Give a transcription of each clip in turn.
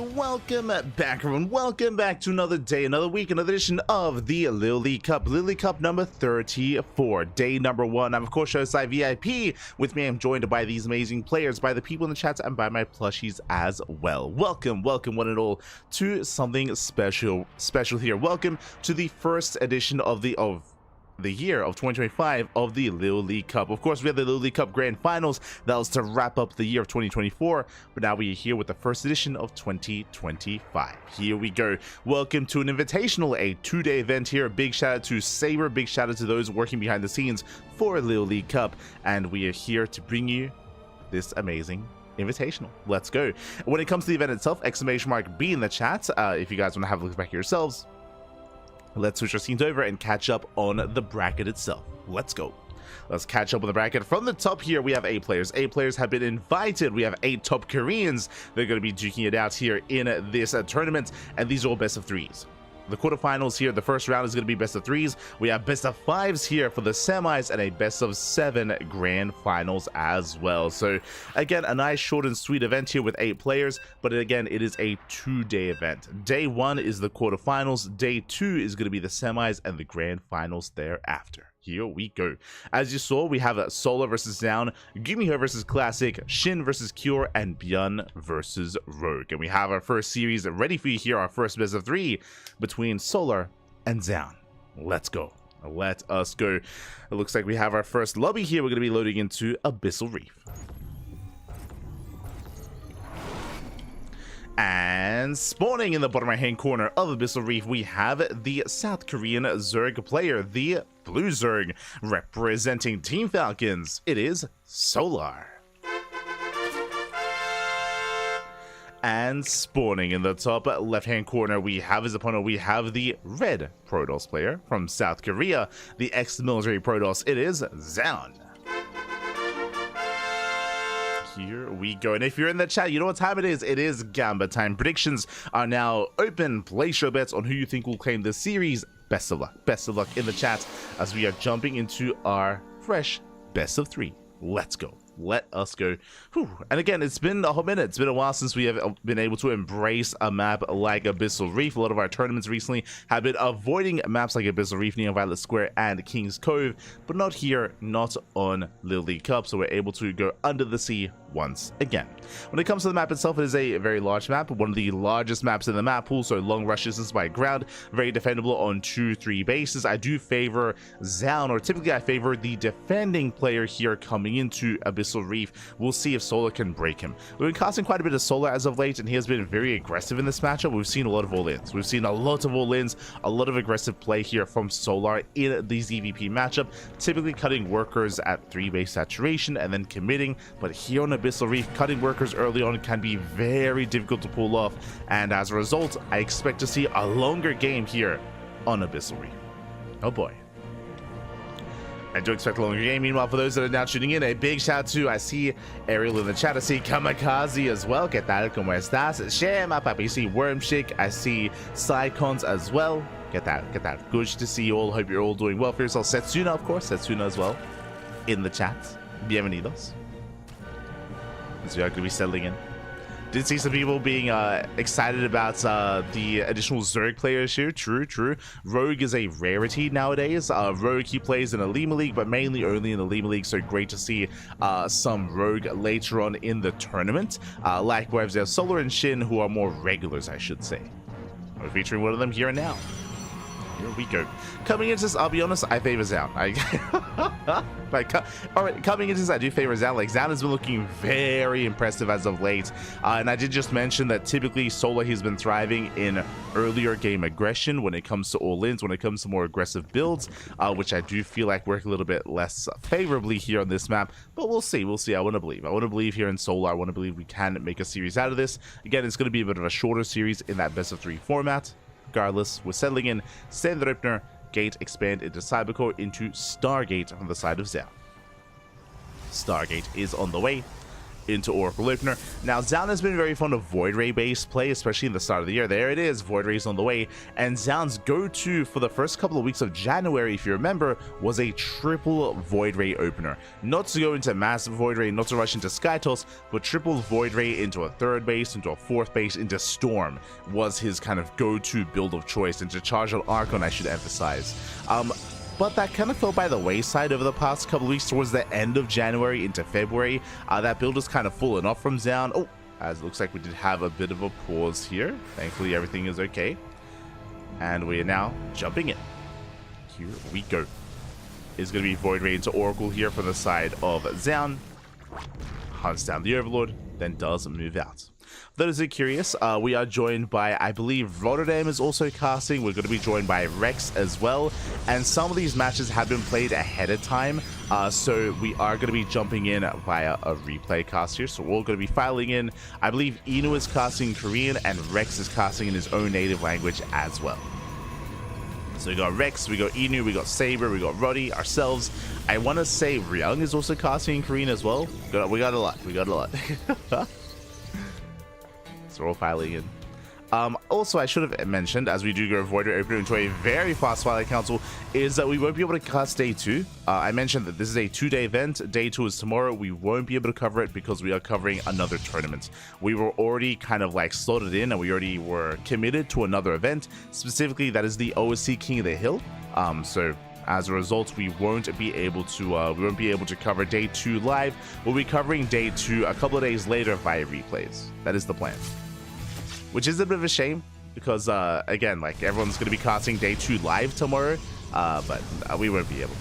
welcome back, everyone. Welcome back to another day, another week, another edition of the LiuLi Cup. LiuLi Cup number 34, day number 1. I'm, of course, Showside VIP. With me, I'm joined by these amazing players, by the people in the chat, and by my plushies as well. Welcome, one and all, to something special here. Welcome to the first edition of the year of 2025 of the LiuLi Cup. Of course, we have the LiuLi Cup Grand Finals. That was to wrap up the year of 2024, but now we are here with the first edition of 2025. Here we go. Welcome to an Invitational, a 2-day event here. Big shout out to Saber, big shout out to those working behind the scenes for LiuLi Cup, and we are here to bring you this amazing Invitational. Let's go. When it comes to the event itself, !B in the chat if you guys want to have a look back at yourselves. Let's switch our scenes over and catch up on the bracket itself. Let's go. Let's catch up on the bracket. From the top here, we have A players. A players have been invited. We have 8 top Koreans. They're going to be duking it out here in this tournament, and these are all best of 3s. The quarterfinals here, the first round is going to be best of 3s. We have best of 5s here for the semis and a best of 7 grand finals as well. So again, a nice short and sweet event here with 8 players, but again, it is a 2-day event. Day 1 is the quarterfinals. Day 2 is going to be the semis and the grand finals thereafter. Here we go. As you saw, we have Solar versus Zoun, GuMiho versus Classic, SHIN versus Cure, and ByuN versus Rogue. And we have our first series ready for you here, our first best of 3 between Solar and Zoun. Let's go. Let us go. It looks like we have our first lobby here. We're going to be loading into Abyssal Reef. And spawning in the bottom right hand corner of Abyssal Reef, we have the South Korean Zerg player, the Blue Zerg, representing Team Falcons. It is Solar. And spawning in the top left hand corner, we have his opponent. We have the Red Protoss player from South Korea, the ex-military Protoss. It is Zoun. Here we go. And if you're in the chat, you know what time it is. It is Gamba time. Predictions are now open. Place your bets on who you think will claim this series. Best of luck. Best of luck in the chat as we are jumping into our fresh best of 3. Let's go. Let us go. Whew. And again, it's been a hot minute. It's been a while since we have been able to embrace a map like Abyssal Reef. A lot of our tournaments recently have been avoiding maps like Abyssal Reef, Neon Violet Square, and King's Cove, but not here, not on LiuLi Cup. So we're able to go under the sea once again. When it comes to the map itself, it is a very large map, one of the largest maps in the map pool, so long rush distance by ground, very defendable on 2-3 bases. I do favor Zoun, or typically I favor the defending player here coming into Abyssal Reef. We'll see if Solar can break him. We've been casting quite a bit of Solar as of late, and he has been very aggressive in this matchup. We've seen a lot of all-ins. We've seen a lot of all-ins, a lot of aggressive play here from Solar in the ZVP matchup, typically cutting workers at 3 base saturation and then committing, but here on Abyssal Reef, cutting workers early on can be very difficult to pull off, and as a result, I expect to see a longer game here on Abyssal Reef. Oh boy. I do expect a longer game. Meanwhile, for those that are now tuning in, a big shout out to, I see Ariel in the chat, I see Kamikaze as well. ¿Qué tal? ¿Cómo estás? Shema, papi. I see Wormchick, I see Psycons as well. ¿Qué tal? ¿Qué tal? Good to see you all. Hope you're all doing well for yourself. Setsuna, of course, Setsuna as well in the chat. Bienvenidos. So we are going to be settling in. Did see some people being excited about the additional Zerg players here. True. Rogue is a rarity nowadays. Rogue, he plays in a Lima League, but mainly only in the Lima League, so great to see some Rogue later on in the tournament. Likewise, there's Solar and SHIN, who are more regulars, I should say. We're featuring one of them here and now. Here we go. Coming into this, I'll be honest, I favor Zoun. Alright, coming into this, I do favor Zoun. Like, Zoun has been looking very impressive as of late. And I did just mention that typically Solar, he's been thriving in earlier game aggression when it comes to all-ins, when it comes to more aggressive builds, which I do feel like work a little bit less favorably here on this map. But we'll see. We'll see. I want to believe. I want to believe here in Solar. I want to believe we can make a series out of this. Again, it's going to be a bit of a shorter series in that best of 3 format. Regardless, we're settling in Sandripner, Gate, expand into Cybercore, into Stargate on the side of Zoun. Stargate is on the way. into Oracle Opener. Now, Zoun has been very fond of Void Ray based play, especially in the start of the year. There it is, Void Ray's on the way. And Zoun's go-to for the first couple of weeks of January, if you remember, was a triple Void Ray opener. Not to go into massive Void Ray, not to rush into Sky Toss, but triple Void Ray into a third base, into a fourth base, into Storm was his kind of go-to build of choice, into Charge on Archon, I should emphasize. But that kind of fell by the wayside over the past couple of weeks towards the end of January into February. That build has kind of fallen off from Zoun. Oh, as it looks like we did have a bit of a pause here. Thankfully, everything is okay. And we are now jumping in. Here we go. It's going to be Void Ray into Oracle here from the side of Zoun. Hunts down the Overlord, then does move out. For those who are curious, we are joined by, I believe, Rotterdam is also casting. We're going to be joined by Rex as well. And some of these matches have been played ahead of time. So we are going to be jumping in via a replay cast here. So we're all going to be filing in. I believe Inu is casting Korean and Rex is casting in his own native language as well. So we got Rex, we got Inu, we got Saber, we got Roddy, ourselves. I want to say ByuN is also casting in Korean as well. We got a lot. We got a lot. So we're all filing in. Also, I should have mentioned, as we do go Void Ray Opener into a very fast filing council, is that we won't be able to cast day 2. I mentioned that this is a 2-day event. Day 2 is tomorrow. We won't be able to cover it because we are covering another tournament. We were already kind of like slotted in and we already were committed to another event. Specifically, that is the OSC King of the Hill. So as a result, we won't be able to cover day 2 live. We'll be covering day 2 a couple of days later via replays. That is the plan. Which is a bit of a shame because, again, like everyone's going to be casting day 2 live tomorrow, but we won't be able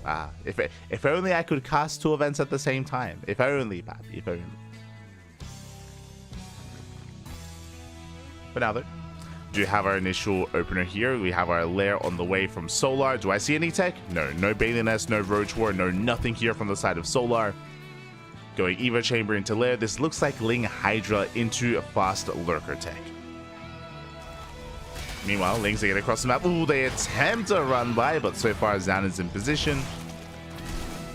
to. If only I could cast 2 events at the same time. If only, Pat. If only. But now, though, we do have our initial opener here. We have our lair on the way from Solar. Do I see any tech? No. No Baliness, no Roach War, no nothing here from the side of Solar. Going Evo Chamber into lair. This looks like Ling Hydra into a fast Lurker tech. Meanwhile, Lings they get across the map. Ooh, they attempt to run by, but so far Zoun is in position.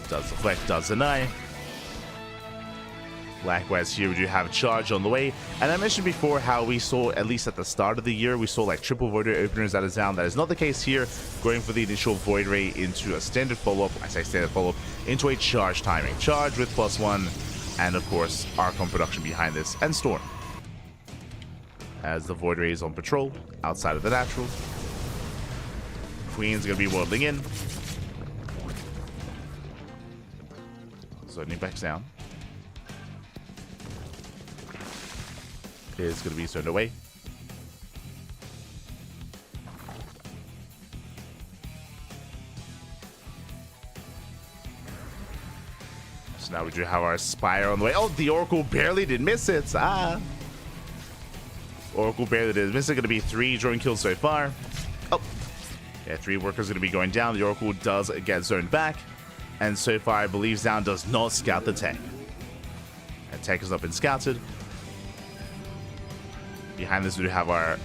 Does deflect, does deny. Likewise, here we do have Charge on the way. And I mentioned before how we saw, at least at the start of the year, we saw like triple Void Ray openers out of Zoun. That is not the case here. Going for the initial Void Ray into a standard follow-up. I say standard follow-up into a Charge timing. Charge with +1. And of course, Archon production behind this. And Storm. As the Void Ray is on patrol outside of the natural. Queen's going to be worldling in. Zoning back down. Is going to be zoned away. So now we do have our Spire on the way. Oh, the Oracle barely did miss it. Oracle barely did miss it. Going to be 3 drone kills so far. Oh, yeah, 3 workers going to be going down. The Oracle does get zoned back. And so far, I believe Zoun does not scout the tech. And tech has not been scouted. Behind this, we have our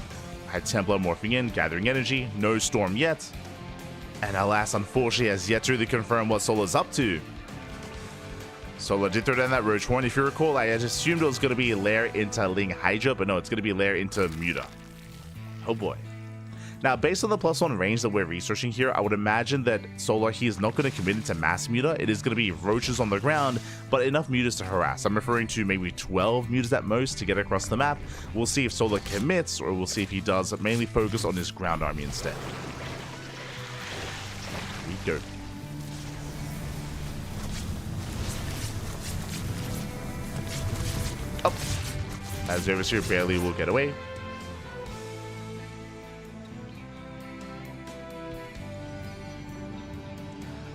High Templar morphing in, gathering energy. No Storm yet. And alas, unfortunately, has yet to really confirm what Solar's up to. Solar did throw down that Roach Horn. If you recall, I had assumed it was going to be a lair into Ling Hydra, but no, it's going to be a lair into Muta. Oh boy. Now, based on the +1 range that we're researching here, I would imagine that Solar, he is not going to commit into mass Muta. It is going to be Roaches on the ground, but enough Mutas to harass. I'm referring to maybe 12 Mutas at most to get across the map. We'll see if Solar commits, or we'll see if he does mainly focus on his ground army instead. Here we go. Oh, as Overseer barely will get away.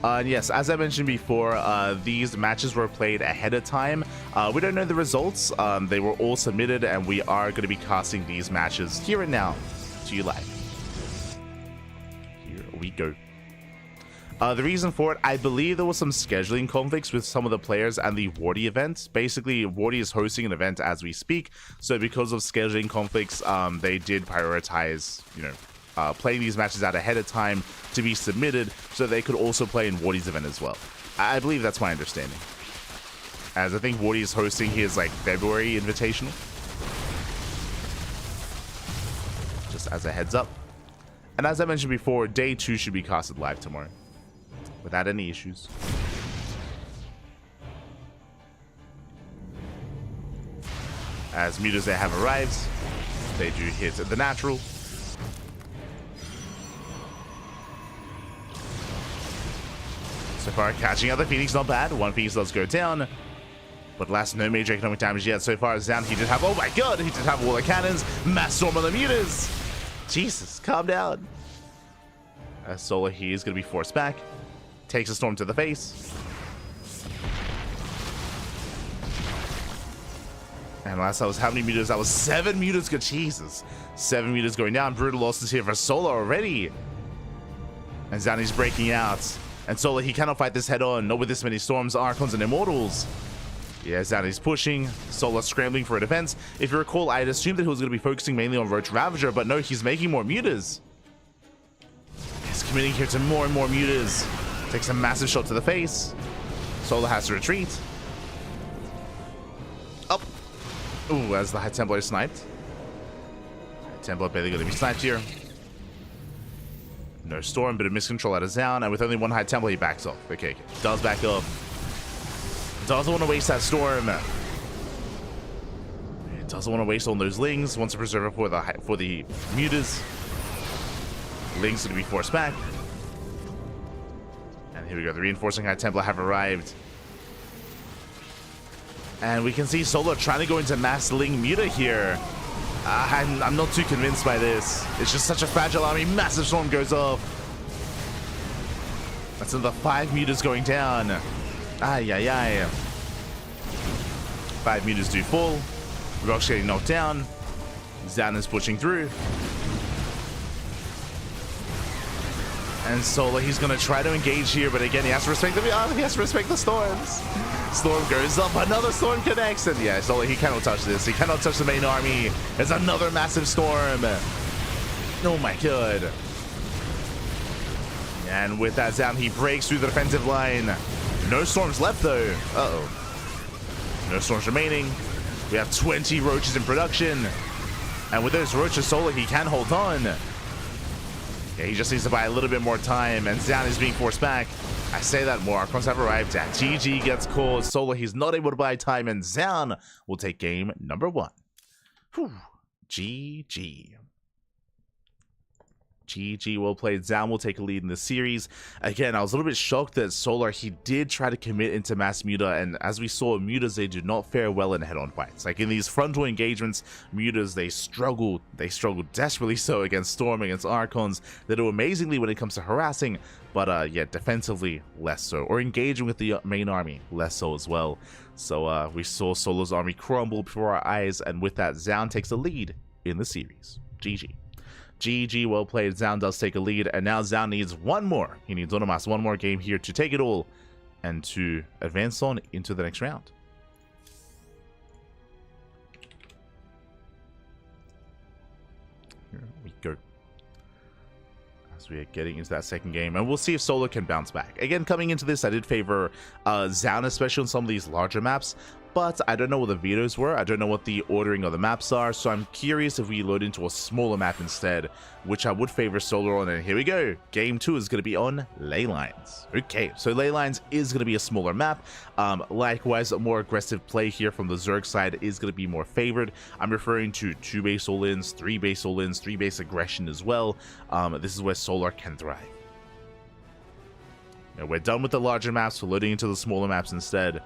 And yes, as I mentioned before, these matches were played ahead of time. We don't know the results. They were all submitted, and we are going to be casting these matches here and now to you live. Here we go. The reason for it, I believe there was some scheduling conflicts with some of the players and the Wardy event. Basically, Wardy is hosting an event as we speak, so because of scheduling conflicts, they did prioritize, playing these matches out ahead of time to be submitted so they could also play in Wardy's event as well. I believe that's my understanding. as I think Wardy is hosting his like February Invitational. Just as a heads up. And as I mentioned before, day 2 should be casted live tomorrow without any issues. As mutas they have arrived, they do hit the natural. So far, catching out the Phoenix, not bad. One Phoenix does go down, but last no major economic damage yet. So far, Zoun, he did have, oh my god, he did have all the cannons. Mass storm on the mutas. Jesus, calm down. As Solar, he is going to be forced back. Takes a storm to the face. And last that was how many mutas? That was 7 mutas. Good Jesus. 7 mutas going down. Brutal losses here for Solar already. And Zani's breaking out. And Solar, he cannot fight this head on. Not with this many storms, Archons, and Immortals. Yeah, Zani's pushing. Solar scrambling for a defense. If you recall, I had assumed that he was going to be focusing mainly on Roach Ravager, but no, he's making more mutas. He's committing here to more and more mutas. Takes a massive shot to the face. Solar has to retreat. Up. Ooh, as the High Templar is sniped. High Templar barely going to be sniped here. No storm, bit of miscontrol out of Zoun, and with only one High Templar, he backs off. Okay, does back up. Doesn't want to waste that storm. It doesn't want to waste all those lings. Wants to preserve it for the mutas. Ling's going to be forced back. And here we go. The reinforcing High Templar have arrived. And we can see Solar trying to go into mass Ling Muta here. I'm not too convinced by this. It's just such a fragile army. Massive storm goes off. That's another 5 mutas going down. Ay, ay, ay. 5 mutas do fall. Rock's getting knocked down. Zoun is pushing through. And Solar, he's going to try to engage here, but again, he has to respect the storms. Storm goes up, another storm connects, and yeah, Solar, he cannot touch this. He cannot touch the main army. There's another massive storm. Oh my god. And with that Zoun, he breaks through the defensive line. No storms left though. Uh-oh. No storms remaining. We have 20 roaches in production. And with those roaches, Solar, he can hold on. Yeah, he just needs to buy a little bit more time, and Zoun is being forced back. I say that more. Archons have arrived. GG gets called. Solar, he's not able to buy time, and Zoun will take game number 1. Whew. GG. GG, well played. Zoun will take a lead in the series. Again, I was a little bit shocked that Solar, he did try to commit into mass muta, and as we saw, mutas, they do not fare well in head-on fights. Like in these frontal engagements, mutas, they struggle desperately so against Storm, against Archons. They do amazingly when it comes to harassing, but yeah, defensively, less so. Or engaging with the main army, less so as well. So we saw Solar's army crumble before our eyes, and with that, Zoun takes the lead in the series. GG. GG, well played. Zoun does take a lead, and now Zoun needs one more. He needs one more game here to take it all and to advance on into the next round. Here we go. As we are getting into that second game, and we'll see if Solar can bounce back. Again, coming into this, I did favor Zoun, especially on some of these larger maps. But I don't know what the vetoes were. I don't know what the ordering of the maps are. So I'm curious if we load into a smaller map instead, which I would favor Solar on. And here we go. Game 2 is going to be on Ley Lines. Okay, so Ley Lines is going to be a smaller map. Likewise, a more aggressive play here from the Zerg side is going to be more favored. I'm referring to 2 base all-ins, 3 base all-ins, 3 base aggression as well. This is where Solar can thrive. Now, we're done with the larger maps. We're loading into the smaller maps instead.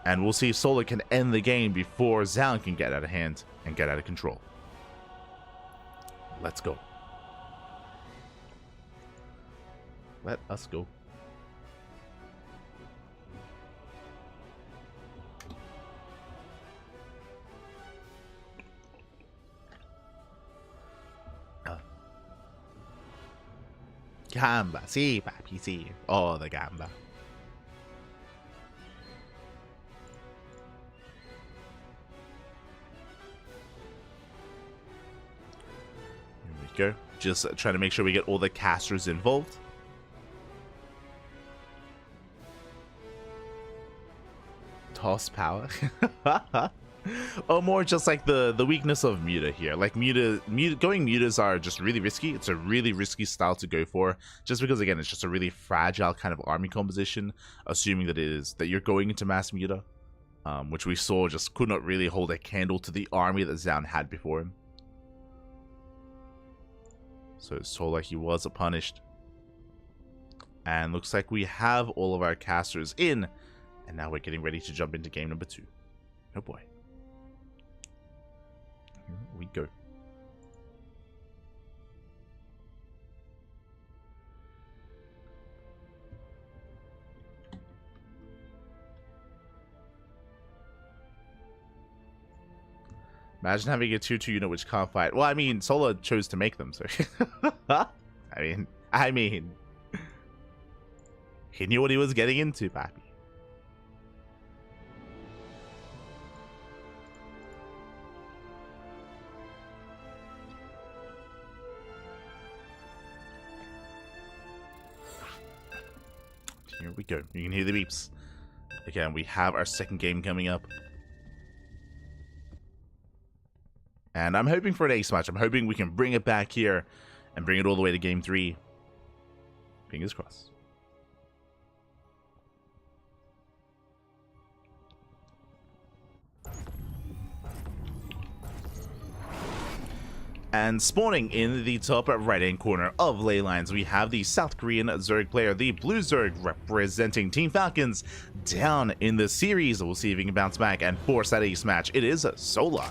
And we'll see if Solar can end the game before Zoun can get out of hand and get out of control. Let's go. Let us go. Gamba, sì, papi, sì. Oh, the gamba. Go. Just trying to make sure we get all the casters involved. toss power. Or more just like the weakness of Muta here. Like going Mutas are just really risky. It's a really risky style to go for, just because again it's just a really fragile kind of army composition, assuming that you're going into mass Muta, which we saw just could not really hold a candle to the army that Zoun had before him. So it saw like he was punished. And looks like we have all of our casters in, and now we're getting ready to jump into game number 2. Oh boy. Here we go. Imagine having a 2-2 unit which can't fight. Well, I mean, Solar chose to make them, so... I mean... He knew what he was getting into, Pappy. Here we go. You can hear the beeps. Again, we have our second game coming up. And I'm hoping for an ace match. I'm hoping we can bring it back here and bring it all the way to game 3. Fingers crossed. And spawning in the top right-hand corner of ley lines, we have the South Korean Zerg player, the Blue Zerg, representing Team Falcons down in the series. We'll see if he can bounce back and force that ace match. It is Solar.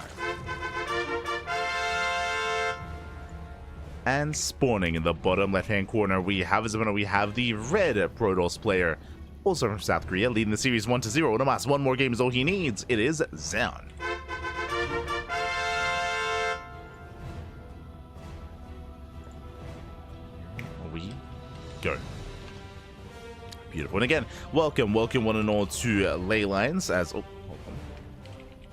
And spawning in the bottom left-hand corner, we have the red Protoss player, also from South Korea, leading the series 1-0. Onomas, one more game is all he needs. It is Zoun. Go. Beautiful. And again, welcome one and all to ley lines as hold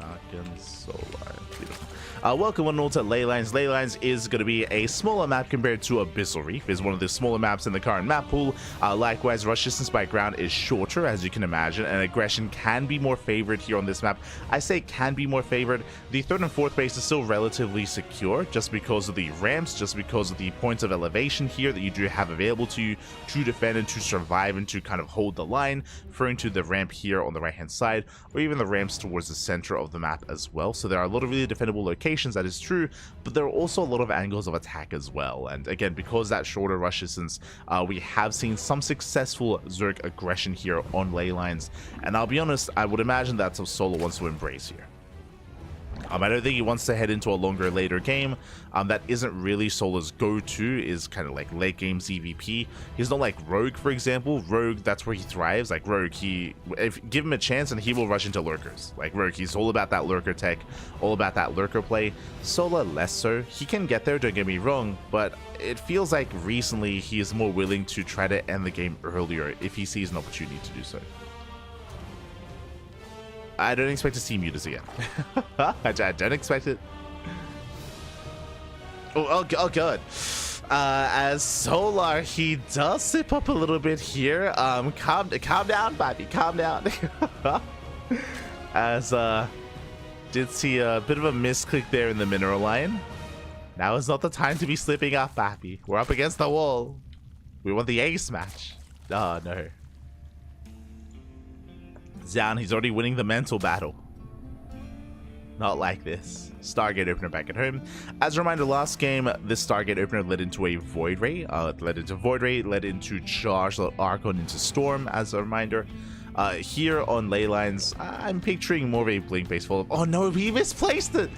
on. Beautiful. Welcome one and all to ley lines. Ley lines is going to be a smaller map compared to Abyssal Reef. It's one of the smaller maps in the current map pool. Likewise, rush distance by ground is shorter, as you can imagine, and aggression can be more favored here on this map. I say can be more favored. The third and fourth base is still relatively secure, just because of the ramps, just because of the points of elevation here that you do have available to you to defend and to survive and to kind of hold the line, referring to the ramp here on the right hand side, or even the ramps towards the center of the map as well. So there are a lot of really defendable locations, that is true, but there are also a lot of angles of attack as well. And again, because that shorter rush distance, we have seen some successful Zerg aggression here on ley lines, and I'll be honest, I would imagine that's what Solo wants to embrace here. I don't think he wants to head into a longer later game. That isn't really Solo's go-to, is kind of like late game CVP. He's not like Rogue, for example. Rogue, that's where he thrives. Like Rogue, give him a chance and he will rush into lurkers. Like Rogue, he's all about that lurker tech, all about that lurker play. Solo less so. He can get there, don't get me wrong, but it feels like recently he is more willing to try to end the game earlier if he sees an opportunity to do so. I don't expect to see Mutas again. I don't expect it. Oh god. As Solar, he does sip up a little bit here. Calm down, baby. Calm down. As did see a bit of a misclick there in the mineral line. Now is not the time to be slipping up, baby. We're up against the wall. We want the ace match. Oh no. Zoun, he's already winning the mental battle. Not like this. Stargate opener back at home. As a reminder, last game, this Stargate opener led into a Void Ray. Led into Charge, led Archon into Storm, as a reminder. Here on ley lines, I'm picturing more of a blink base full of... Oh no, he misplaced it!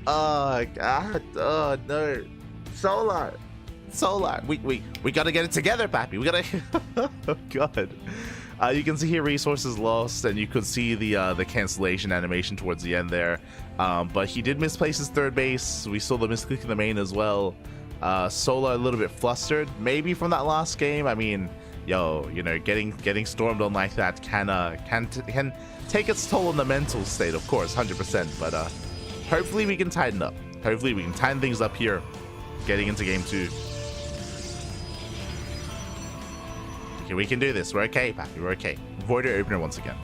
Oh god, oh no. Solar! We gotta get it together, Pappy. We gotta... Oh god. You can see here resources lost, and you could see the cancellation animation towards the end there. But he did misplace his third base. We saw the misclick in the main as well. Solar a little bit flustered, maybe from that last game. I mean, yo, you know, getting stormed on like that can take its toll on the mental state, of course, 100%. But hopefully we can tighten up. Hopefully we can tighten things up here, getting into game 2. Okay, we can do this. We're okay, Pappy. We're okay. Voider opener once again.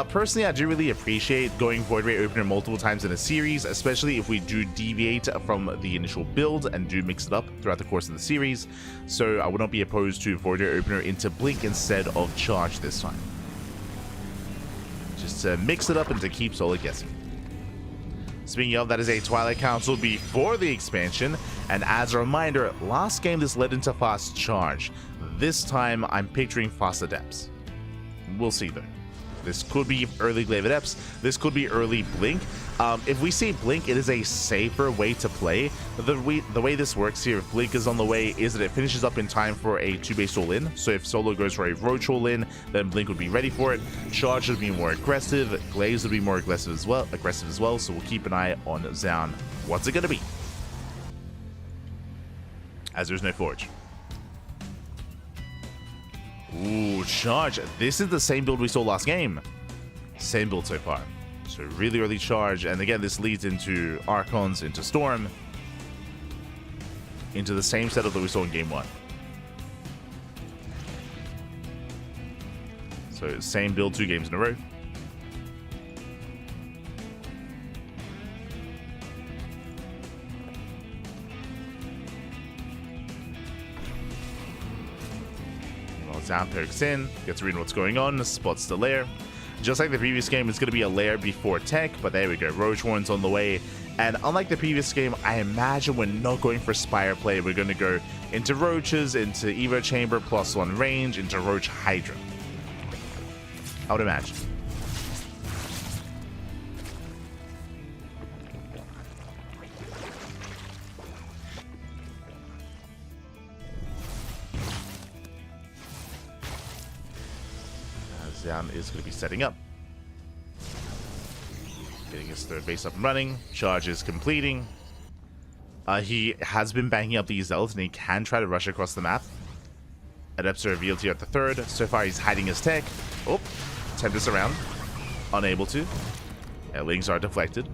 Personally, I do really appreciate going Void Ray Opener multiple times in a series, especially if we do deviate from the initial build and do mix it up throughout the course of the series. So I would not be opposed to Void Ray Opener into Blink instead of Charge this time. Just to mix it up and to keep Solar guessing. Speaking of, that is a Twilight Council before the expansion, and as a reminder, last game this led into Fast Charge. This time, I'm picturing Fast Adepts. We'll see though. This could be early Glaive Adepts, this could be early Blink. If we see Blink, it is a safer way to play. The way this works here, if Blink is on the way, is that it finishes up in time for a 2-base all-in. So if Solo goes for a Roach all-in, then Blink would be ready for it. Charge would be more aggressive, Glaives would be more aggressive as well. So we'll keep an eye on Zoun. What's it gonna be? As there's no Forge. Ooh, Charge. This is the same build we saw last game. Same build so far. So really early Charge, and again this leads into Archons, into Storm, into the same setup that we saw in game 1. So same build 2 games in a row. Well, Zoun pokes in, gets to read what's going on, spots the lair. Just like the previous game, it's going to be a lair before tech, but there we go. Roach Horns on the way. And unlike the previous game, I imagine we're not going for Spire play. We're going to go into Roaches, into Evo Chamber, +1 range, into Roach Hydra. I would imagine. Zoun is going to be setting up. Getting his third base up and running. Charge is completing. He has been banging up these Zealots, and he can try to rush across the map. Adepts are revealed here at the third. So far, he's hiding his tech. Oh, Tempest around. Unable to. Yeah, Lings are deflected.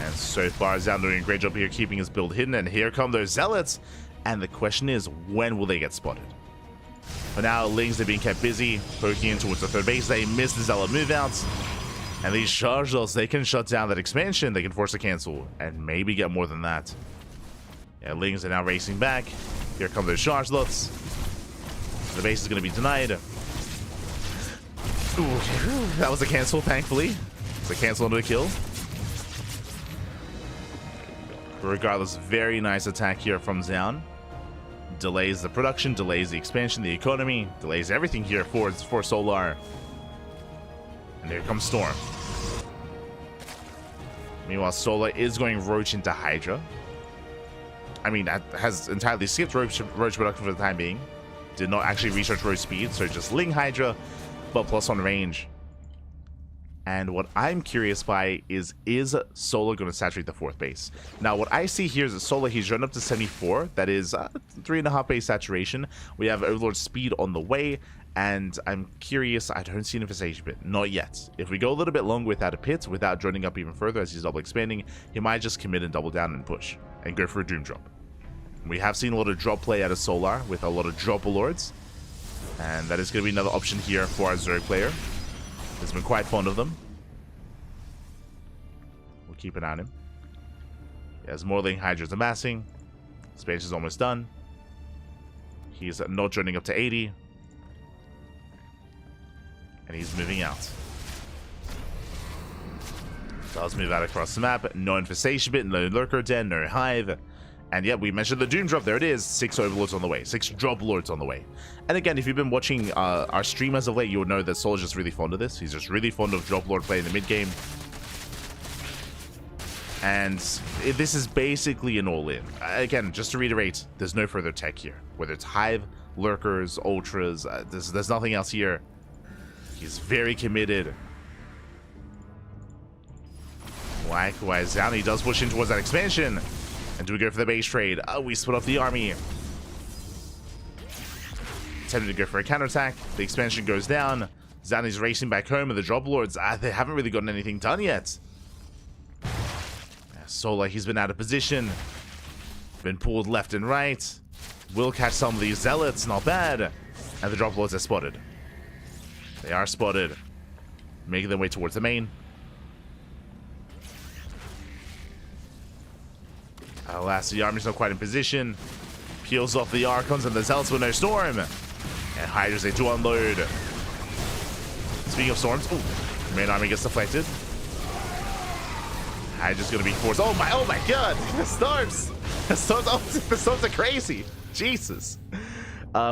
And so far, Zoun doing a great job here keeping his build hidden. And here come those Zealots. And the question is, when will they get spotted? For now, Lings are being kept busy, poking in towards the third base. They miss the Zealot move outs. And these Charge Zealots, they can shut down that expansion. They can force a cancel and maybe get more than that. Yeah, Lings are now racing back. Here come those Charge Zealots. The base is going to be denied. Ooh, that was a cancel, thankfully. It's a cancel into a kill. But regardless, very nice attack here from Zoun. Delays the production, delays the expansion, the economy, delays everything here for Solar. And there comes Storm. Meanwhile, Solar is going Roach into Hydra. I mean, that has entirely skipped Roach production for the time being. Did not actually research Roach speed, so just Ling Hydra, but +1 range. And what I'm curious by is Solar going to saturate the 4th base? Now, what I see here is that Solar, he's run up to 74. That is 3.5 base saturation. We have Overlord speed on the way. And I'm curious, I don't see an Infestation Pit. Not yet. If we go a little bit long without a pit, without joining up even further as he's double expanding, he might just commit and double down and push. And go for a Doom Drop. We have seen a lot of drop play out of Solar with a lot of Drop Lords. And that is going to be another option here for our Zerg player. He's been quite fond of them. We'll keep an eye on him. He has more Ling Hydras amassing. Space is almost done. He's not joining up to 80. And he's moving out. Does move out across the map. No Infestation Pit, no Lurker Den, no Hive. And yeah, we mentioned the Doom Drop. There it is. 6 Overlords on the way. 6 Drop Lords on the way. And again, if you've been watching our stream as of late, you'll know that Soul's just really fond of this. He's just really fond of Drop Lord play in the mid game. And this is basically an all-in. Again, just to reiterate, there's no further tech here. Whether it's Hive, Lurkers, Ultras, there's nothing else here. He's very committed. Likewise, Zoun, he does push in towards that expansion. And do we go for the base trade? Oh, we split off the army. Tempted to go for a counterattack. The expansion goes down. Zoun is racing back home, and the Drop Lords, they haven't really gotten anything done yet. Solar, he's been out of position. Been pulled left and right. Will catch some of these Zealots, not bad. And the drop lords are spotted. They are spotted. Making their way towards the main. Alas, the army's not quite in position. Peels off the Archons and the Zealots with no storm. And Hydras, they do unload. Speaking of storms, ooh, main army gets deflected. Hydra's gonna be forced. Oh my god! The storms! The storms are crazy! Jesus.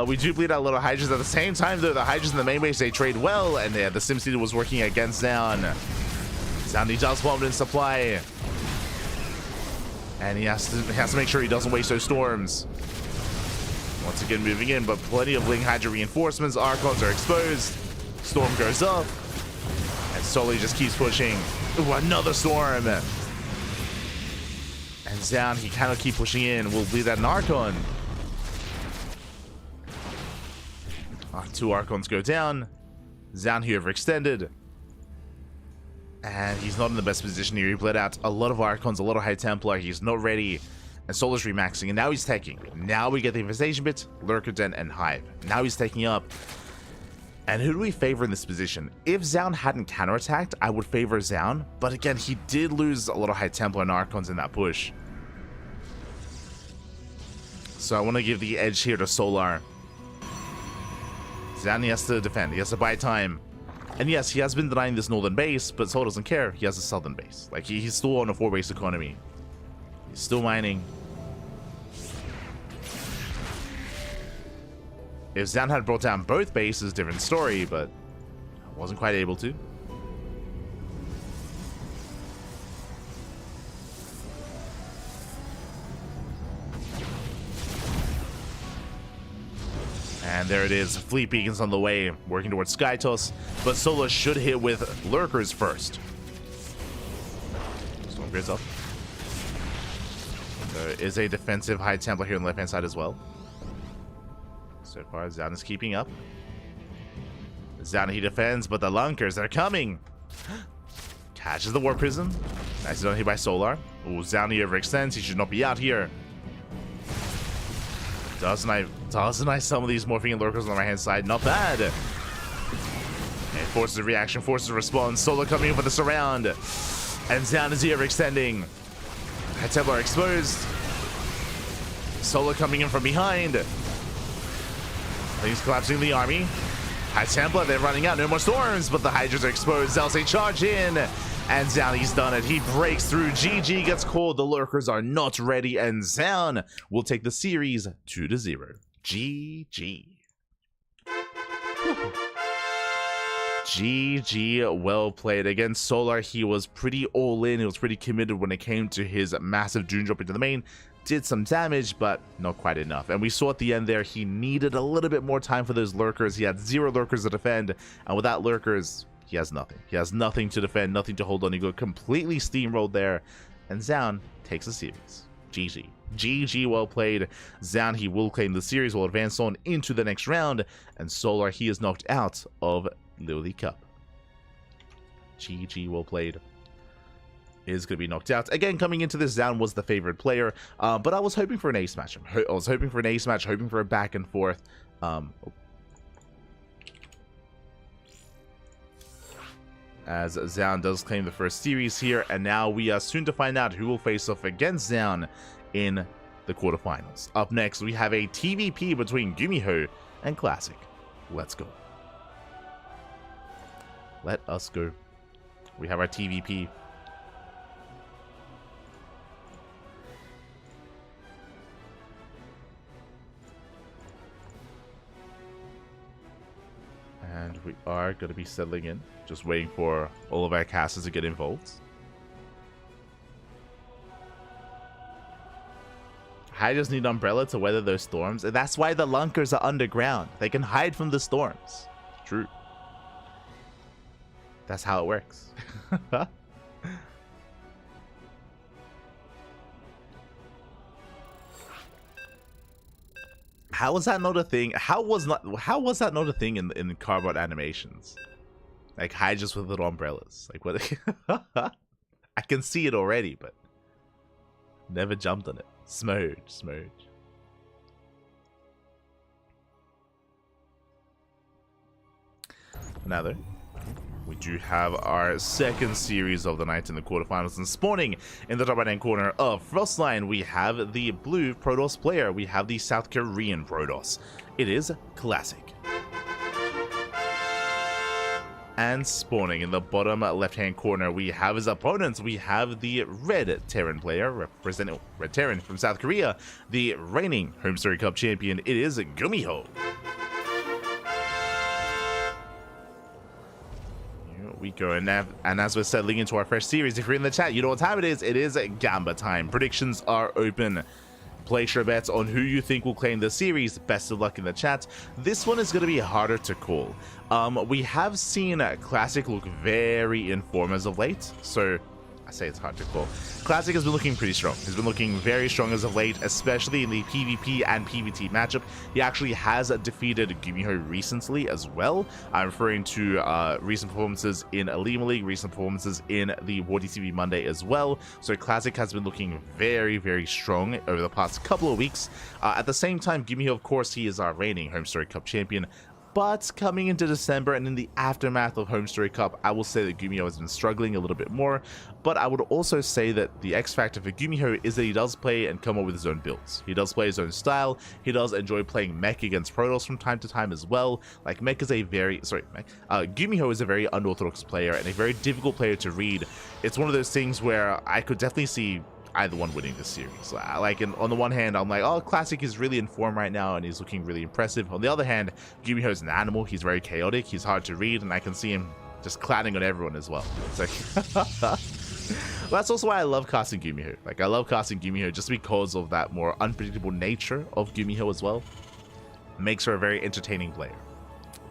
We do bleed out little Hydras at the same time, though. The Hydras in the main base, they trade well, and the SimCity was working against Zoun. Zoun, he does want in supply. And he has to make sure he doesn't waste those storms. Once again, moving in, but plenty of Ling Hydra reinforcements. Archons are exposed. Storm goes up. And Soli just keeps pushing. Ooh, another storm. And Zoun, he cannot keep pushing in. We'll bleed that an Archon. Two Archons go down. Zoun, he overextended. And he's not in the best position here. He bled out a lot of Archons, a lot of High Templar. He's not ready. And Solar's remaxing. And now he's taking. Now we get the Infestation Bit, Lurker Den, and Hive. Now he's taking up. And who do we favor in this position? If Zoun hadn't counterattacked, I would favor Zoun. But again, he did lose a lot of High Templar and Archons in that push. So I want to give the edge here to Solar. Zoun, he has to defend. He has to buy time. And yes, he has been denying this northern base, but Soul doesn't care. He has a southern base. Like, he's still on a 4-base economy. He's still mining. If Zoun had brought down both bases, different story, but wasn't quite able to. And there it is, fleet beacons on the way, working towards Skytos, but Solar should hit with Lurkers first. Storm grids up. There is a defensive High Templar here on the left-hand side as well. So far, Zoun is keeping up. Zoun, he defends, but the Lunkers, they're coming! Catches the Warp Prism. Nicely done here by Solar. Ooh, Zoun, he overextends, he should not be out here. Doesn't I some of these morphing and lurkers on the right hand side? Not bad. And forces a reaction, forces a response. Solar coming in for the surround. And Zoun is here overextending. High Templar exposed. Solar coming in from behind. He's collapsing the army. High Templar, they're running out. No more storms, but the Hydras are exposed. Zealots, they charge in. And Zoun, he's done it. He breaks through. GG gets called. The lurkers are not ready. And Zoun will take the series 2-0. GG. GG, well played. Against Solar, he was pretty all in. He was pretty committed when it came to his massive Dune drop into the main. Did some damage, but not quite enough. And we saw at the end there, he needed a little bit more time for those lurkers. He had 0 lurkers to defend. And without lurkers, he has nothing. He has nothing to defend, nothing to hold on. He got completely steamrolled there. And Zoun takes the series. GG. GG, well played. Zoun, he will claim the series, will advance on into the next round. And Solar, he is knocked out of LiuLi Cup. GG, well played. Is going to be knocked out. Again, coming into this, Zoun was the favorite player. But I was hoping for an ace match. I was hoping for an ace match, hoping for a back and forth. As Zoun does claim the first series here, and now we are soon to find out who will face off against Zoun in the quarterfinals. Up next, we have a TVP between GuMiho and Classic. Let's go. Let us go. We have our TVP. And we are going to be settling in. Just waiting for all of our casters to get involved. I just need Umbrella to weather those storms. And that's why the Lunkers are underground. They can hide from the storms. True. That's how it works. How was that not a thing? How was that not a thing in cardboard animations? Like Hydras with little umbrellas. Like what? I can see it already, but never jumped on it. Smooge. Now though, we do have our second series of the night in the quarterfinals, and spawning in the top right hand corner of Frostline, we have the blue Protoss player. We have the South Korean Protoss. It is Classic. And spawning in the bottom left-hand corner, we have his opponents. We have the Red Terran player, representing Red Terran from South Korea, the reigning Home Story Cup champion. It is GuMiho. Here we go, and as we're settling into our fresh series, if you're in the chat, you know what time it is. It is Gamba time. Predictions are open. Place your bets on who you think will claim the series. Best of luck in the chat. This one is going to be harder to call. We have seen Classic look very in form as of late, so I say it's hard to call. Classic has been looking pretty strong. He's been looking very strong as of late, especially in the PvP and PvT matchup. He actually has defeated GuMiho recently as well. I'm referring to recent performances in Lima League, recent performances in the WarTCB Monday as well. So Classic has been looking very, very strong over the past couple of weeks. At the same time, GuMiho, of course, he is our reigning Home Story Cup champion. But coming into December and in the aftermath of Home Story Cup, I will say that GuMiho has been struggling a little bit more. But I would also say that the X factor for GuMiho is that he does play and come up with his own builds. He does play his own style. He does enjoy playing mech against Protoss from time to time as well. Like, mech is a very, GuMiho is a very unorthodox player and a very difficult player to read. It's one of those things where I could definitely see either one winning this series. Like, on the one hand, I'm like, oh, Classic is really in form right now and he's looking really impressive. On the other hand, GuMiho is an animal. He's very chaotic. He's hard to read, and I can see him just clowning on everyone as well. It's like, that's also why I love casting GuMiho. Like, I love casting GuMiho just because of that more unpredictable nature of GuMiho as well. Makes her a very entertaining player.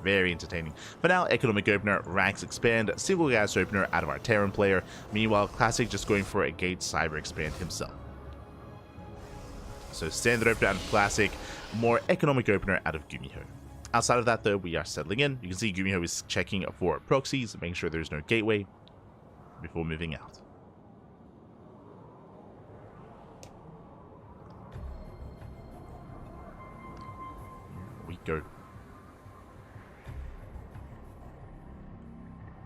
Very entertaining. For now, economic opener, ranks expand, single gas opener out of our Terran player. Meanwhile, Classic just going for a gate cyber expand himself. So standard opener out of Classic, more economic opener out of GuMiho. Outside of that though, we are settling in. You can see GuMiho is checking for proxies, making sure there's no gateway before moving out. Here we go.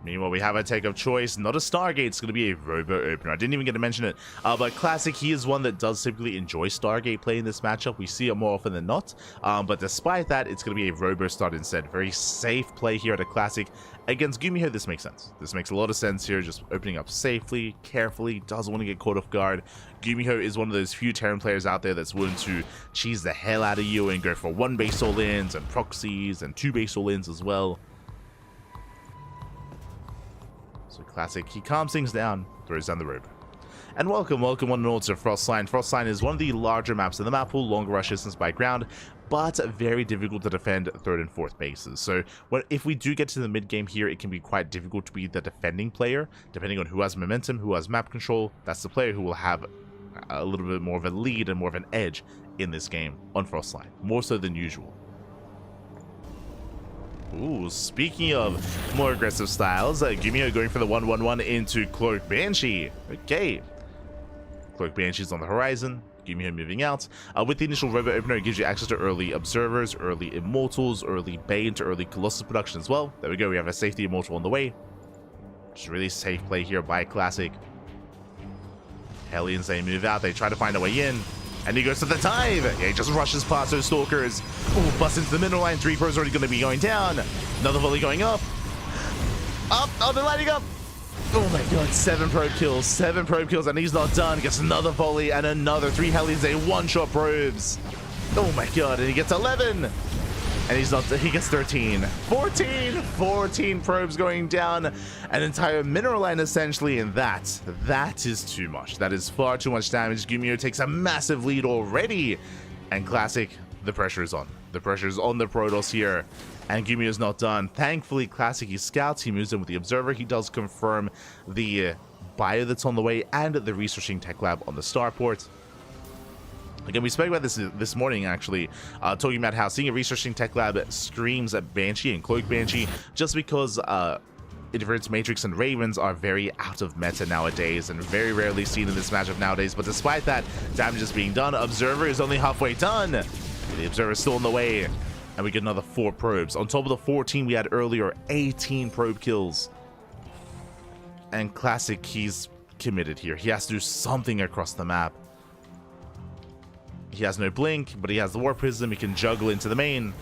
Meanwhile, we have a take of choice. Not a Stargate. It's going to be a Robo opener. I didn't even get to mention it. But Classic, he is one that does typically enjoy Stargate play in this matchup. We see it more often than not. But despite that, it's going to be a Robo start instead. Very safe play here at a Classic. Against GuMiho, this makes sense. This makes a lot of sense here. Just opening up safely, carefully. Doesn't want to get caught off guard. GuMiho is one of those few Terran players out there that's willing to cheese the hell out of you and go for 1 base all-ins and proxies and 2 base all-ins as well. So Classic, he calms things down, throws down the rope. And welcome one and all to Frostline. Frostline is one of the larger maps in the map pool, longer rush distance by ground, but very difficult to defend 3rd and 4th bases. So if we do get to the mid game here, it can be quite difficult to be the defending player, depending on who has momentum, who has map control. That's the player who will have a little bit more of a lead and more of an edge in this game on Frostline, more so than usual. Ooh, speaking of more aggressive styles, GuMiho going for the 1-1-1 into Cloak Banshee. Okay. Cloak Banshee's on the horizon. GuMiho moving out. With the initial Robo opener, it gives you access to early Observers, early Immortals, early Bane to early Colossus production as well. There we go, we have a safety Immortal on the way. Just really safe play here by Classic. Hellions, they move out, they try to find a way in. And he goes to the dive. Yeah, he just rushes past those Stalkers. Oh, busts into the middle line. 3 pros already going to be going down. Another volley going up. Up. Oh, they're lighting up. Oh my god, 7 probe kills. 7 probe kills, and he's not done. Gets another volley and another 3 Hellions. They one-shot probes. Oh my god, and he gets 11. And he's not, he gets 13. 14 probes going down. An entire mineral line essentially, and that is too much. That is far too much damage. GuMiho takes a massive lead already. And Classic, the pressure is on. The pressure is on the Protoss here. And GuMiho is not done. Thankfully, Classic, he scouts, he moves in with the Observer. He does confirm the bio that's on the way and the researching tech lab on the starport. Again, we spoke about this morning, actually, talking about how seeing a researching tech lab screams at Banshee and Cloak Banshee, just because Interference Matrix and Ravens are very out of meta nowadays and very rarely seen in this matchup nowadays. But despite that, damage is being done. Observer is only halfway done. The Observer is still in the way. And we get another 4 probes. On top of the 14 we had earlier, 18 probe kills. And Classic, he's committed here. He has to do something across the map. He has no blink, but he has the Warp Prism. He can juggle into the main.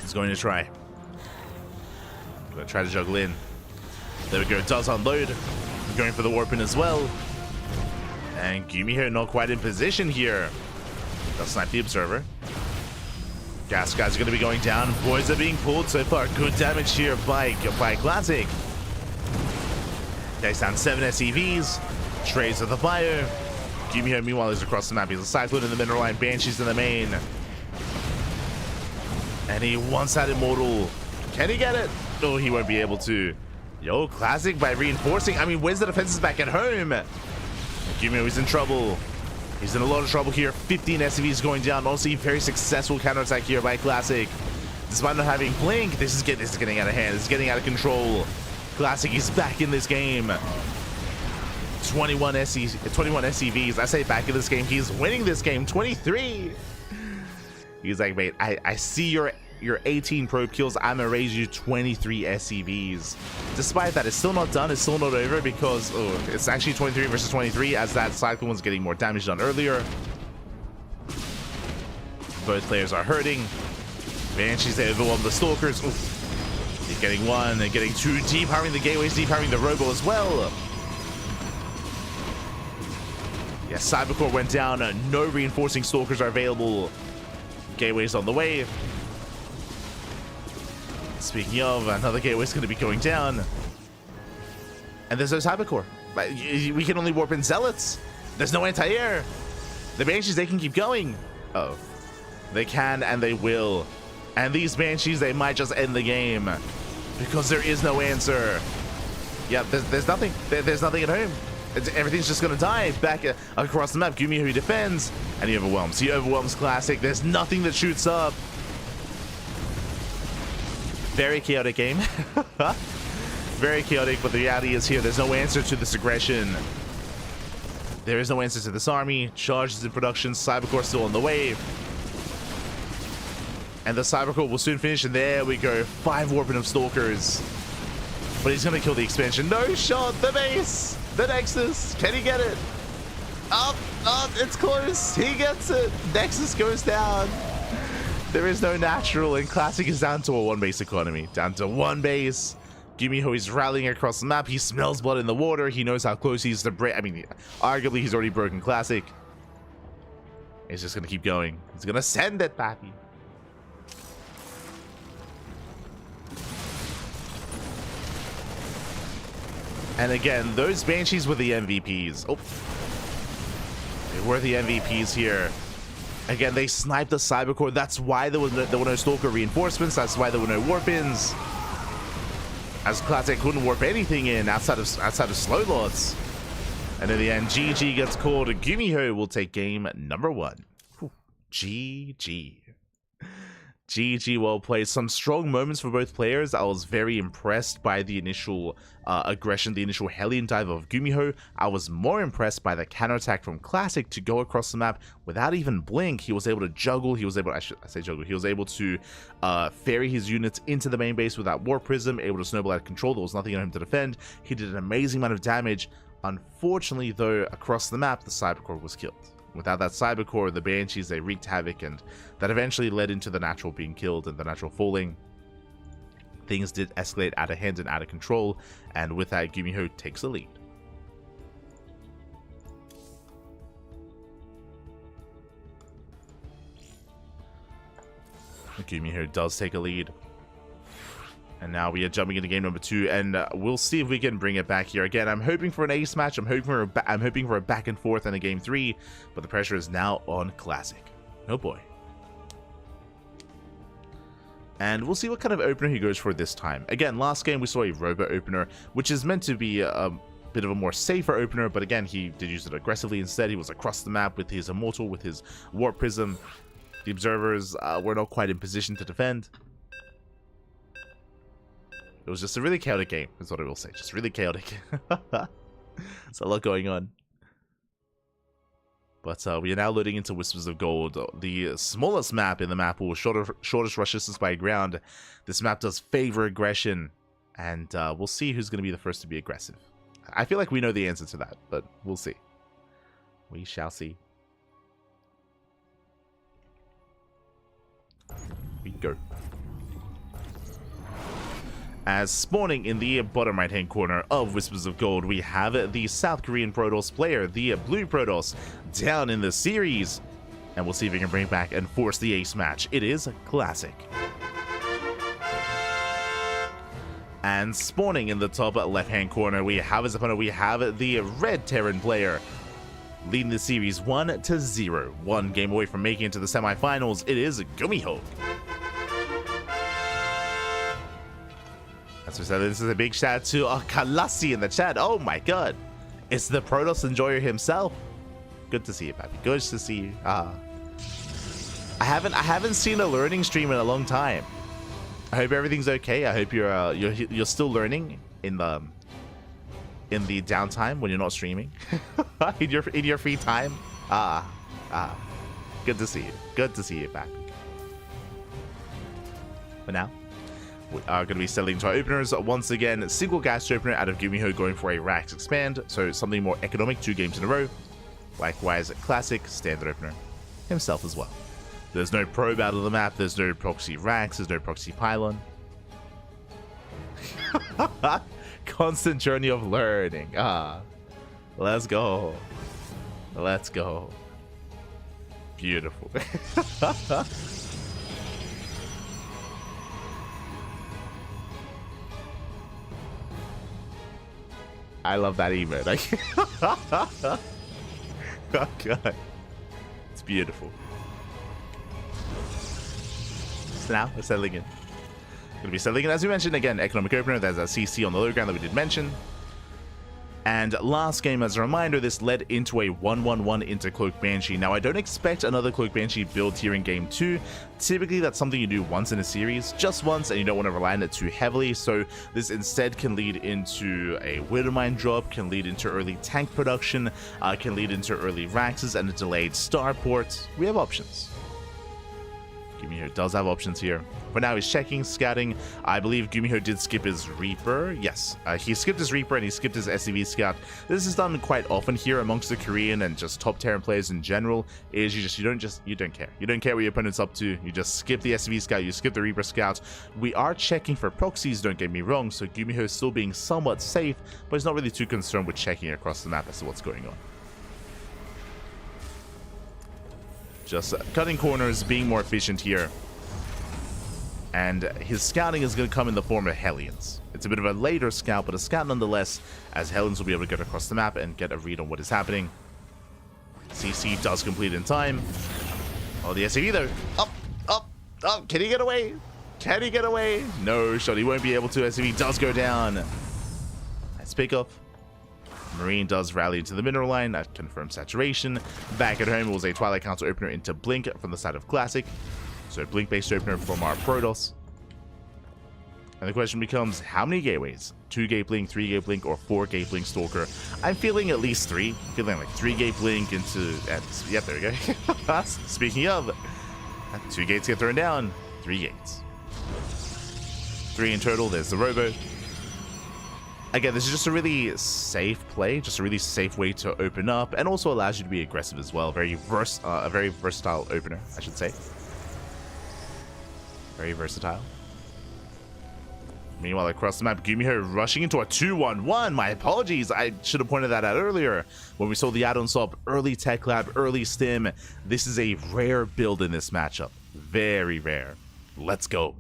He's going to try. Going to try to juggle in. There we go. Does unload. Going for the Warp in as well. And GuMiho not quite in position here. They'll snipe the Observer. Gas guys are going to be going down. Boys are being pulled so far. Good damage here by Classic. Takes down 7 SCVs. Trades with the fire. GuMiho meanwhile is across the map. He's a Cyclone in the middle line. Banshees in the main. And he wants that Immortal. Can he get it? No, he won't be able to. Yo, Classic by reinforcing. I mean, where's the defenses back at home? GuMiho is in trouble. He's in a lot of trouble here. 15 SCVs going down. Also, very successful counterattack here by Classic. Despite not having blink, this is getting out of hand. This is getting out of control. Classic is back in this game. 21 SCVs. I say back in this game. He's winning this game. 23. He's like, mate, I see your 18 probe kills. I'm gonna raise you 23 SCVs. Despite that, it's still not done. It's still not over because it's actually 23 versus 23 as that Cyclone was getting more damage done earlier. Both players are hurting. Banshees, they overwhelm the Stalkers. Oof. They're getting 1, they're getting 2. Depowering the gateways, depowering the Robo as well. Yeah, Cybercore went down. No reinforcing Stalkers are available. Gateways on the way. Speaking of, another gateway's going to be going down. And there's no Cybercore. We can only warp in Zealots. There's no anti-air. The Banshees, they can keep going. Oh. They can and they will. And these Banshees, they might just end the game. Because there is no answer. Yeah, there's nothing. There's nothing at home. Everything's just going to die. Back across the map, GuMiho defends. And he overwhelms. He overwhelms Classic. There's nothing that shoots up. Very chaotic game. Very chaotic, but the reality is here. There's no answer to this aggression. There is no answer to this army. Charges in production. Cybercore still on the way. And the Cybercore will soon finish. And there we go. 5 warping of Stalkers. But he's going to kill the expansion. No shot. The base. The Nexus. Can he get it? Up. Up. It's close. He gets it. Nexus goes down. There is no natural, and Classic is down to a 1 base economy. Down to 1 base. GuMiho is rallying across the map. He smells blood in the water. He knows how close he is to break. I mean, arguably, he's already broken Classic. He's just going to keep going. He's going to send it, Pappy. And again, those Banshees were the MVPs. Oh. They were the MVPs here. Again, they sniped the Cybercore. That's why there were no Stalker reinforcements. That's why there were no warp-ins. As Classic couldn't warp anything in outside of slow lots. And in the end, GG gets called. GuMiho will take game number 1. GG. GG, well played. Some strong moments for both players. I was very impressed by the initial aggression, the initial Hellion dive of GuMiho. I was more impressed by the counterattack from Classic to go across the map without even blink. He was able to juggle. He was able, I say juggle. He was able to ferry his units into the main base with that Warp Prism, able to snowball out of control. There was nothing on him to defend. He did an amazing amount of damage. Unfortunately, though, across the map, the Cybercore was killed. Without that Cybercore, the Banshees, they wreaked havoc, and that eventually led into the natural being killed and the natural falling. Things did escalate out of hand and out of control, and with that, GuMiho takes the lead. GuMiho does take a lead. And now we are jumping into game number 2, and we'll see if we can bring it back here. Again, I'm hoping for an ace match. I'm hoping for a back and forth in a game 3, but the pressure is now on Classic. Oh boy. And we'll see what kind of opener he goes for this time. Again, last game we saw a Robo opener, which is meant to be a bit of a more safer opener, but again, he did use it aggressively instead. He was across the map with his Immortal, with his Warp Prism. The Observers were not quite in position to defend. It was just a really chaotic game, is what I will say. Just really chaotic. There's a lot going on. But we are now loading into Whispers of Gold, the smallest map in the map pool, shortest rush distance by ground. This map does favor aggression, and we'll see who's going to be the first to be aggressive. I feel like we know the answer to that, but we'll see. We shall see. We go. As spawning in the bottom right hand corner of Whispers of Gold, we have the South Korean Protoss player, the blue Protoss, down in the series. And we'll see if we can bring it back and force the ace match. It is classic. And spawning in the top left hand corner, we have his opponent, we have the red Terran player, leading the series 1-0. One game away from making it to the semifinals. It is GuMiho. As we said, this is a big shout out to Kalasi in the chat. Oh my god. It's the Protoss enjoyer himself. Good to see you, Pappy. Good to see you. I haven't seen a learning stream in a long time. I hope everything's okay. I hope you're still learning in the downtime when you're not streaming. in your free time. Good to see you. Good to see you, Pappy. For now, we are going to be settling to our openers once again. Single gas opener out of GuMiho, going for a Rax expand, so something more economic, 2 games in a row. Likewise, classic standard opener himself as well. There's no probe out of the map, there's no proxy Rax, there's no proxy pylon. Constant journey of learning. Let's go. Let's go. Beautiful. I love that emote. Oh god. It's beautiful. So now we're settling in. Gonna be settling in, as we mentioned, again, economic opener. There's a CC on the low ground that we did mention. And last game, as a reminder, this led into a 1-1-1 into Cloak Banshee. Now, I don't expect another Cloak Banshee build here in Game 2. Typically, that's something you do once in a series, just once, and you don't want to rely on it too heavily. So this instead can lead into a Widowmine drop, can lead into early tank production, can lead into early Raxes and a delayed starport. We have options. GuMiho does have options here. For now, he's checking, scouting. I believe GuMiho did skip his Reaper. Yes, he skipped his Reaper and he skipped his SCV scout. This is done quite often here amongst the Korean and just top Terran players in general. Is you don't care. You don't care what your opponent's up to. You just skip the SCV scout. You skip the Reaper scout. We are checking for proxies. Don't get me wrong. So GuMiho is still being somewhat safe, but he's not really too concerned with checking across the map as to what's going on. Just cutting corners, being more efficient here. And his scouting is going to come in the form of Hellions. It's a bit of a later scout, but a scout nonetheless, as Hellions will be able to get across the map and get a read on what is happening. CC does complete in time. Oh, the SCV though. Up. Can he get away? Can he get away? No shot. He won't be able to. SCV does go down. Nice pickoff. Marine does rally into the mineral line. That confirms saturation. Back at home, it was a Twilight Council opener into Blink from the side of Classic. So Blink-based opener from our Protoss. And the question becomes, how many gateways? 2-gate Blink, 3-gate Blink, or 4-gate Blink Stalker? I'm feeling at least 3. I'm feeling like 3-gate Blink into... Yep, there we go. Speaking of, 2 gates get thrown down. 3 gates. 3 in total. There's the Robo. Again, this is just a really safe play, just a really safe way to open up, and also allows you to be aggressive as well. A very versatile opener, I should say. Very versatile. Meanwhile, across the map, GuMiho rushing into a 2-1-1. My apologies, I should have pointed that out earlier. When we saw the add-on swap, early Tech Lab, early Stim. This is a rare build in this matchup. Very rare. Let's go.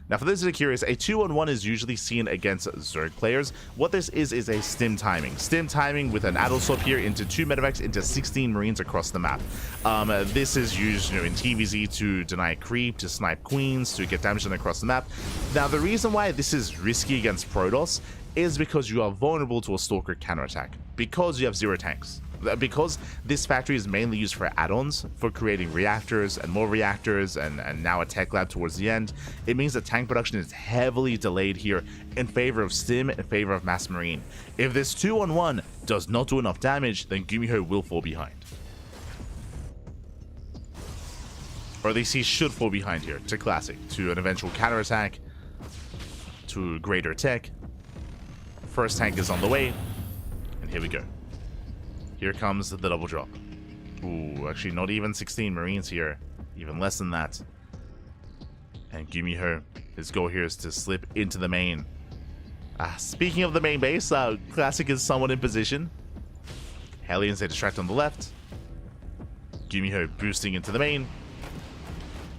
Now, for those that are curious, a 2-on-1 is usually seen against Zerg players. What this is a stim timing. Stim timing with an add-on swap here into 2 medevacs into 16 Marines across the map. This is used in TVZ to deny creep, to snipe queens, to get damage done across the map. Now, the reason why this is risky against Protoss is because you are vulnerable to a Stalker counterattack. Because you have 0 tanks. Because this factory is mainly used for add-ons, for creating reactors and more reactors, and now a tech lab towards the end, it means that tank production is heavily delayed here in favor of Stim, in favor of Mass Marine. If this 2-on-1 does not do enough damage, then GuMiho will fall behind. Or at least he should fall behind here to Classic, to an eventual counterattack, to greater tech. First tank is on the way, and here we go. Here comes the double drop. Ooh, actually not even 16 Marines here, even less than that. And GuMiho, his goal here is to slip into the main. Speaking of the main base, Classic is somewhat in position. Hellions, they distract on the left. GuMiho boosting into the main.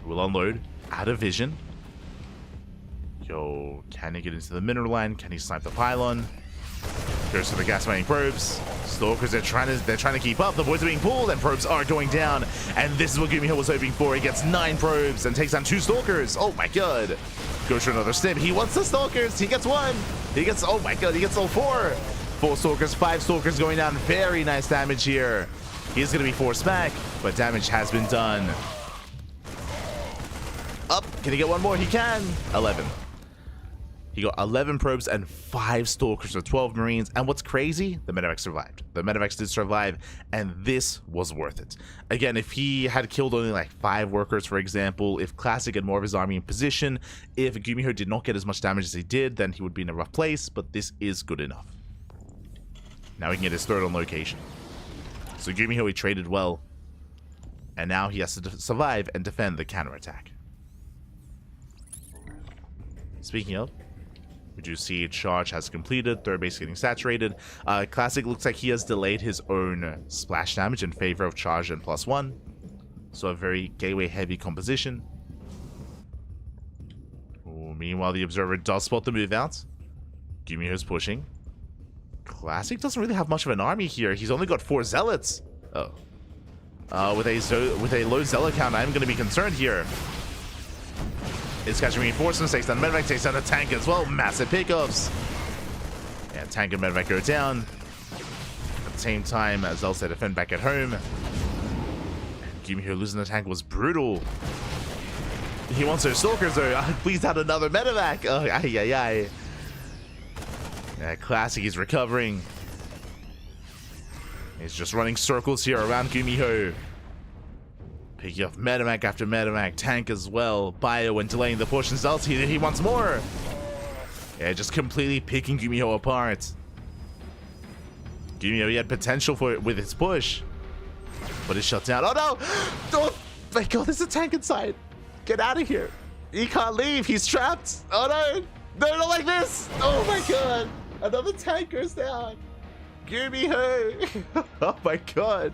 Will unload, out of vision. Yo, can he get into the mineral line? Can he snipe the pylon? Goes for the gas mining probes. Stalkers, they're trying to keep up. The boys are being pulled and probes are going down. And this is what GuMiho was hoping for. He gets 9 probes and takes down 2 stalkers. Oh my god. Goes for another snip. He wants the stalkers. He gets 1. He gets, oh my god, he gets all 4. 4 stalkers, 5 stalkers going down. Very nice damage here. He's going to be forced back, but damage has been done. Up. Can he get 1 more? He can. 11. He got 11 probes and 5 stalkers with 12 Marines. And what's crazy? The medevacs survived. The medevacs did survive, and this was worth it. Again, if he had killed only like 5 workers, for example, if Classic had more of his army in position, if GuMiho did not get as much damage as he did, then he would be in a rough place, but this is good enough. Now he can get his 3rd on location. So GuMiho, he traded well, and now he has to survive and defend the counterattack. Speaking of, we do see charge has completed, 3rd base getting saturated. Classic looks like he has delayed his own splash damage in favor of charge and +1. So a very gateway heavy composition. Ooh, meanwhile, the observer does spot the move out. GuMiho's pushing. Classic doesn't really have much of an army here. He's only got 4 zealots. Oh. With a low zealot count, I'm going to be concerned here. It's catching reinforcements, takes down medevac, takes down a tank as well. Massive pickups. And tank and medevac go down. At the same time, as Zelsa defend back at home. And GuMiho losing the tank was brutal. He wants those stalkers though. Please add another medevac. Oh, ay, ay, ay. Yeah, Classic is recovering. He's just running circles here around GuMiho. Picking up medevac after medevac, tank as well. ByuN delaying the push, and Zelsa, he wants more. Yeah, just completely picking GuMiho apart. GuMiho, he had potential for it with his push, but it's shut down. Oh no! Oh my god, there's a tank inside. Get out of here. He can't leave. He's trapped. Oh no! No, not like this. Oh my god. Another tank goes down. GuMiho. Oh my god.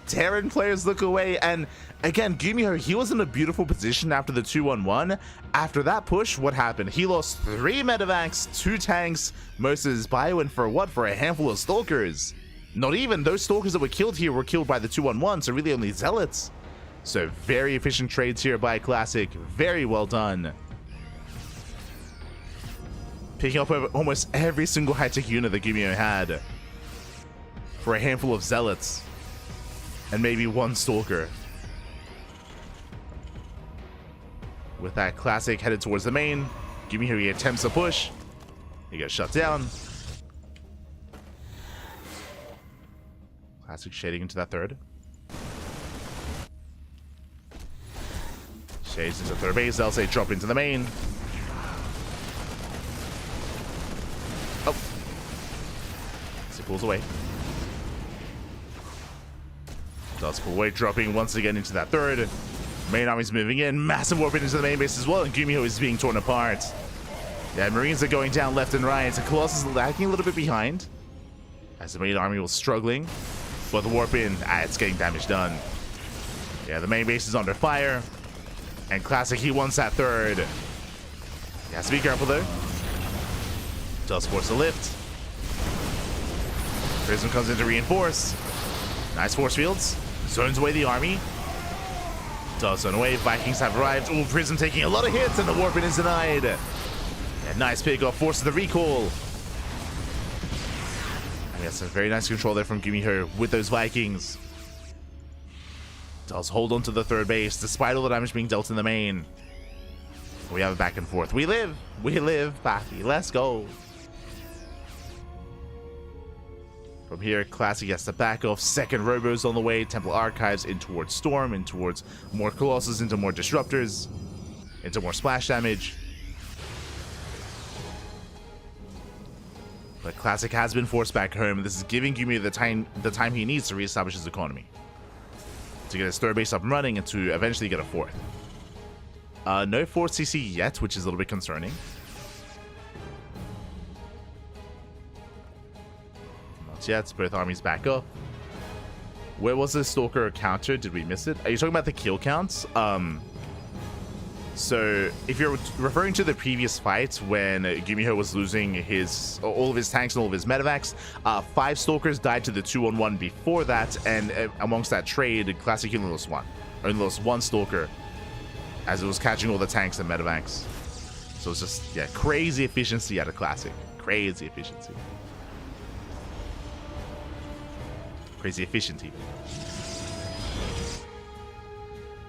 Terran players look away, and again, GuMiho, he was in a beautiful position after the 2-1-1. After that push, what happened? He lost 3 medevacs, 2 tanks, most of his ByuN for what? For a handful of stalkers. Not even those stalkers that were killed here were killed by the 2-1-1, so really only zealots. So very efficient trades here by Classic. Very well done. Picking up over almost every single high-tech unit that GuMiho had for a handful of zealots. And maybe 1 stalker. With that, Classic headed towards the main. GuMiho, he attempts a push. He gets shut down. Classic shading into that 3rd. Shades into 3rd base. They'll say drop into the main. Oh. As he pulls away. Does pull away, dropping once again into that 3rd. Main army's moving in. Massive warp into the main base as well, and GuMiho is being torn apart. Yeah, Marines are going down left and right. Colossus is lagging a little bit behind, as the main army was struggling. But the warp in, it's getting damage done. Yeah, the main base is under fire. And Classic, he wants that 3rd. He has to be careful though. Does force a lift. Prism comes in to reinforce. Nice force fields. Zones away the army. Does zone away. Vikings have arrived. Ooh, Prism taking a lot of hits, and the warping is denied. Yeah, nice pickoff. Forces the recall. And yes, some very nice control there from GuMiho with those Vikings. Does hold on to the 3rd base despite all the damage being dealt in the main. We have a back and forth. We live. We live, Patty. Let's go. From here, Classic has to back off. Second Robo's on the way. Temple Archives in towards Storm, in towards more Colossus, into more Disruptors, into more splash damage. But Classic has been forced back home. This is giving GuMiho the time he needs to reestablish his economy, to get his third base up and running, and to eventually get a fourth. No fourth CC yet, which is a little bit concerning. Not yet. Both armies back up. Where was the Stalker counter? Did we miss it? Are you talking about the kill counts? So if you're referring to the previous fight when GuMiho was losing all of his tanks and all of his medevacs, 5 Stalkers died to the 2-on-1 before that, and amongst that trade, Classic only lost one. Only lost 1 Stalker, as it was catching all the tanks and medevacs. So it's just, yeah, crazy efficiency at a Classic. Crazy efficiency. Crazy efficiency.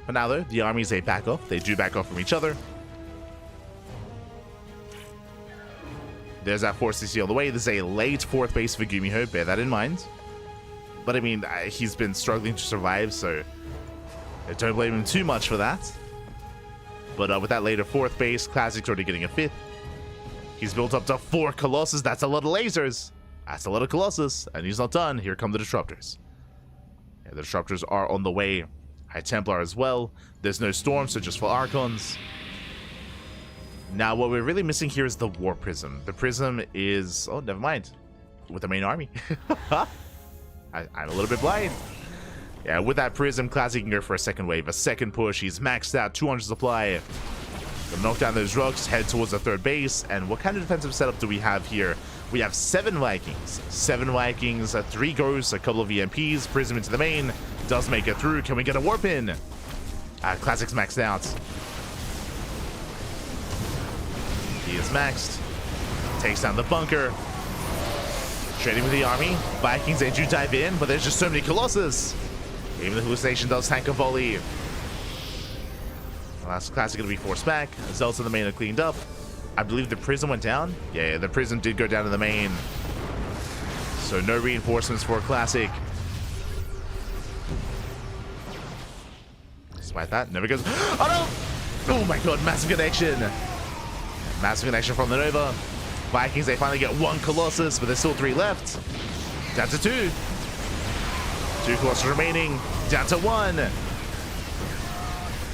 But now, though, the armies, they back off. They do back off from each other. There's that 4th CC on the way. This is a late 4th base for GuMiho. Bear that in mind. But, I mean, he's been struggling to survive, so I don't blame him too much for that. But with that later 4th base, Classic's already getting a 5th. He's built up to 4 Colossus. That's a lot of lasers. That's a lot of Colossus. And he's not done. Here come the Disruptors. Yeah, the Disruptors are on the way. High Templar as well. There's no Storm, so just full Archons. Now, what we're really missing here is the War Prism. The Prism is... oh, never mind. With the main army. I'm a little bit blind. Yeah, with that Prism, Classic can go for a second wave. A second push. He's maxed out. 200 supply. Gonna knock down those rocks. Head towards the 3rd base. And what kind of defensive setup do we have here? We have 7 Vikings. 7 Vikings. 3 Ghosts. A couple of EMPs. Prism into the main. Does make it through. Can we get a warp in? Classic's maxed out. He is maxed. Takes down the bunker. Trading with the army. Vikings, they do dive in, but there's just so many Colossus. Even the hallucination does tank a volley. Last Classic going to be forced back. Zelts in the main are cleaned up. I believe the Prism went down. Yeah, the Prism did go down in the main. So no reinforcements for Classic. Despite that, never goes. Oh no! Oh my god, massive connection. Massive connection from the Nova. Vikings, they finally get 1 Colossus, but there's still 3 left. Down to 2. 2 Colossus remaining. Down to 1.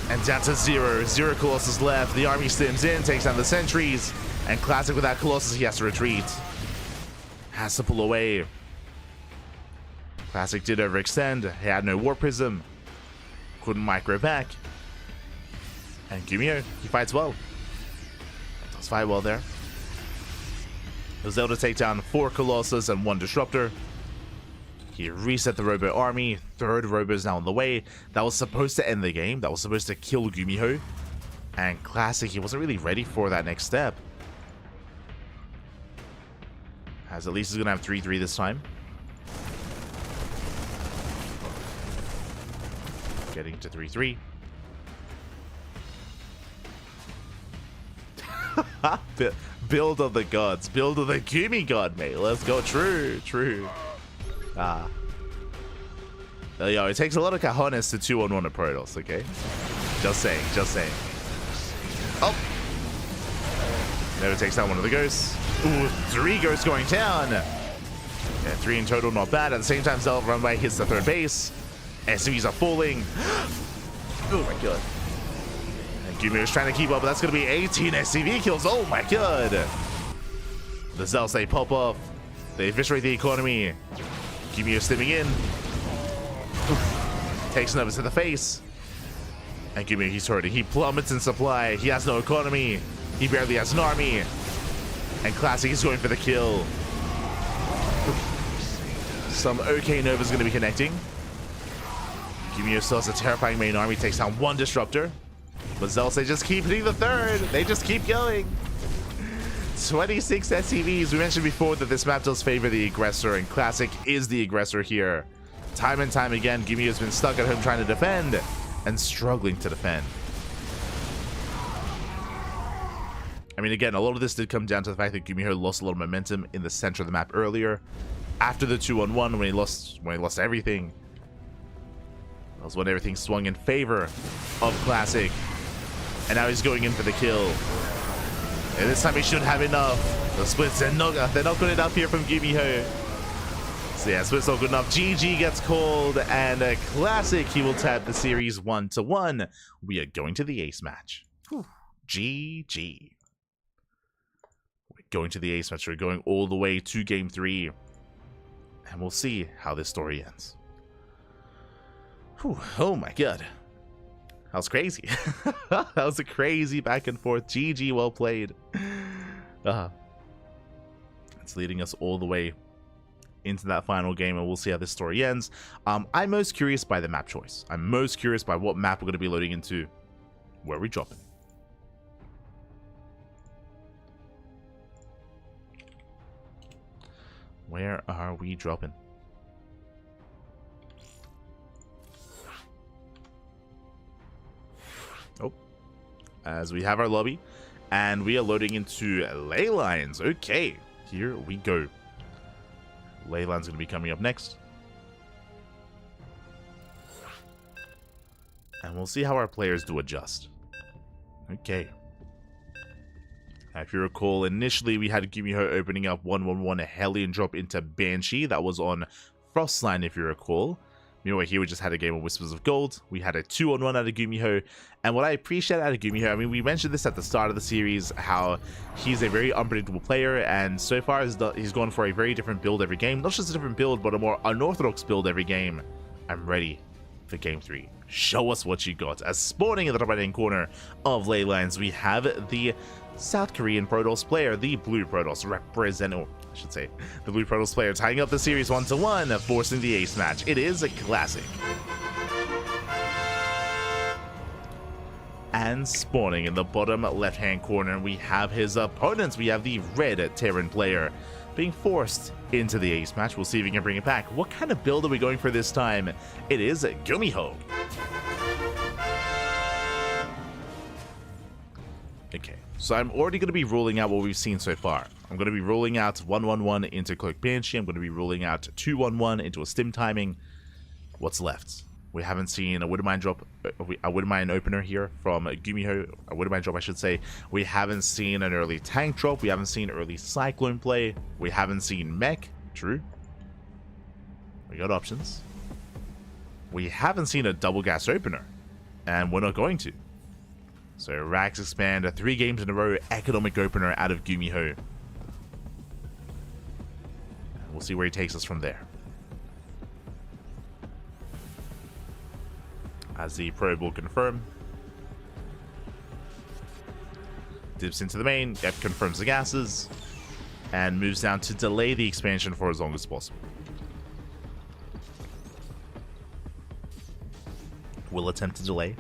And down to 0. 0 Colossus left. The army stims in, takes down the sentries. And Classic without Colossus, he has to retreat. Has to pull away. Classic did overextend. He had no War Prism. Couldn't micro back. And GuMiho, he fights well. Does fight well there. He was able to take down 4 Colossus and 1 Disruptor. He reset the Robo army. 3rd Robo is now on the way. That was supposed to end the game. That was supposed to kill GuMiho. And Classic, he wasn't really ready for that next step. As at least he's going to have 3-3 this time. Getting to 3-3. Build of the gods. Build of the Gumi god, mate. Let's go. True. Yo, it takes a lot of cojones to 2-on-1 a Protoss, okay? Just saying. Oh! Never takes down one of the ghosts. Ooh, 3 ghosts going down. Yeah, 3 in total, not bad. At the same time, Zelda Runway hits the 3rd base. SCVs are falling. Oh my god. And GuMiho is trying to keep up, but that's going to be 18 SCV kills. Oh my god. The Zelts, they pop off. They eviscerate the economy. GuMiho stimming in. Oof. Takes Novus to the face. And GuMiho, he's hurting. He plummets in supply. He has no economy. He barely has an army. And Classic is going for the kill. Some OK Nova's going to be connecting. GuMiho still has a terrifying main army. Takes down 1 Disruptor. But Zelts, they just keep hitting the 3rd. They just keep going. 26 SCVs. We mentioned before that this map does favor the aggressor, and Classic is the aggressor here. Time and time again, GuMiho has been stuck at home trying to defend and struggling to defend. I mean, again, a lot of this did come down to the fact that GuMiho lost a lot of momentum in the center of the map earlier. after the 2-on-1 when he lost everything. That was when everything swung in favor of Classic. And now he's going in for the kill. And this time he should have enough. The splits, they're not good enough here from GuMiho. So yeah, splits not good enough. GG gets called, and a Classic, he will tap the series 1-1. We are going to the ace match. Whew. GG. We're going to the ace match. We're going all the way to game 3. And we'll see how this story ends. Whew. Oh my god. That was crazy. That was a crazy back and forth. GG, well played. It's leading us all the way into that final game, and we'll see how this story ends. I'm most curious by the map choice. I'm most curious by what map we're going to be loading into. Where are we dropping? Where are we dropping? Oh, as we have our lobby, and we are loading into ley lines. Okay, here we go. Ley line's going to be coming up next. And we'll see how our players do adjust. Okay. If you recall, initially we had GuMiho opening up 1-1-1 a Hellion drop into Banshee. That was on Frostline, if you recall. Meanwhile, here we just had a game of Whispers of Gold. We had a 2-on-1 out of GuMiho. And what I appreciate out of GuMiho, I mean, we mentioned this at the start of the series, how he's a very unpredictable player. And so far, he's gone for a very different build every game. Not just a different build, but a more unorthodox build every game. I'm ready for game 3. Show us what you got. As spawning in the top right-hand corner of ley lines, we have the South Korean Protoss player, the Blue Protoss representative. I should say, the Blue Protoss player tying up the series 1-1, forcing the ace match. It is a Classic. And spawning in the bottom left-hand corner, we have his opponents. We have the Red Terran player being forced into the ace match. We'll see if he can bring it back. What kind of build are we going for this time? It is GuMiho. Okay, so I'm already going to be ruling out what we've seen so far. I'm going to be ruling out 1-1-1 into Cloak Banshee. I'm going to be ruling out 2-1-1 into a stim timing. What's left? We haven't seen a Wouldn't Mind drop, a Wouldn't Mind opener here from GuMiho. A Wouldn't Mind drop, I should say. We haven't seen an early tank drop. We haven't seen early Cyclone play. We haven't seen mech. True. We got options. We haven't seen a double gas opener. And we're not going to. So Rax Expand, a 3 games in a row economic opener out of GuMiho. We'll see where he takes us from there. As the probe will confirm. Dips into the main, yep, confirms the gases, and moves down to delay the expansion for as long as possible. Will attempt to delay.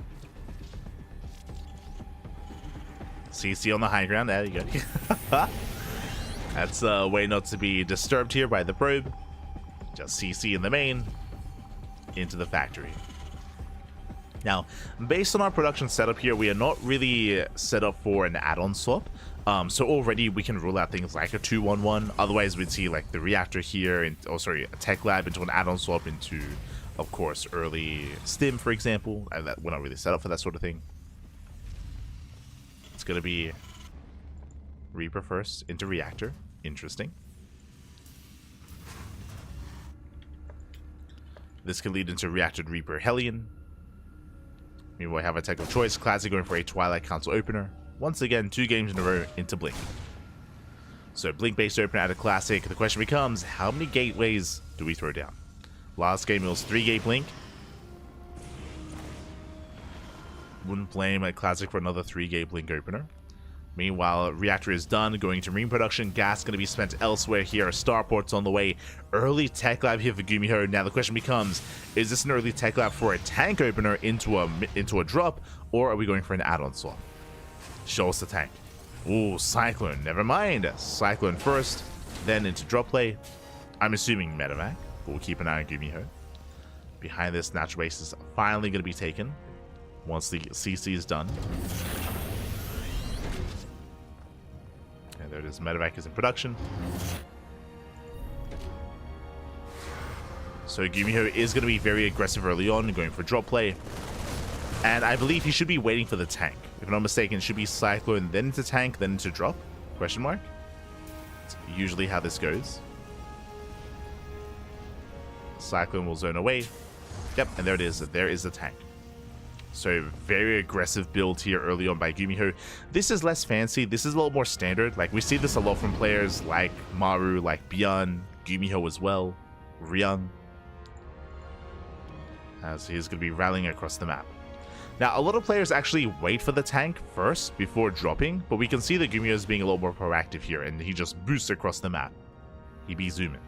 CC on the high ground, there you go. That's a way not to be disturbed here by the probe. Just CC in the main, into the factory. Now, based on our production setup here, we are not really set up for an add-on swap. So already we can rule out things like a 2-1-1. Otherwise, we'd see like the reactor here, and a tech lab into an add-on swap into, of course, early stim, for example. We're not really set up for that sort of thing. It's going to be Reaper first into reactor. Interesting. This could lead into reactor Reaper Hellion. Meanwhile, we have a tech of choice. Classic going for a Twilight Council opener. Once again, 2 games in a row into Blink. So Blink-based opener out of Classic. The question becomes, how many gateways do we throw down? Last game it was 3-gate Blink. Wouldn't blame a Classic for another 3-gate Blink opener. Meanwhile, reactor is done, going to marine production. Gas going to be spent elsewhere here. Starport's on the way. Early tech lab here for GuMiho. Now the question becomes, is this an early tech lab for a tank opener into a drop, or are we going for an add-on swap? Show us the tank. Ooh, Cyclone. Never mind. Cyclone first, then into drop play. I'm assuming medevac, but we'll keep an eye on GuMiho. Behind this, natural base is finally going to be taken once the CC is done. There it is. Medevac is in production. So GuMiho is going to be very aggressive early on, going for drop play. And I believe he should be waiting for the tank. If I'm not mistaken, it should be Cyclone, then into tank, then into drop? Question mark? That's usually how this goes. Cyclone will zone away. Yep, and there it is. There is the tank. So very aggressive build here early on by GuMiho. This is less fancy. This is a little more standard. Like, we see this a lot from players like Maru, like ByuN, GuMiho as well, Ryung. As he's going to be rallying across the map. Now, a lot of players actually wait for the tank first before dropping, but we can see that GuMiho is being a little more proactive here, and he just boosts across the map. He be zooming.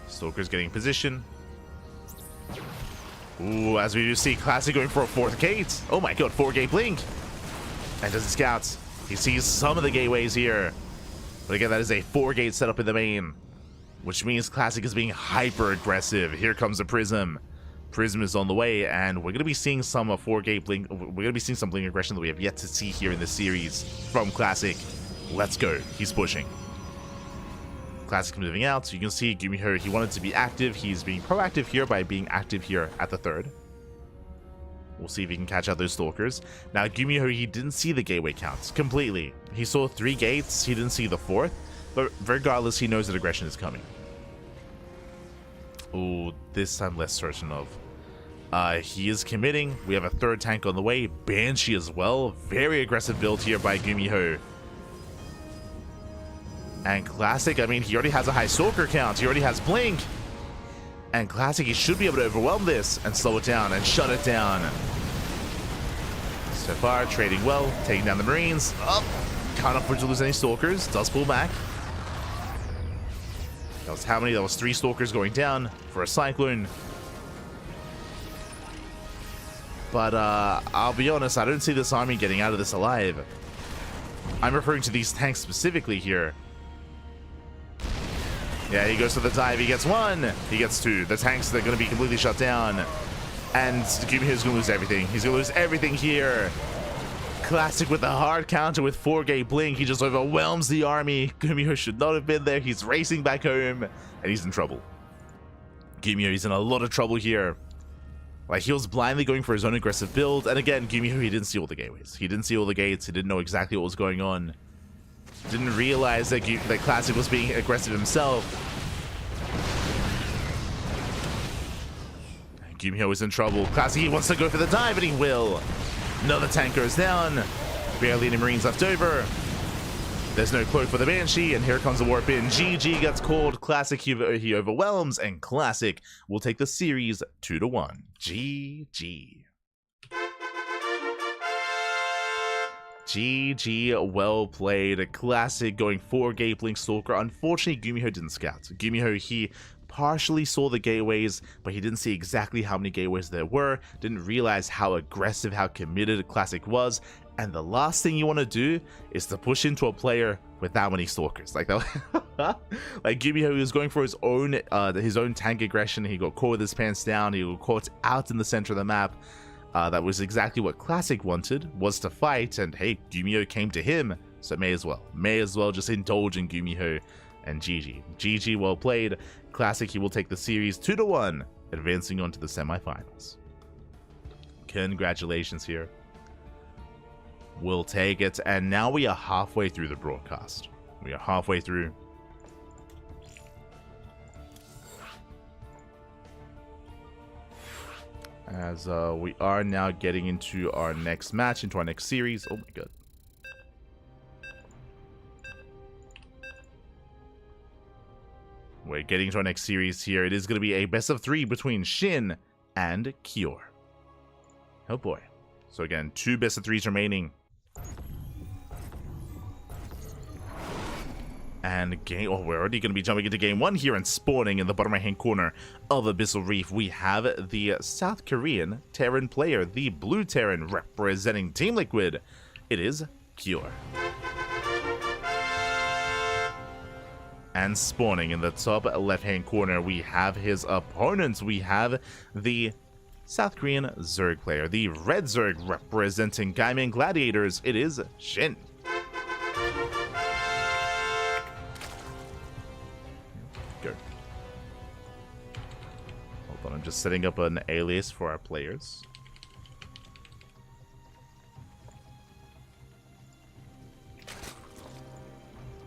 Stalker's getting position. Ooh, as we do see Classic going for a 4th gate. Oh my god, 4-gate blink. And does he scout? He sees some of the gateways here. But again, that is a 4-gate setup in the main, which means Classic is being hyper aggressive. Here comes the Prism. Prism is on the way, and we're going to be seeing some 4-gate blink. We're going to be seeing some blink aggression that we have yet to see here in this series from Classic. Let's go. He's pushing. Classic moving out, so you can see GuMiho, he wanted to be active. He's being proactive here by being active here at the 3rd. We'll see if he can catch out those Stalkers. Now, GuMiho, he didn't see the gateway counts completely. He saw 3 gates, he didn't see the 4th, but regardless, he knows that aggression is coming. Oh, this I'm less certain of. He is committing. We have a 3rd tank on the way. Banshee as well. Very aggressive build here by GuMiho. And Classic, I mean, he already has a high Stalker count. He already has Blink. And Classic, he should be able to overwhelm this and slow it down and shut it down. So far, trading well, taking down the Marines. Oh, can't afford to lose any Stalkers. Does pull back. That was how many? That was 3 Stalkers going down for a Cyclone. But I'll be honest, I don't see this army getting out of this alive. I'm referring to these tanks specifically here. Yeah, he goes for the dive. He gets 1. He gets 2. The tanks, they're going to be completely shut down. And GuMiho is going to lose everything. He's going to lose everything here. Classic with the hard counter with 4-gate blink. He just overwhelms the army. GuMiho should not have been there. He's racing back home. And he's in trouble. GuMiho, he's in a lot of trouble here. Like, he was blindly going for his own aggressive build. And again, GuMiho, he didn't see all the gateways. He didn't see all the gates. He didn't know exactly what was going on. Didn't realize that Classic was being aggressive himself. GuMiho is in trouble. Classic, he wants to go for the dive, and he will. Another tank goes down. Barely any Marines left over. There's no cloak for the Banshee, and here comes the warp in. GG gets called. Classic, he overwhelms, and Classic will take the series 2-1. GG. GG, well played. Classic going 4-gate blink Stalker. Unfortunately, GuMiho didn't scout. GuMiho, he partially saw the gateways, but he didn't see exactly how many gateways there were. Didn't realize how aggressive, how committed Classic was. And the last thing you want to do is to push into a player with that many Stalkers. Like that. Like GuMiho, he was going for his own tank aggression. He got caught with his pants down. He got caught out in the center of the map. That was exactly what Classic wanted, was to fight, and hey, GuMiho came to him, so may as well just indulge in GuMiho, and GG. GG, well played. Classic, he will take the series 2-1, advancing on to the semifinals. Congratulations here. We'll take it, and now we are halfway through the broadcast. We are halfway through. As we are now getting into our next match, into our next series. Oh my god. We're getting to our next series here. It is going to be a best of 3 between SHIN and Cure. Oh boy. So again, 2 best of 3s remaining. And we're already going to be jumping into game 1 here and spawning in the bottom right hand corner of Abyssal Reef. We have the South Korean Terran player, the blue Terran representing Team Liquid. It is Cure. And spawning in the top left hand corner, we have his opponents. We have the South Korean Zerg player, the red Zerg representing Gaiman Gladiators. It is SHIN. just setting up an alias for our players.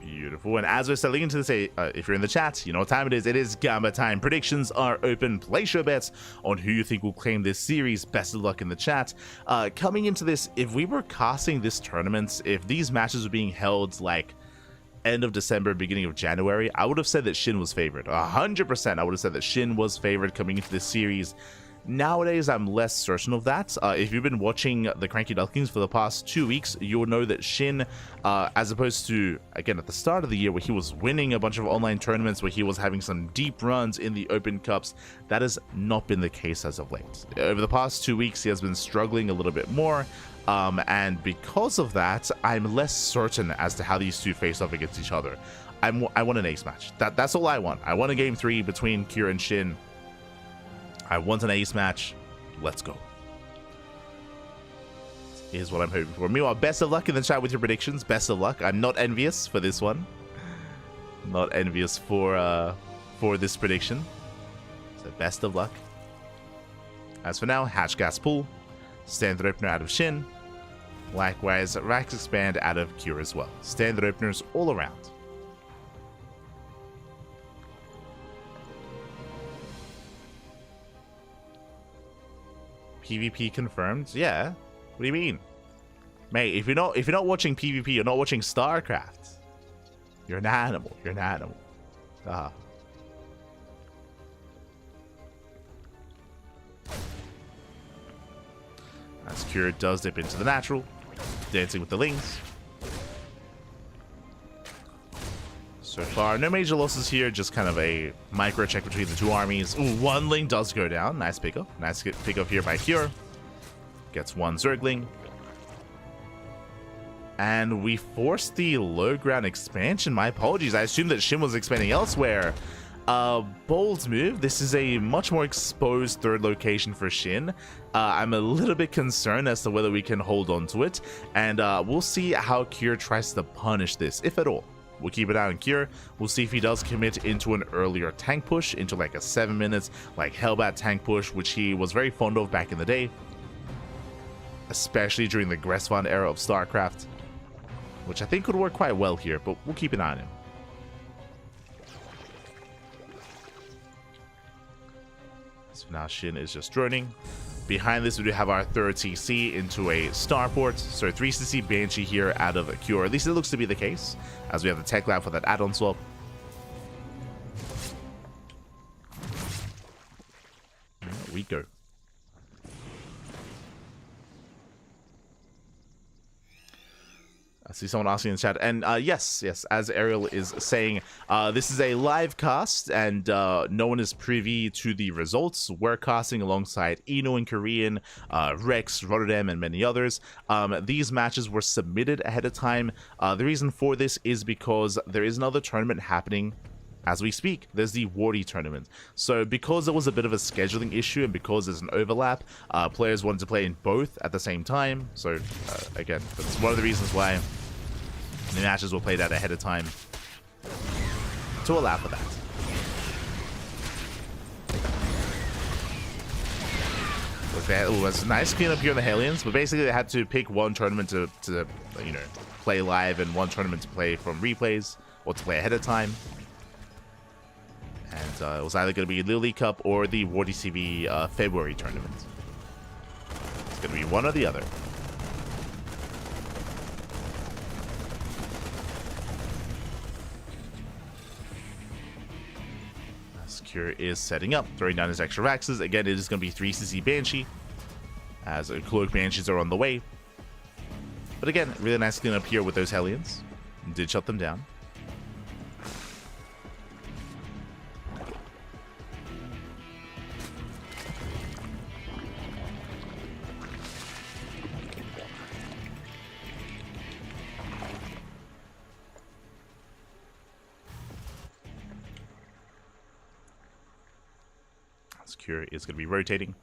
Beautiful. And as we're settling into this, if you're in the chat, you know what time it is. It is Gamba time. Predictions are open. Place your bets on who you think will claim this series. Best of luck in the chat. Coming into this, if we were casting this tournament, if these matches were being held like end of December, beginning of January, I would have said that SHIN was favored. 100%. I would have said that SHIN was favored coming into this series. Nowadays, I'm less certain of that. If you've been watching the CranKy Ducklings for the past 2 weeks, you'll know that SHIN, as opposed to, again, at the start of the year where he was winning a bunch of online tournaments, where he was having some deep runs in the Open Cups, that has not been the case as of late. Over the past 2 weeks, he has been struggling a little bit more, and because of that, I'm less certain as to how these two face off against each other. I want an ace match. That's all I want. I want a game 3 between Kira and SHIN. I want an ace match. Let's go. Here's what I'm hoping for. Meanwhile, best of luck in the chat with your predictions. Best of luck. I'm not envious for this one. Not envious for this prediction. So best of luck. As for now, Hatch Gas Pool. Standard opener out of SHIN. Likewise, Rax Expand out of Cure as well. Standard openers all around. PvP confirmed? Yeah. What do you mean? Mate, if you're not watching PvP, you're not watching StarCraft. You're an animal. You're an animal. As Cure does dip into the natural, dancing with the Lings. So far, no major losses here, just kind of a micro check between the two armies. Ooh, one Ling does go down. Nice pickup. Nice pickup here by Cure. Gets one Zergling. And we forced the low ground expansion. My apologies. I assumed that SHIN was expanding elsewhere. Bold move. This is a much more exposed third location for SHIN. I'm a little bit concerned as to whether we can hold on to it. And we'll see how Cure tries to punish this, if at all. We'll keep an eye on Cure. We'll see if he does commit into an earlier tank push, into like a 7 minutes, like Hellbat tank push, which he was very fond of back in the day. Especially during the Gressvan era of StarCraft, which I think could work quite well here, but we'll keep an eye on him. So now SHIN is just droning. Behind this, we do have our third CC into a starport. So 3CC Banshee here out of a Cure. At least it looks to be the case, as we have the tech lab for that add-on swap. There we go. I see someone asking in the chat, and yes, as Ariel is saying, this is a live cast, and no one is privy to the results. We're casting alongside Eno in Korean, Rex, Rotterdam, and many others. These matches were submitted ahead of time. The reason for this is because there is another tournament happening as we speak. There's the Wardy tournament. So because there was a bit of a scheduling issue and because there's an overlap, players wanted to play in both at the same time. So again, that's one of the reasons why the matches were played out ahead of time, to allow for that. It was a nice cleanup here on the Hellions, but basically they had to pick one tournament to you know, play live and one tournament to play from replays or to play ahead of time. And it was either going to be LiuLi Cup or the Wardy CV February tournament. It's going to be one or the other. Cure is setting up, throwing down his extra Raxes. Again, it is going to be 3CC Banshee, as Cloak Banshees are on the way. But again, really nice cleanup here with those Hellions. Did shut them down. Cure is going to be rotating.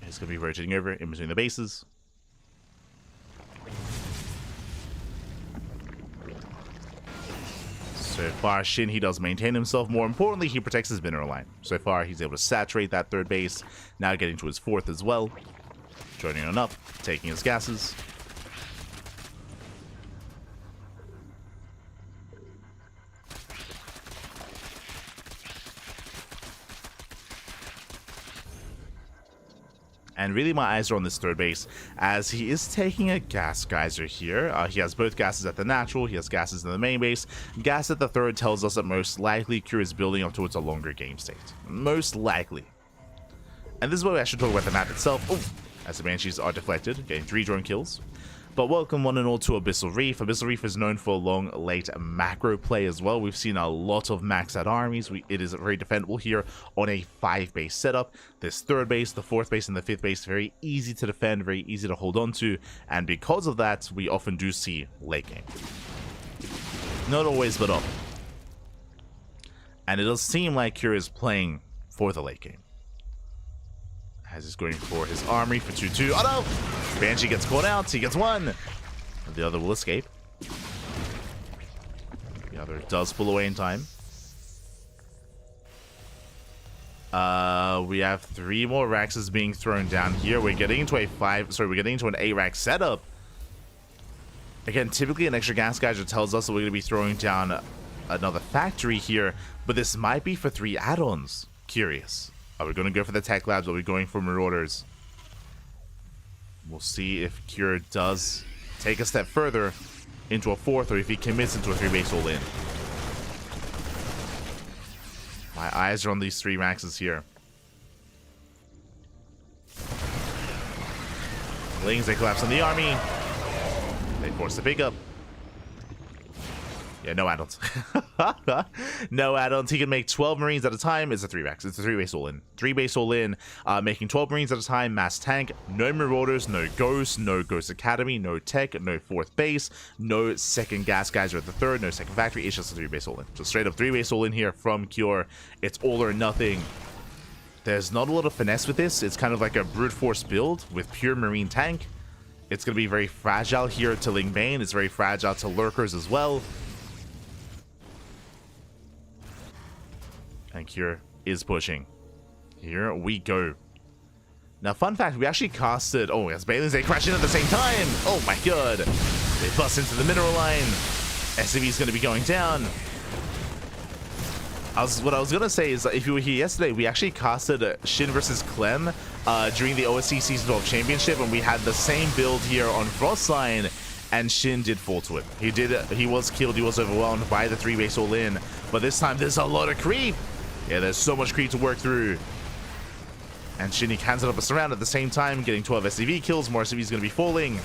It's going to be rotating over in between the bases. So far, SHIN, he does maintain himself. More importantly, he protects his mineral line. So far, he's able to saturate that third base. Now getting to his fourth as well. Joining on up, taking his gases. And really, my eyes are on this third base, as he is taking a gas geyser here. He has both gases at the natural, he has gases in the main base. Gas at the third tells us that most likely Cure is building up towards a longer game state. Most likely. And this is where we actually talk about the map itself. Oh, as the Banshees are deflected, getting 3 drone kills. But welcome one and all to Abyssal Reef. Abyssal Reef is known for long, late macro play as well. We've seen a lot of maxed out armies. It is very defendable here on a 5-base setup. This third base, the fourth base, and the fifth base, very easy to defend, very easy to hold on to. And because of that, we often do see late game. Not always, but often. And it does seem like Cure is playing for the late game. As he's going for his armory for 2-2. Oh no! Banshee gets caught out. He gets 1. The other will escape. The other does pull away in time. We have 3 more Raxes being thrown down here. We're getting into we're getting into an 8-rack setup. Again, typically an extra gas geyser tells us that we're going to be throwing down another factory here, but this might be for 3 add-ons. Curious. Are we going to go for the tech labs? Are we going for Marauders? We'll see if Cure does take a step further into a 4th, or if he commits into a 3-base all-in. My eyes are on these 3 Maxes here. Lings, they collapse on the army. They force the pickup. Yeah, no add-ons. No add-ons. He can make 12 Marines at a time. It's a 3-rack. It's a 3-base all-in. 3-base all-in. Making 12 Marines at a time. Mass tank. No Marauders. No Ghosts. No Ghost Academy. No tech. No 4th base. No second gas geyser at the 3rd. No second factory. It's just a 3-base all-in. So straight up 3-base all-in here from Cure. It's all or nothing. There's not a lot of finesse with this. It's kind of like a brute force build with pure Marine tank. It's going to be very fragile here to Ling Bane. It's very fragile to Lurkers as well. And Cure is pushing. Here we go. Now, fun fact, we actually casted... Oh, yes, Balins, they crash in at the same time. Oh, my God. They bust into the mineral line. SCV is going to be going down. What I was going to say is, if you were here yesterday, we actually casted SHIN versus Clem during the OSC Season 12 Championship, and we had the same build here on Frostline, and SHIN did fall to it. He was killed, he was overwhelmed by the 3-base all-in, but this time there's a lot of creep. Yeah, there's so much creep to work through. And SHIN, he cans it up a surround at the same time, getting 12 SCV kills. More SCV is going to be falling.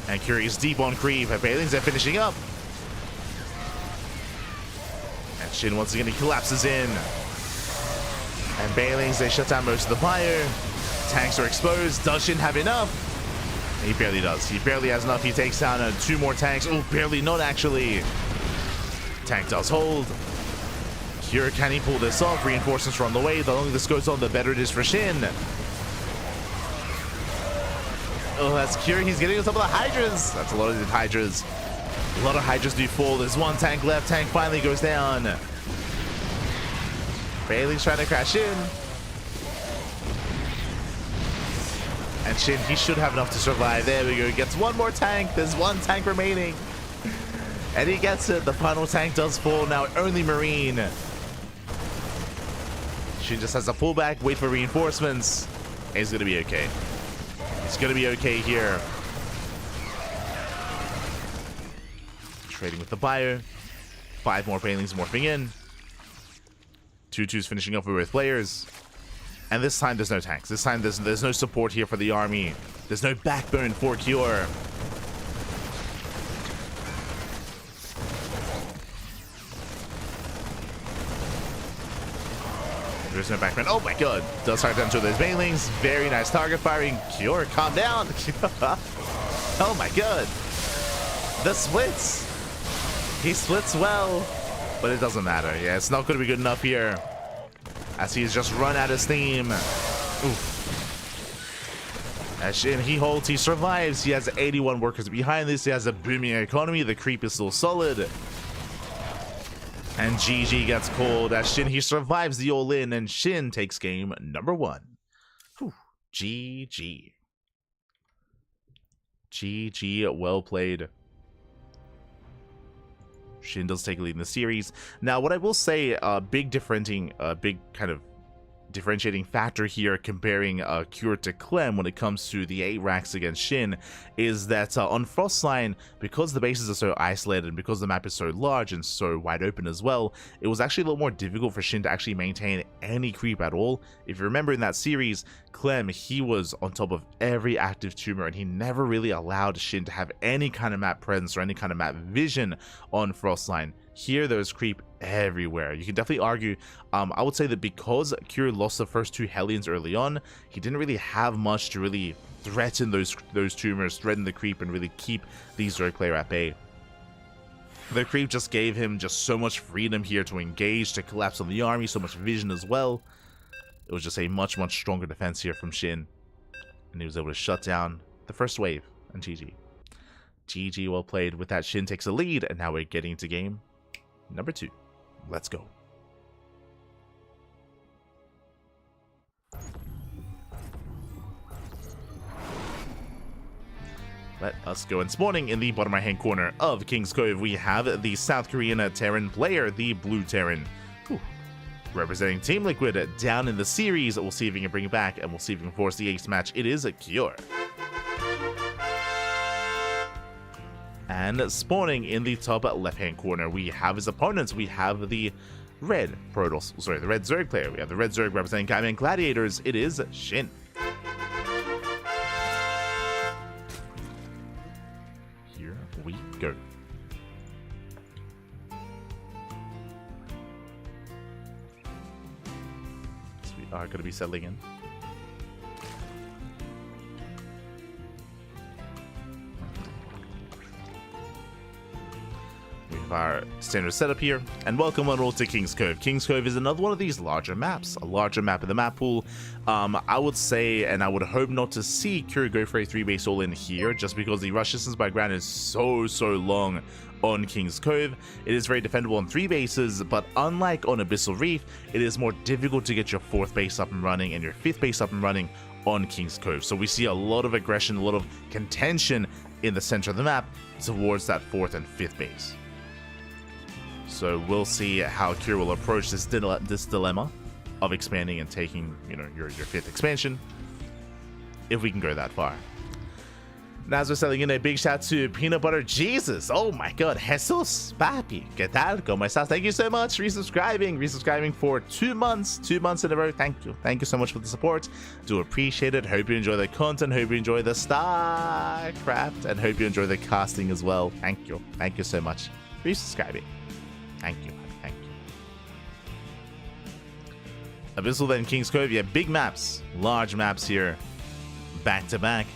And Curie is deep on creep. Balins are finishing up. And SHIN once again, he collapses in. And Balins, they shut down most of the fire. Tanks are exposed. Does SHIN have enough? He barely does. He barely has enough. He takes down 2 more tanks. Oh, barely, not actually. Tank does hold. Cure, can he pull this off? Reinforcements are on the way. The longer this goes on, the better it is for SHIN. Oh, that's Cure. He's getting on top of the Hydras. That's a lot of the Hydras. A lot of Hydras do fall. There's 1 tank left. Tank finally goes down. Bailey's trying to crash in. And SHIN, he should have enough to survive. There we go. He gets 1 more tank. There's 1 tank remaining. And he gets it. The final tank does fall. Now only Marine. SHIN just has to pull back, wait for reinforcements. He's going to be okay. He's going to be okay here. Trading with the buyer. 5 more Banelings morphing in. 2-2's finishing up with players. And this time there's no tanks. This time there's no support here for the army. There's no backbone for Cure. There's no backbone. Oh my God. Does start down to those Banelings. Very nice target firing. Cure, calm down. Oh my God. The splits. He splits well, but it doesn't matter. Yeah, it's not going to be good enough here, as he's just run out of steam. Oof. As SHIN, he holds, he survives. He has 81 workers behind this. He has a booming economy. The creep is still solid. And GG gets called as SHIN. He survives the all-in, and SHIN takes game number 1. Whew. GG. GG, well played. SHIN does take a lead in the series. Now, what I will say, big kind of differentiating factor here comparing Cure to Clem when it comes to the 8 racks against SHIN is that on Frostline, because the bases are so isolated and because the map is so large and so wide open as well, it was actually a little more difficult for SHIN to actually maintain any creep at all. If you remember in that series, Clem, he was on top of every active tumor and he never really allowed SHIN to have any kind of map presence or any kind of map vision on Frostline. Here, there's creep everywhere. You can definitely argue, I would say that because Cure lost the first 2 Hellions early on, he didn't really have much to really threaten those tumors, threaten the creep, and really keep the Zerg player at bay. The creep just gave him just so much freedom here to engage, to collapse on the army, so much vision as well. It was just a much, much stronger defense here from SHIN, and he was able to shut down the first wave, and GG. GG, well played. With that, SHIN takes a lead, and now we're getting into game number 2. Let's go. Let us go. And spawning in the bottom right hand corner of King's Cove, we have the South Korean Terran player, the Blue Terran. Whew. Representing Team Liquid down in the series. We'll see if he can bring it back, and we'll see if he can force the ace match. It is a Cure. And spawning in the top left-hand corner, we have his opponents. We have the red Protoss, sorry, the red Zerg player. We have the red Zerg representing GuMiho Gladiators. It is SHIN. Here we go. So we are going to be settling in. Our standard setup here, and welcome on all to King's Cove. King's Cove is another one of these larger maps, a larger map in the map pool. I would say, and I would hope not to see Cure go for a 3-base all in here, just because the rush distance by ground is so long on King's Cove. It is very defendable on 3 bases, but unlike on Abyssal Reef, it is more difficult to get your 4th base up and running and your 5th base up and running on King's Cove. So we see a lot of aggression, a lot of contention in the center of the map towards that 4th and 5th base. So we'll see how Cure will approach this dilemma of expanding and taking, you know, your 5th expansion, if we can go that far. Now, as we're selling in, a big shout to Peanut Butter Jesus. Oh my God, Jesus, papi, ¿qué tal? ¿Cómo estás? Thank you so much for resubscribing for 2 months, 2 months in a row. Thank you so much for the support. Do appreciate it. Hope you enjoy the content. Hope you enjoy the StarCraft, and hope you enjoy the casting as well. Thank you so much for resubscribing. Thank you. Abyssal, then King's Cove. Yeah, big maps, large maps here, back to back,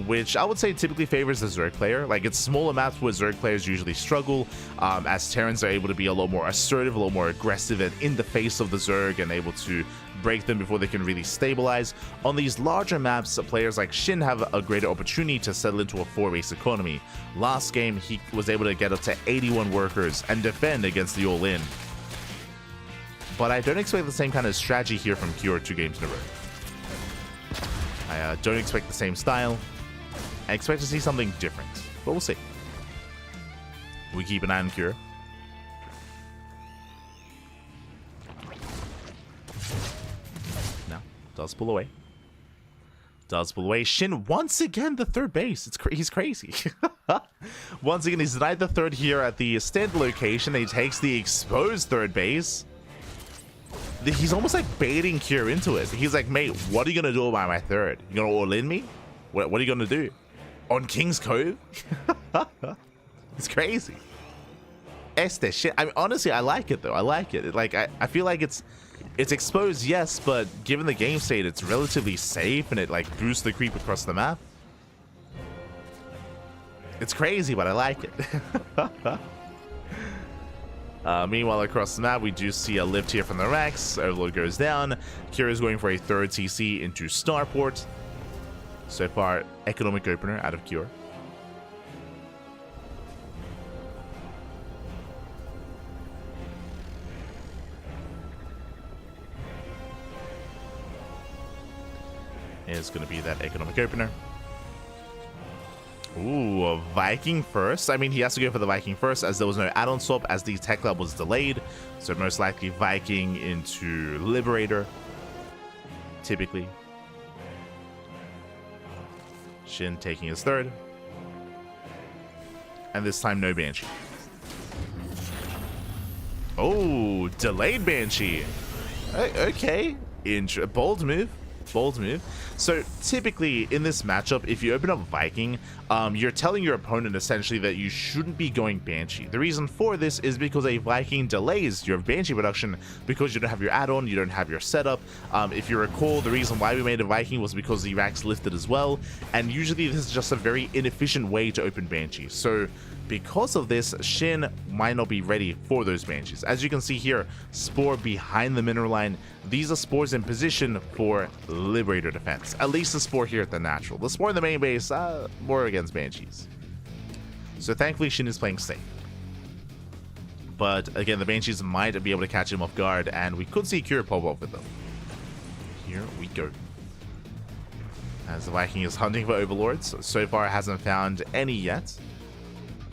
which I would say typically favors the Zerg player. Like, it's smaller maps where Zerg players usually struggle, as Terrans are able to be a lot more assertive, a lot more aggressive, and in the face of the Zerg, and able to break them before they can really stabilize. On these larger maps, players like SHIN have a greater opportunity to settle into a 4-base economy. Last game, he was able to get up to 81 workers and defend against the all-in. But I don't expect the same kind of strategy here from Cure 2 games in a row. I don't expect the same style. I expect to see something different, but we'll see. We keep an eye on Cure. Now, does pull away. SHIN once again the 3rd base. He's crazy. Once again, he's denied the 3rd here at the standard location. He takes the exposed 3rd base. He's almost like baiting Cure into it. He's like, mate, what are you gonna do about my 3rd? You gonna all in me? What are you gonna do? On King's Cove? It's crazy. Este shit. I mean, honestly, I like it though. I like it. I feel like it's exposed, yes, but given the game state, it's relatively safe, and it like boosts the creep across the map. It's crazy, but I like it. Meanwhile, across the map, we do see a lift here from the Rex. Overload goes down. Cure is going for a 3rd CC into Starport. So far, economic opener out of Cure. is going to be that economic opener. Ooh, a Viking first. I mean, he has to go for the Viking first as there was no add-on swap as the tech lab was delayed. So most likely Viking into Liberator, typically. Shin taking his third. And this time no Banshee. Oh, delayed Banshee. Okay. Bold move. Bold move. So typically in this matchup, if you open up Viking, you're telling your opponent essentially that you shouldn't be going Banshee. The reason for this is because a Viking delays your Banshee production because you don't have your add-on, you don't have your setup. If you recall, the reason why we made a Viking was because the racks lifted as well, and usually this is just a very inefficient way to open Banshee. So because of this, Shin might not be ready for those Banshees. As you can see here, Spore behind the mineral line. These are Spores in position for Liberator defense. At least the Spore here at the natural. The Spore in the main base, more against Banshees. So thankfully, Shin is playing safe. But again, the Banshees might be able to catch him off guard, and we could see Cure pop off with them. Here we go. As the Viking is hunting for Overlords. So far, hasn't found any yet.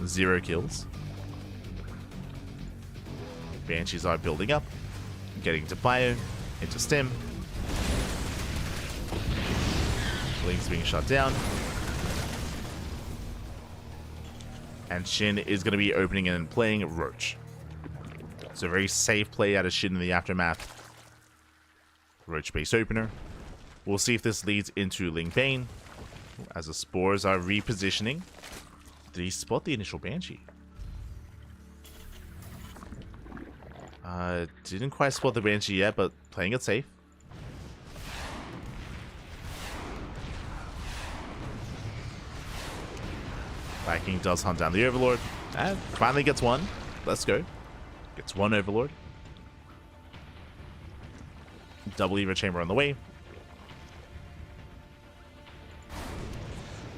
0 kills. Banshees are building up, getting to ByuN, into Stim. Link's being shot down. And Shin is going to be opening and playing Roach. So very safe play out of Shin in the aftermath. Roach base opener. We'll see if this leads into Ling Bane as the Spores are repositioning. Did he spot the initial Banshee? Didn't quite spot the Banshee yet, but playing it safe. Viking does hunt down the Overlord. And finally gets one. Let's go. Gets one Overlord. Double Evo Chamber on the way.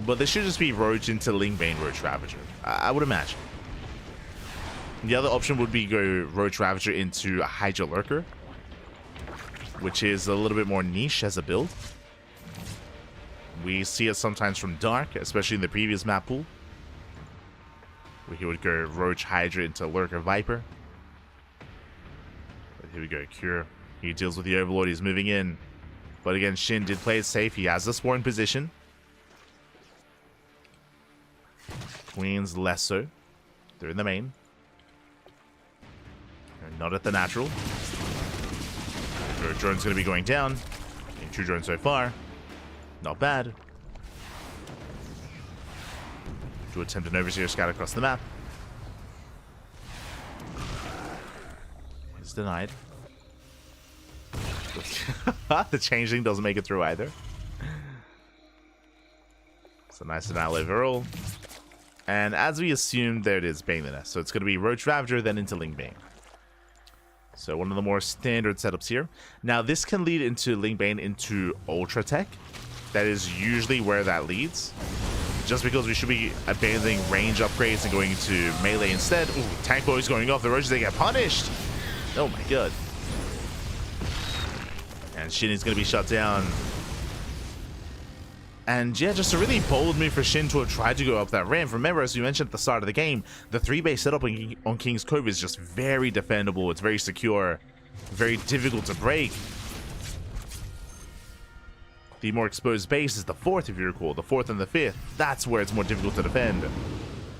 But this should just be Roach into Ling Bane, Roach Ravager. I would imagine. The other option would be go Roach Ravager into a Hydra Lurker, which is a little bit more niche as a build. We see it sometimes from Dark, especially in the previous map pool, where he would go Roach Hydra into Lurker Viper. But here we go, Cure. He deals with the Overlord, he's moving in. But again, Shin did play it safe. He has the Spore in position. Queens less so. They're in the main. They're not at the natural. Drone's going to be going down. 2 drones so far. Not bad. To attempt an overseer scout across the map. It's denied. The changeling doesn't make it through either. It's a nice denial overall. And as we assumed, there it is, Bane the Nest. So it's going to be Roach Ravager, then into Ling Bane. So one of the more standard setups here. Now this can lead into Ling Bane into Ultra Tech. That is usually where that leads. Just because we should be abandoning range upgrades and going into melee instead. Ooh, Tank Boy's going off. The Roaches, they get punished. Oh my god. And Shin is going to be shut down. And yeah, just a really bold move for Shin to have tried to go up that ramp. Remember, as you mentioned at the start of the game, the 3-base setup on King's Cove is just very defendable. It's very secure, very difficult to break. The more exposed base is the 4th, if you recall. The 4th and the 5th, that's where it's more difficult to defend.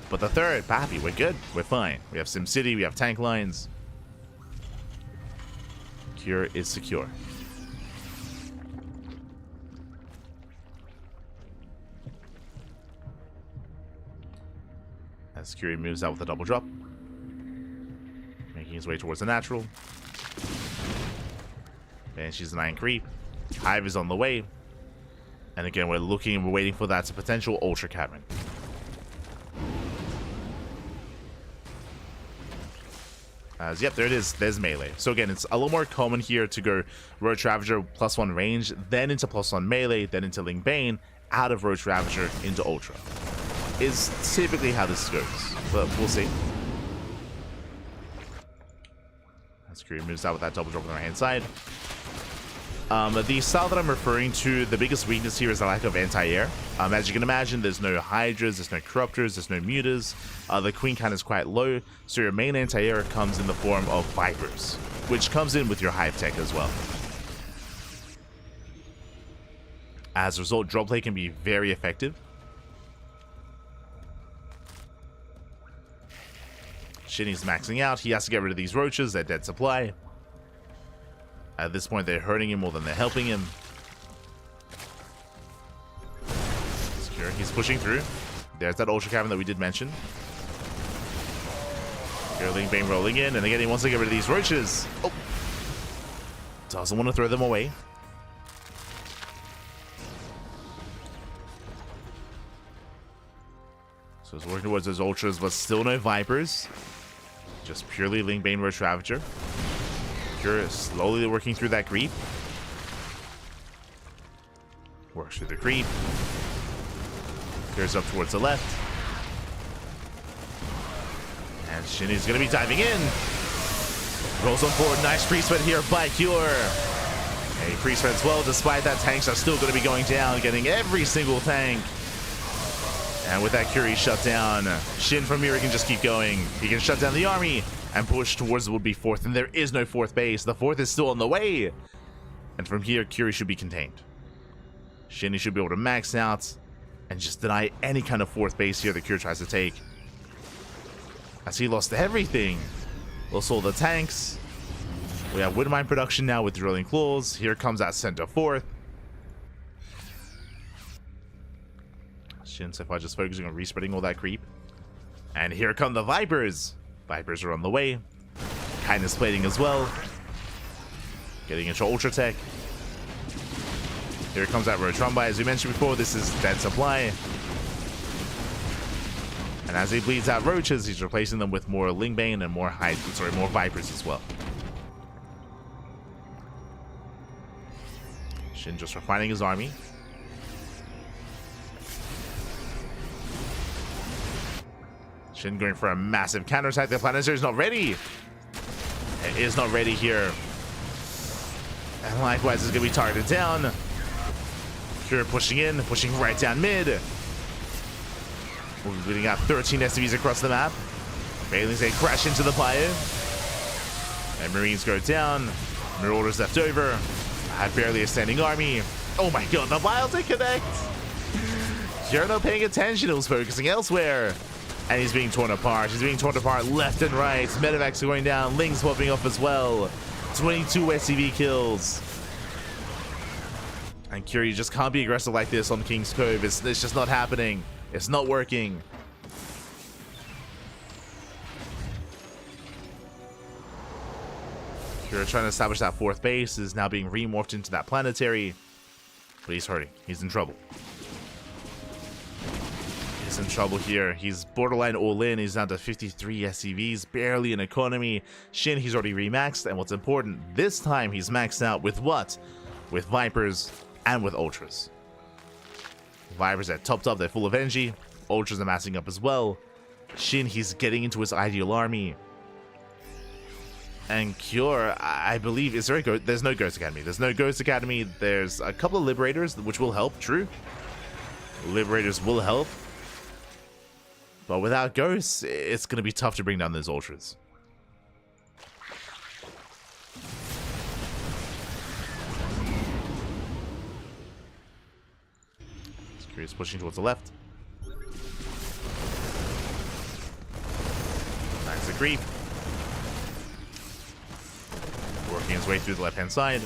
But the 3rd, Pappy, we're good. We're fine. We have SimCity, we have tank lines. Cure is secure. As Curie moves out with a double drop, making his way towards the natural. Banshee's an Iron Creep. Hive is on the way. And again, we're looking and we're waiting for that potential Ultra Cavern. As yep, there it is. There's melee. So again, it's a little more common here to go Roach Ravager +1 range, then into +1 melee, then into Ling Bane, out of Roach Ravager into Ultra. Is typically how this goes, but we'll see. As Curie moves out with that double drop on the right hand side. The style that I'm referring to, the biggest weakness here is the lack of anti-air. As you can imagine, there's no Hydras, there's no Corruptors, there's no Mutas. The Queen count is quite low, so your main anti-air comes in the form of Vipers, which comes in with your Hive Tech as well. As a result, drop play can be very effective. SHIN's maxing out. He has to get rid of these roaches. They're dead supply. At this point, they're hurting him more than they're helping him. Secure. He's pushing through. There's that Ultra Cavern that we did mention. Curling Bane rolling in. And again, he wants to get rid of these roaches. Oh. Doesn't want to throw them away. So he's working towards those Ultras, but still no Vipers. Just purely Ling Bane Roach Ravager. Pure slowly working through that creep. Works through the creep. Goes up towards the left. And SHIN is going to be diving in. Rolls on forward. Nice pre-sweat here by Cure. A pre-sweat as well, despite that tanks are still going to be going down, getting every single tank. And with that Curie shut down, SHIN from here can just keep going. He can shut down the army and push towards the would-be fourth. And there is no fourth base. The fourth is still on the way. And from here, Curie should be contained. SHIN should be able to max out and just deny any kind of fourth base here that Cure tries to take. As he lost everything. Lost all the tanks. We have Windmine production now with Drilling Claws. Here comes that center fourth. SHIN so far just focusing on respreading all that creep. And here come the Vipers. Vipers are on the way. Kindness plating as well. Getting into Ultra Tech. Here comes that Roach Rumbai. As we mentioned before, this is dead supply. And as he bleeds out roaches, he's replacing them with more Lingbane and more Vipers as well. SHIN just refining his army. SHIN going for a massive counterattack. The Planetary is not ready. It is not ready here. And likewise, it's going to be targeted down. Cure pushing in, pushing right down mid. We're bleeding out 13 SCVs across the map. Bailings, they crash into the Bayou. And Marines go down. Marauders left over. Had barely a standing army. Oh my god, the Wild to connect. You're not paying attention. He was focusing elsewhere. And he's being torn apart. He's being torn apart left and right. Medevacs are going down. Lings popping off as well. 22 SCV kills. And Curie just can't be aggressive like this on King's Cove. It's just not happening. It's not working. Curie trying to establish that fourth base is now being remorphed into that Planetary. But he's hurting. He's in trouble. He's in trouble here. He's borderline all in. He's down to 53 SCVs, barely an economy. SHIN, he's already remaxed. And what's important, this time he's maxed out with what? With Vipers and with Ultras. Vipers are topped up. They're full of energy. Ultras are massing up as well. SHIN, he's getting into his ideal army. And Cure, I believe, is there there's no Ghost Academy. There's no Ghost Academy. There's a couple of Liberators, which will help, true. Liberators will help. But without Ghosts, it's going to be tough to bring down those Ultras. Cure's pushing towards the left. That's a creep. Working his way through the left-hand side.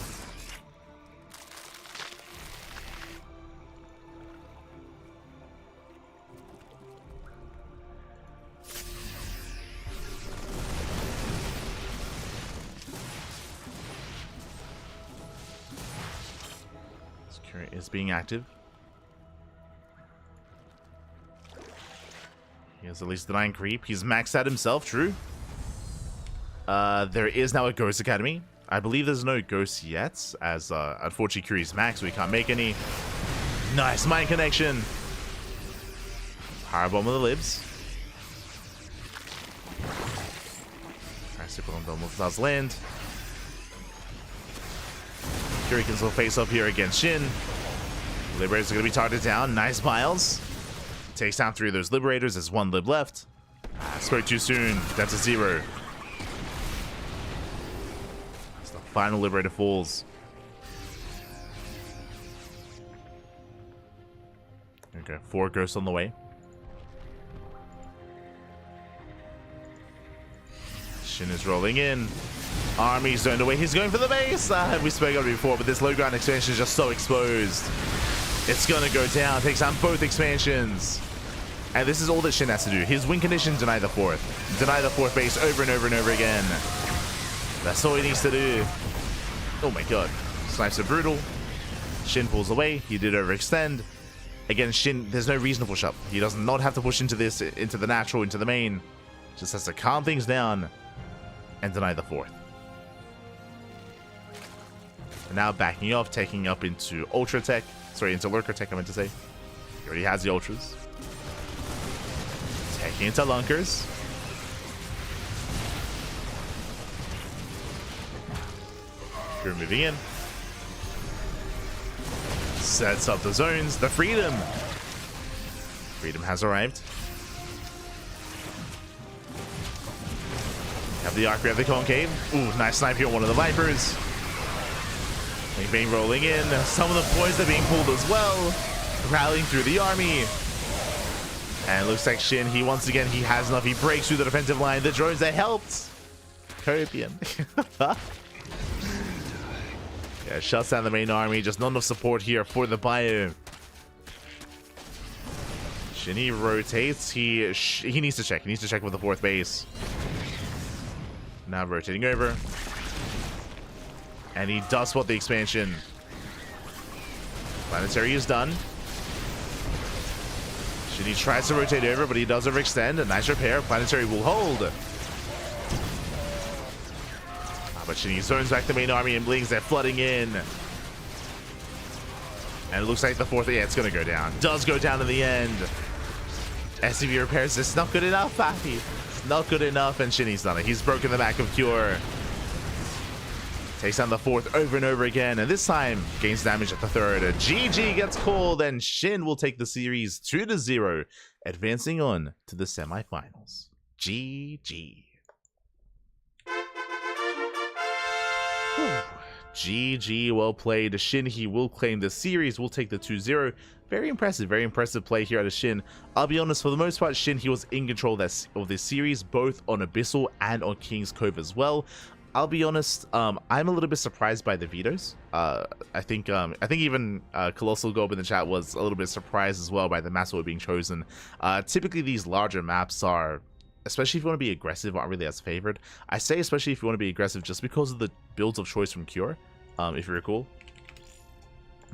Cure is being active. He has at least the 9 creep. He's maxed out himself, true. There is now a Ghost Academy. I believe there's no ghosts yet, as unfortunately Curie's max, so we can't make any. Nice mind connection. Powerbomb with the libs. Tries to put on Belmont's land. Curie can still face up here against SHIN. Liberators are going to be targeted down. Nice Miles. Takes down 3 of those Liberators. There's 1 lib left. Spoke too soon. That's a 0. As the final Liberator falls. Okay, 4 ghosts on the way. SHIN is rolling in. Army zoned away. He's going for the base. We spoke of it before, but this low ground expansion is just so exposed. It's gonna go down. Takes down both expansions. And this is all that SHIN has to do. His win condition, deny the 4th. Deny the 4th base over and over and over again. That's all he needs to do. Oh my god. Snipes are brutal. SHIN pulls away. He did overextend. Again, SHIN, there's no reason to push up. He does not have to push into this, into the natural, into the main. Just has to calm things down and deny the 4th. And now backing off, taking up into Ultra Tech. Sorry, into Lurker Tech, I meant to say. He already has the Ultras. Taking into Lunkers. You're moving in. Sets up the zones. The Freedom. Freedom has arrived. Have the Arc, we have the Concave. Ooh, nice snipe here on one of the Vipers. Bang rolling in. Some of the boys are being pulled as well. Rallying through the army. And it looks like SHIN, he once again, he has enough. He breaks through the defensive line. The drones, they helped. Copian. Yeah, shuts down the main army. Just not enough support here for the ByuN. SHIN, he rotates. He needs to check. He needs to check with the 4th base. Now rotating over. And he does spot the expansion. Planetary is done. SHIN, he tries to rotate over, but he does overextend. A nice repair. Planetary will hold. But SHIN, he zones back the main army and blings. They're flooding in. And it looks like the 4th, yeah, it's going to go down. Does go down in the end. SCV repairs this. Not good enough, Pappy. Not good enough, and SHIN, he's done it. He's broken the back of Cure. Takes down the 4th over and over again, and this time gains damage at the 3rd. A GG gets called, and SHIN will take the series 2-0, advancing on to the semifinals. GG. GG, well played. SHIN, he will claim the series, will take the 2-0. Very impressive play here out of SHIN. I'll be honest, for the most part, SHIN, he was in control of this series, both on Abyssal and on King's Cove as well. I'll be honest, I'm a little bit surprised by the vetoes. I think even Colossal Gob in the chat was a little bit surprised as well by the maps that were being chosen. Typically, these larger maps are, especially if you want to be aggressive, aren't really as favored. I say especially if you want to be aggressive just because of the builds of choice from Cure, if you recall.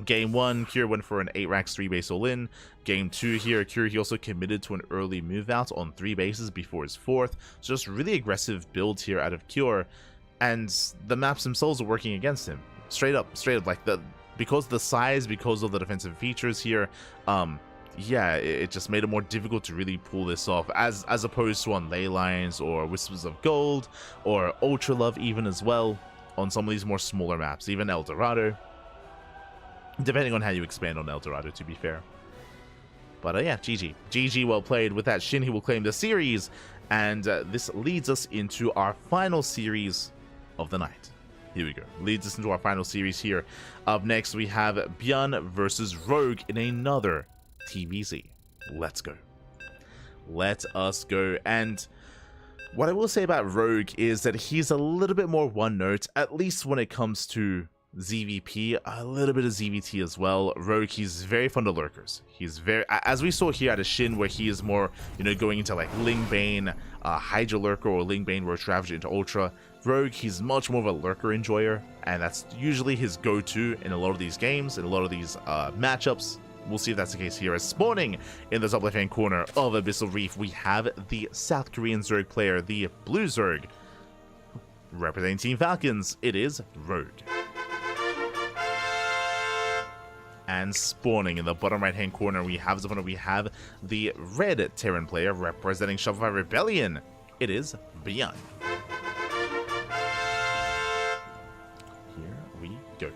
Game 1, Cure went for an 8 racks 3 base all in. Game 2 here, Cure, he also committed to an early move out on 3 bases before his 4th. So just really aggressive builds here out of Cure. And the maps themselves are working against him. Straight up, like because of the size, because of the defensive features here, yeah, it just made it more difficult to really pull this off, as opposed to on Ley Lines or Whispers of Gold or Ultra Love even as well, on some of these more smaller maps, even El Dorado, depending on how you expand on El Dorado, to be fair. But yeah, GG, well played. With that, SHIN, he will claim the series, and this leads us into our final series of the night. Here we go. Leads us into our final series here. Up next, we have ByuN versus Rogue in another TBZ. Let's go. Let us go. And what I will say about Rogue is that he's a little bit more one note, at least when it comes to ZVP, a little bit of ZVT as well. Rogue, he's very fond of lurkers. He's very, as we saw here at a SHIN, where he is more, you know, going into like Ling Bane, Hydra Lurker, or Ling Bane Roach Ravager into Ultra. Rogue, he's much more of a lurker enjoyer, and that's usually his go-to in a lot of these games, in a lot of these matchups. We'll see if that's the case here. As spawning in the top left-hand corner of Abyssal Reef, we have the South Korean Zerg player, the Blue Zerg. Representing Team Falcons, it is Rogue. And spawning in the bottom right-hand corner, we have the red Terran player representing Shopify Rebellion. It is ByuN. Here we go.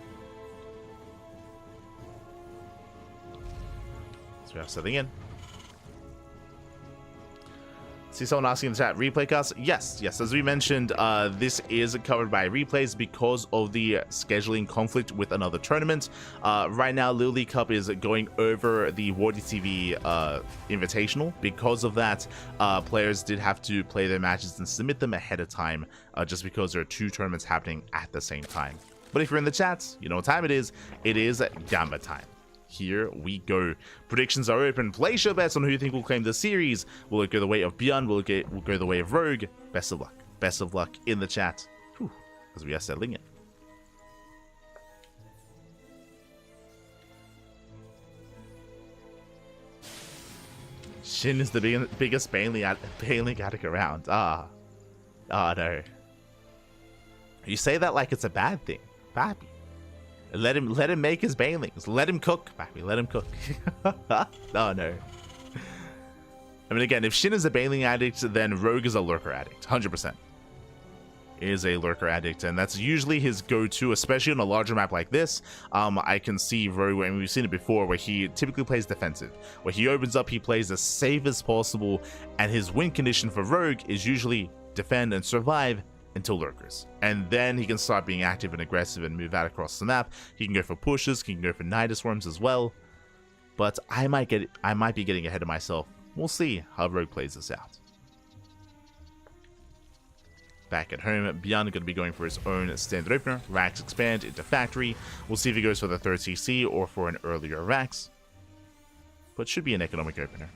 we are setting in. See someone asking in the chat, replay cuts? Yes, as we mentioned, this is covered by replays because of the scheduling conflict with another tournament. Right now, LiuLi Cup is going over the Wardy TV Invitational. Because of that, players did have to play their matches and submit them ahead of time, just because there are 2 tournaments happening at the same time. But if you're in the chats, you know what time it is. It is Gamba time. Here we go. Predictions are open. Place your bets on who you think will claim the series. Will it go the way of ByuN? Will it go the way of Rogue? Best of luck. Best of luck in the chat. Whew, as we are settling in. SHIN is the biggest bailing addict around. Ah, no. You say that like it's a bad thing, Pappy. Let him make his bailings. Let him cook, Pappy. Let him cook. Oh no. I mean, again, if SHIN is a bailing addict, then Rogue is a lurker addict. 100% is a lurker addict, and that's usually his go-to, especially on a larger map like this. I can see Rogue, and we've seen it before, where he typically plays defensive. Where he opens up, he plays as safe as possible, and his win condition for Rogue is usually defend and survive until lurkers, and then he can start being active and aggressive and move out across the map. He can go for pushes, he can go for Nidus Worms as well, but I might be getting ahead of myself. We'll see how Rogue plays this out. Back at home, ByuN going to be going for his own standard opener. Rax expand into factory. We'll see if he goes for the 3rd CC or for an earlier Rax, but should be an economic opener.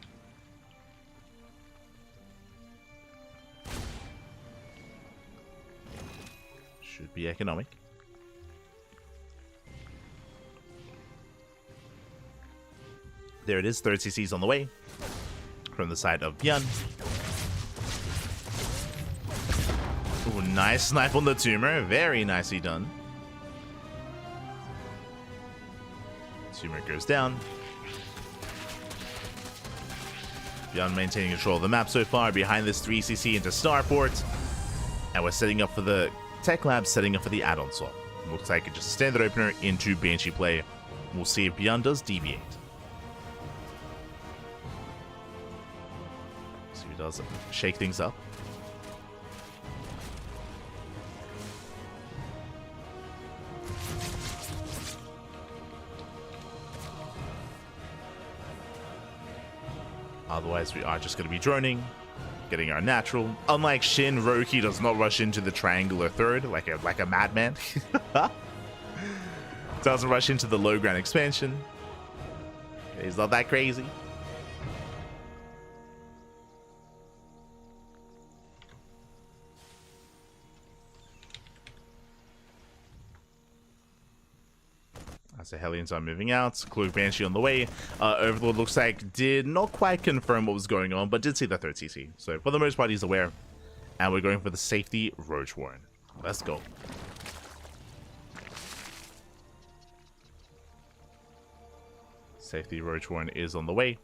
Should be economic. There it is, 3rd CC's on the way from the side of ByuN. Ooh, nice snipe on the tumor. Very nicely done. Tumor goes down. ByuN maintaining control of the map so far. Behind this 3CC into Starport. And we're setting up for the Tech Lab, setting up for the add-on swap. Looks like it's just a standard opener into Banshee play. We'll see if ByuN does deviate. So he does shake things up. Otherwise, we are just going to be droning, getting our natural. Unlike SHIN, Rogue does not rush into the triangular 3rd like a madman. Doesn't rush into the low ground expansion. He's not that crazy. As the Hellions are moving out, Cloak Banshee on the way. Overlord looks like did not quite confirm what was going on, but did see the 3rd CC. So for the most part, he's aware. And we're going for the safety Roach Warren. Let's go. Safety Roach Warren is on the way.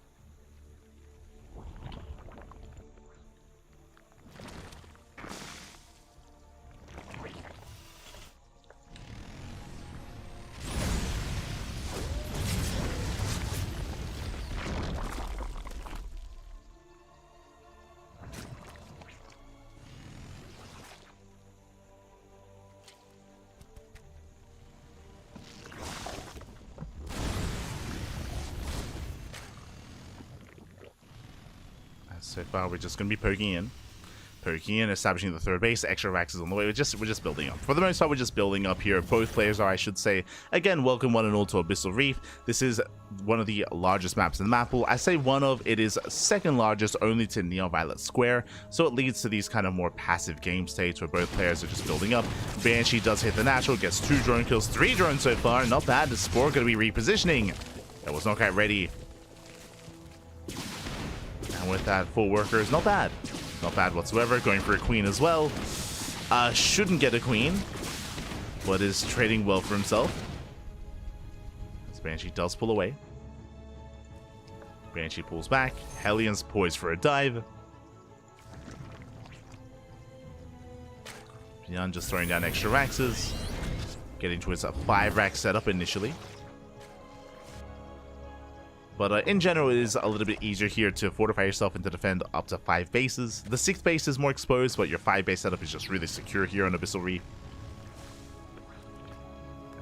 So far, we're just going to be poking in, establishing the 3rd base. Extra Rax is on the way. We're just building up. For the most part, we're just building up here. Both players are, I should say. Again, welcome one and all to Abyssal Reef. This is one of the largest maps in the map pool. I say one of, it is 2nd largest only to Neon Violet Square. So it leads to these kind of more passive game states where both players are just building up. Banshee does hit the natural, gets 2 drone kills, 3 drones so far. Not bad. The Spore going to be repositioning. That was not quite ready. With that, 4 workers, not bad. Not bad whatsoever. Going for a queen as well. Shouldn't get a queen, but is trading well for himself. As Banshee does pull away. Banshee pulls back. Hellions poised for a dive. ByuN just throwing down extra Raxes. Getting towards a 5 rack setup initially. But in general, it is a little bit easier here to fortify yourself and to defend up to 5 bases. The 6th base is more exposed, but your 5 base setup is just really secure here on Abyssal Reef.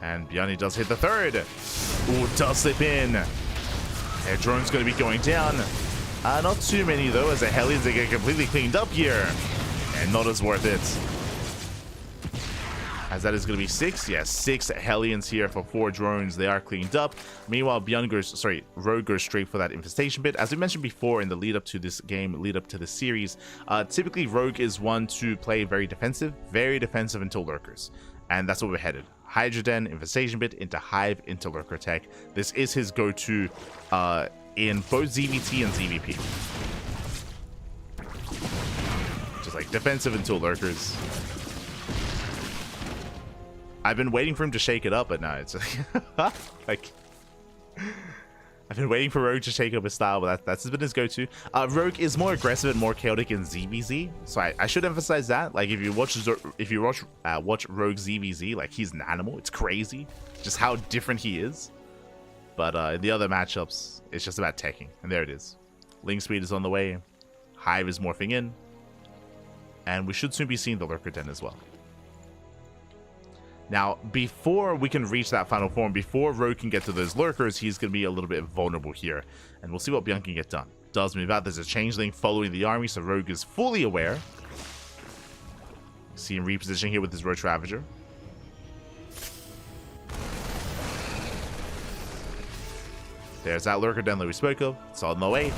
And ByuN does hit the 3rd. Ooh, does slip in. Their drone's going to be going down. Not too many, though, as the Hellions, they get completely cleaned up here. And not as worth it. As that is going to be 6. Yeah, 6 Hellions here for 4 drones. They are cleaned up. Meanwhile, Rogue goes straight for that infestation bit. As we mentioned before in the lead up to this game, lead up to this series, typically Rogue is one to play very defensive into lurkers. And that's where we're headed. Hydroden, infestation bit, into Hive, into lurker tech. This is his go-to in both ZVT and ZVP. Just like defensive into lurkers. I've been waiting for him to shake it up, but no, it's like I've been waiting for Rogue to shake up his style, but that's been his go-to. Rogue is more aggressive and more chaotic in ZVZ, so I should emphasize that. Like if you watch Rogue ZVZ, like he's an animal. It's crazy, just how different he is. But in the other matchups, it's just about teching, and there it is. Link speed is on the way. Hive is morphing in, and we should soon be seeing the lurker den as well. Now, before we can reach that final form, before Rogue can get to those lurkers, he's going to be a little bit vulnerable here. And we'll see what ByuN can get done. Does move out. There's a changeling following the army, so Rogue is fully aware. See him repositioning here with his Roach Ravager. There's that lurker den that we spoke of. It's all in the way.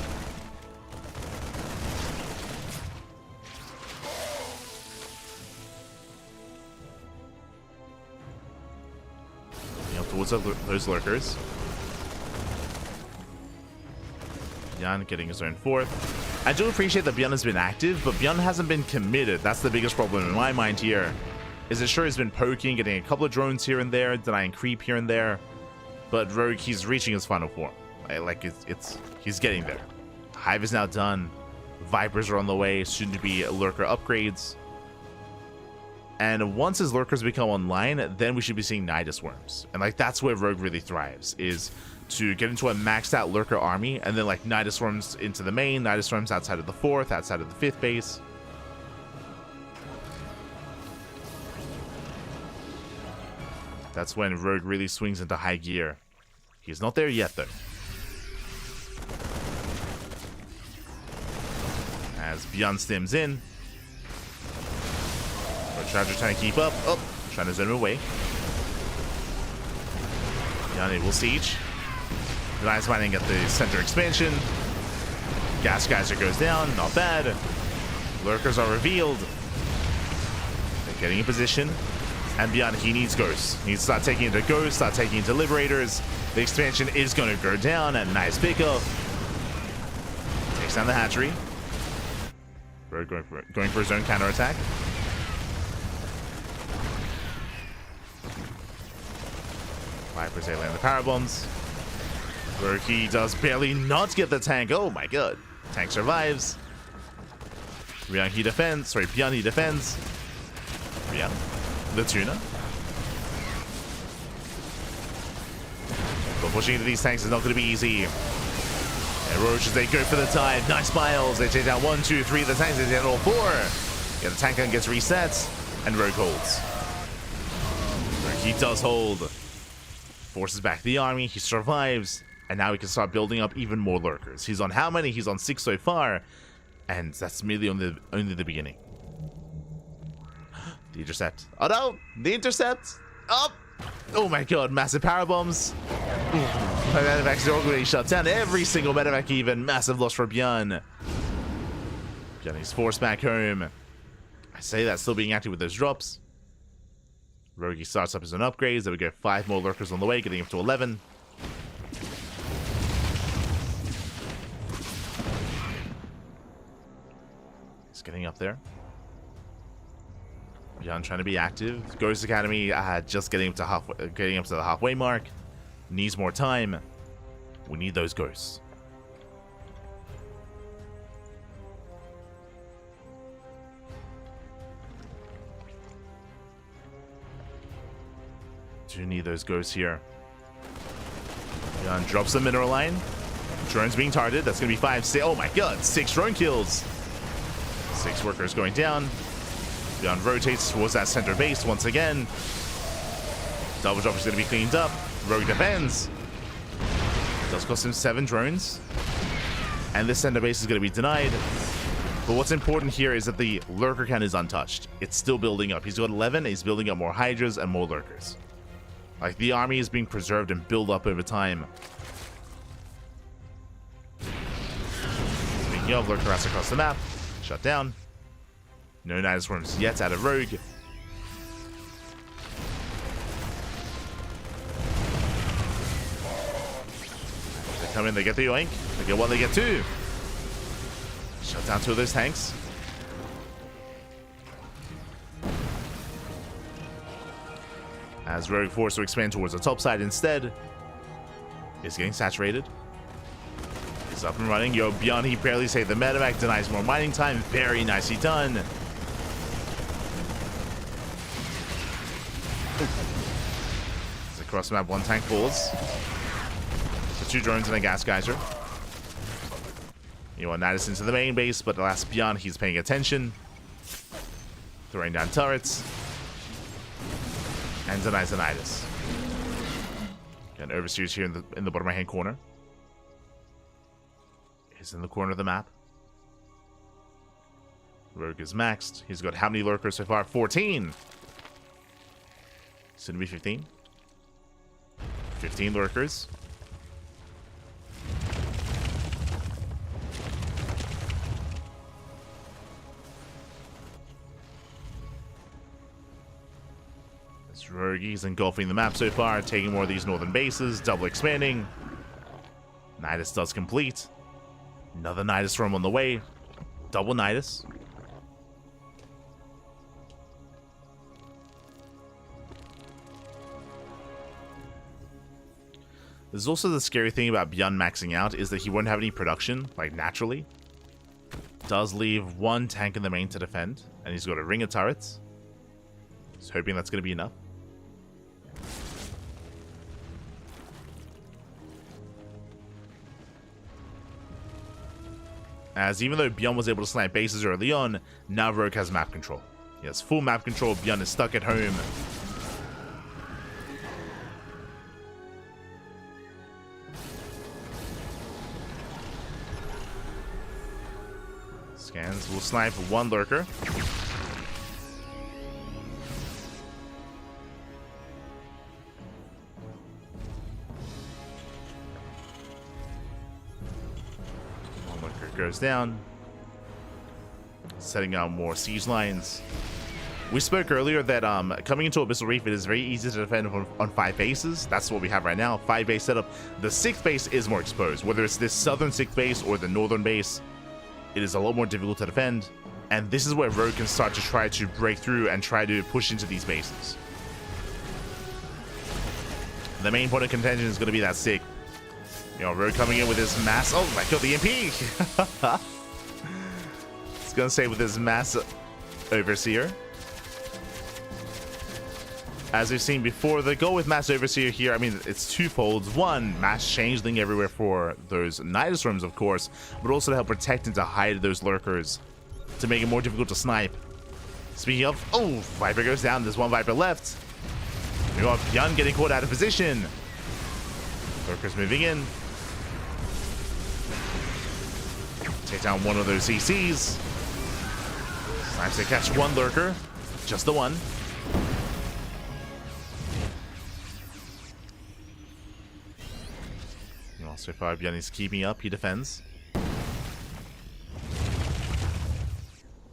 Towards those lurkers. ByuN getting his own 4th. I do appreciate that ByuN has been active, but ByuN hasn't been committed. That's the biggest problem in my mind here. Is it sure he's been poking, getting a couple of drones here and there, denying creep here and there, but Rogue, he's reaching his final form. Like he's getting there. Hive is now done. Vipers are on the way, soon to be lurker upgrades. And once his lurkers become online, then we should be seeing Nidus Worms. And like that's where Rogue really thrives, is to get into a maxed out lurker army, and then like Nidus Worms into the main, Nidus Worms outside of the 4th, outside of the 5th base. That's when Rogue really swings into high gear. He's not there yet though. As ByuN stims in. Charger trying to keep up. Oh, trying to zone him away. ByuN will siege. Nice mining at the center expansion. Gas Geyser goes down. Not bad. Lurkers are revealed. They're getting in position. And ByuN, he needs ghosts. He needs to start taking into ghosts, start taking into liberators. The expansion is going to go down. And nice pickup. Takes down the hatchery. Rogue going for his own counterattack. Vipers, they land the power bombs. Where he does barely not get the tank. Oh my god. Tank survives. ByuN, he defends. Sorry, ByuN, he defends. ByuN, the tuna. But pushing into these tanks is not going to be easy. And Roaches, they go for the tide. Nice miles. They take down 1, 2, 3 of the tanks. They take down all 4. Yeah, the tank gun gets reset. And Rogue holds. Rogue, he does hold. Forces back the army, he survives, and now we can start building up even more lurkers. He's on how many? He's on 6 so far, and that's merely only the beginning. The intercept. Oh no! The intercept! Up! Oh my god, massive power bombs. My medevac's are getting shut down. Every single medevac even. Massive loss for ByuN. ByuN is forced back home. I say that, still being active with those drops. Rogue starts up his own upgrades. There we go. 5 more lurkers on the way, getting up to 11. He's getting up there. ByuN trying to be active. Ghost Academy just getting up to the halfway mark. Needs more time. We need those ghosts. Do need those ghosts here. ByuN drops the mineral line. Drones being targeted. That's going to be 5, 6. Oh my god, 6 drone kills. 6 workers going down. ByuN rotates towards that center base once again. Double drop is going to be cleaned up. Rogue defends. Does cost him 7 drones. And this center base is going to be denied. But what's important here is that the lurker count is untouched. It's still building up. He's got 11. He's building up more hydras and more lurkers. Like, the army is being preserved and built up over time. Speaking of, lurker rats across the map. Shut down. No Nidus Worms yet out of Rogue. They come in, they get the yoink. They get 1, they get 2. Shut down 2 of those tanks. As Rogue forced to expand towards the top side instead. Is getting saturated. He's up and running. Yo, ByuN, he barely saved the medevac. Denies more mining time. Very nicely done. It's across the map. 1 tank falls. The 2 drones and a gas geyser. You want Nidus into the main base, but the last ByuN, he's paying attention. Throwing down turrets. And denies the Nidus. Again, Overseer's here in the bottom right hand corner. He's in the corner of the map. Rogue is maxed. He's got how many lurkers so far? 14. Soon to be 15. 15 lurkers. Rogue is engulfing the map so far, taking more of these northern bases, double expanding. Nidus does complete. Another Nidus roam on the way. Double Nidus. There's also the scary thing about ByuN maxing out is that he won't have any production, like naturally. Does leave 1 tank in the main to defend, and he's got a ring of turrets. Just hoping that's going to be enough. As even though ByuN was able to snipe bases early on, now Rogue has map control. He has full map control. ByuN is stuck at home. Scans will snipe 1 lurker. Goes down, setting out more siege lines. We spoke earlier that coming into Abyssal Reef, it is very easy to defend on 5 bases. That's what we have right now, 5 base setup. The 6th base is more exposed, whether it's this southern 6th base or the northern base. It is a lot more difficult to defend, and this is where Rogue can start to try to break through and try to push into these bases. The main point of contention is going to be that 6th. You know, Rogue coming in with his mass. Oh my god, the MP! It's gonna say with his mass Overseer. As we've seen before, the goal with mass Overseer here, I mean, it's twofold. 1, mass changeling everywhere for those Nidus rooms, of course, but also to help protect and to hide those lurkers, to make it more difficult to snipe. Speaking of, oh, Viper goes down. There's 1 Viper left. We got ByuN getting caught out of position. Lurkers moving in. Take down 1 of those CCs. Nice to catch 1 lurker. Just the 1. Well, so far, ByuN is keeping up. He defends.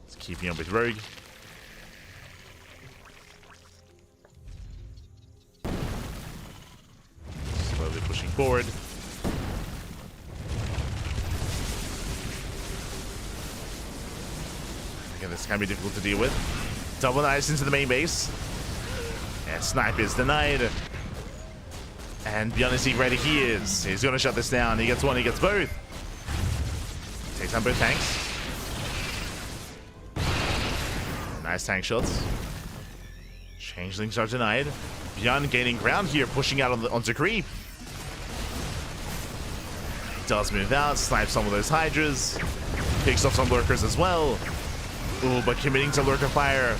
He's keeping up with Rogue. Slowly pushing forward. This can be difficult to deal with. Double Nidus into the main base. And snipe is denied. And ByuN is ready. He is. He's going to shut this down. He gets 1, he gets both. Takes down both tanks. Nice tank shots. Changelings are denied. ByuN gaining ground here, pushing out onto creep. Does move out, snipes some of those Hydras, picks off some lurkers as well. Ooh, but committing to lurker fire.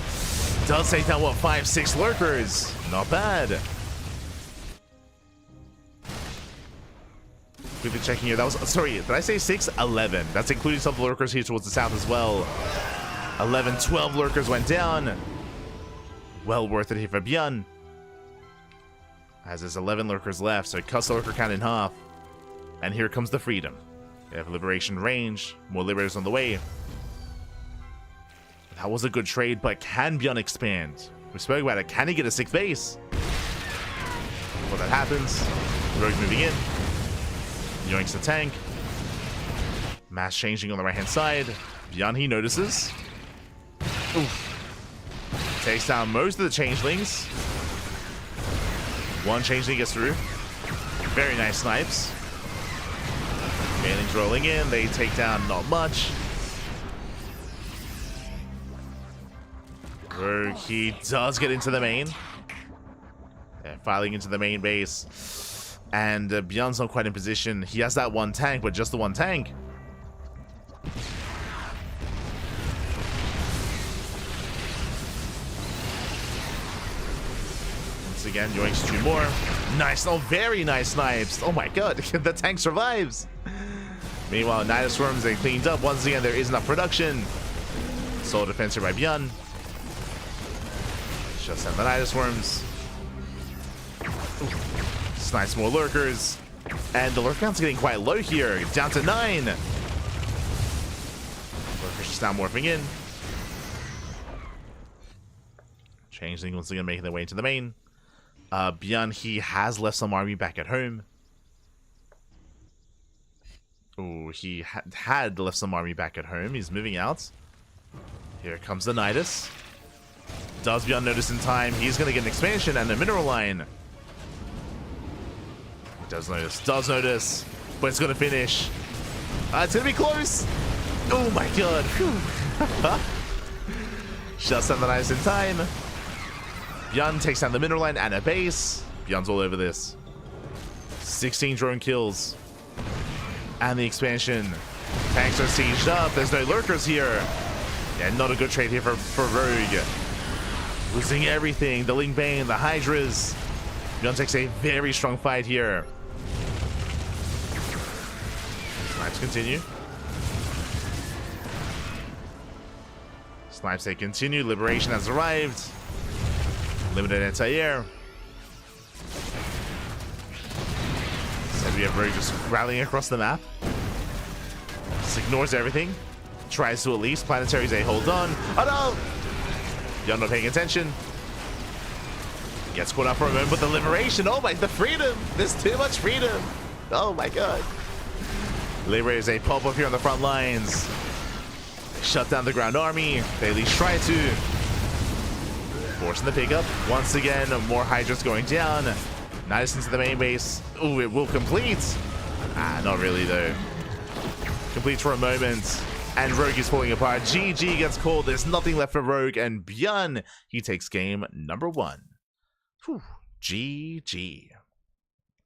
Does take down, what, 5-6 lurkers? Not bad. Quickly checking here. That was, sorry, did I say 6? 11. That's including some of the lurkers here towards the south as well. 11, 12 lurkers went down. Well worth it here for ByuN. As there's 11 lurkers left, so it cuts the lurker count in half. And here comes the freedom. We have liberation range, more liberators on the way. That was a good trade, but can ByuN expand? We spoke about it. Can he get a 6th base? Before that happens, Rogue moving in. Yoinks the tank. Mass changing on the right-hand side. ByuN, he notices. Oof. Takes down most of the changelings. One changeling gets through. Very nice snipes. Banelings rolling in. They take down not much. Rogue, he does get into the main. Yeah, filing into the main base. And ByuN's not quite in position. He has that one tank, but just the one tank. Once again, yoinks 2 more. Nice, oh, very nice snipes. Oh my god, the tank survives. Meanwhile, Nidus Swarms, they cleaned up. Once again, there is enough production. Solid defense here by ByuN. Just send the Nidus Swarms. Snipes more lurkers. And the lurker count's getting quite low here. Down to 9. Lurkers just now morphing in. Changeling once again making their way into the main. ByuN, he has left some army back at home. Ooh, he had left some army back at home. He's moving out. Here comes the Nidus. Does ByuN notice in time? He's going to get an expansion and a mineral line. He does notice, but it's going to finish. It's going to be close. Oh my god. Just send the Nidus in time. ByuN takes down the mineral line and a base. ByuN's all over this. 16 drone kills. And the expansion. Tanks are sieged up. There's no lurkers here. Yeah, not a good trade here for Rogue. Losing everything. The Ling Bane, the Hydras. ByuN takes a very strong fight here. Snipes continue. Snipes, they continue. Liberation has arrived. Limited anti-air. So we have Rogue just rallying across the map. Just ignores everything. Tries to at least. Planetaries, they hold on. Oh no! ByuN not paying attention. Gets caught up for a moment, but the liberation. Oh my, the freedom. There's too much freedom. Oh my god. Liberators, they pop up here on the front lines. Shut down the ground army. They at least try to. Forcing the pickup. Once again, more Hydras going down. Nice into the main base. Ooh, it will complete. Not really though. Completes for a moment. And Rogue is falling apart. GG gets called. There's nothing left for Rogue. And ByuN, he takes game number 1. Whew. GG.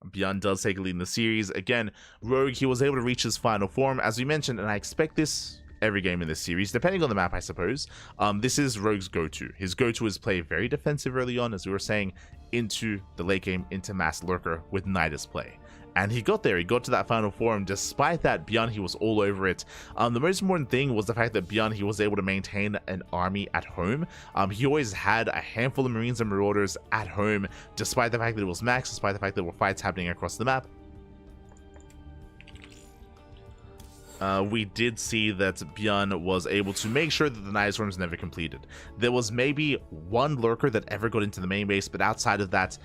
ByuN does take a lead in the series. Again, Rogue, he was able to reach his final form, as we mentioned, and I expect this every game in this series, depending on the map, I suppose. This is Rogue's go-to. His go-to is play very defensive early on, as we were saying, into the late game, into mass lurker with Nidus play. And he got there. He got to that final form. Despite that, ByuN, he was all over it. The most important thing was the fact that ByuN, he was able to maintain an army at home. He always had a handful of Marines and Marauders at home, despite the fact that it was max, despite the fact that there were fights happening across the map. We did see that ByuN was able to make sure that the Nidus Swarms never completed. There was maybe one lurker that ever got into the main base, but outside of that,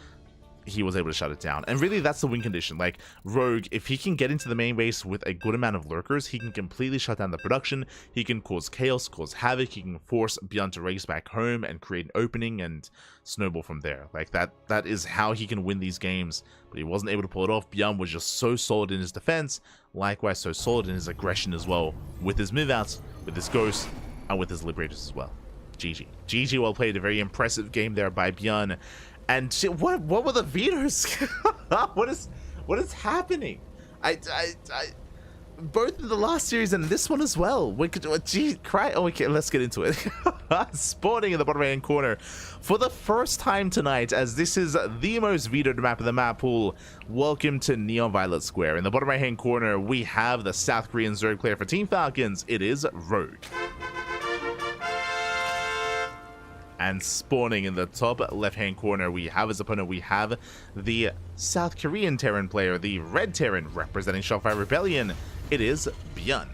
he was able to shut it down. And really, that's the win condition. Like, Rogue, if he can get into the main base with a good amount of lurkers, he can completely shut down the production. He can cause chaos, cause havoc. He can force ByuN to race back home and create an opening and snowball from there. Like, that is how he can win these games. But he wasn't able to pull it off. ByuN was just so solid in his defense. Likewise, so solid in his aggression as well. With his move-outs, with his ghosts, and with his liberators as well. GG. GG, well played. A very impressive game there by ByuN. And what were the vetoes? what is happening? both in the last series and this one as well. We could, gee, cry. Oh, okay, let's get into it. Spawning in the bottom right-hand corner for the first time tonight, as this is the most vetoed map of the map pool. Welcome to Neon Violet Square. In the bottom right-hand corner, we have the South Korean Zerg player for Team Falcons. It is Rogue. And spawning in the top left-hand corner, we have as opponent, we have the South Korean Terran player, the Red Terran, representing Shopify Rebellion. It is ByuN.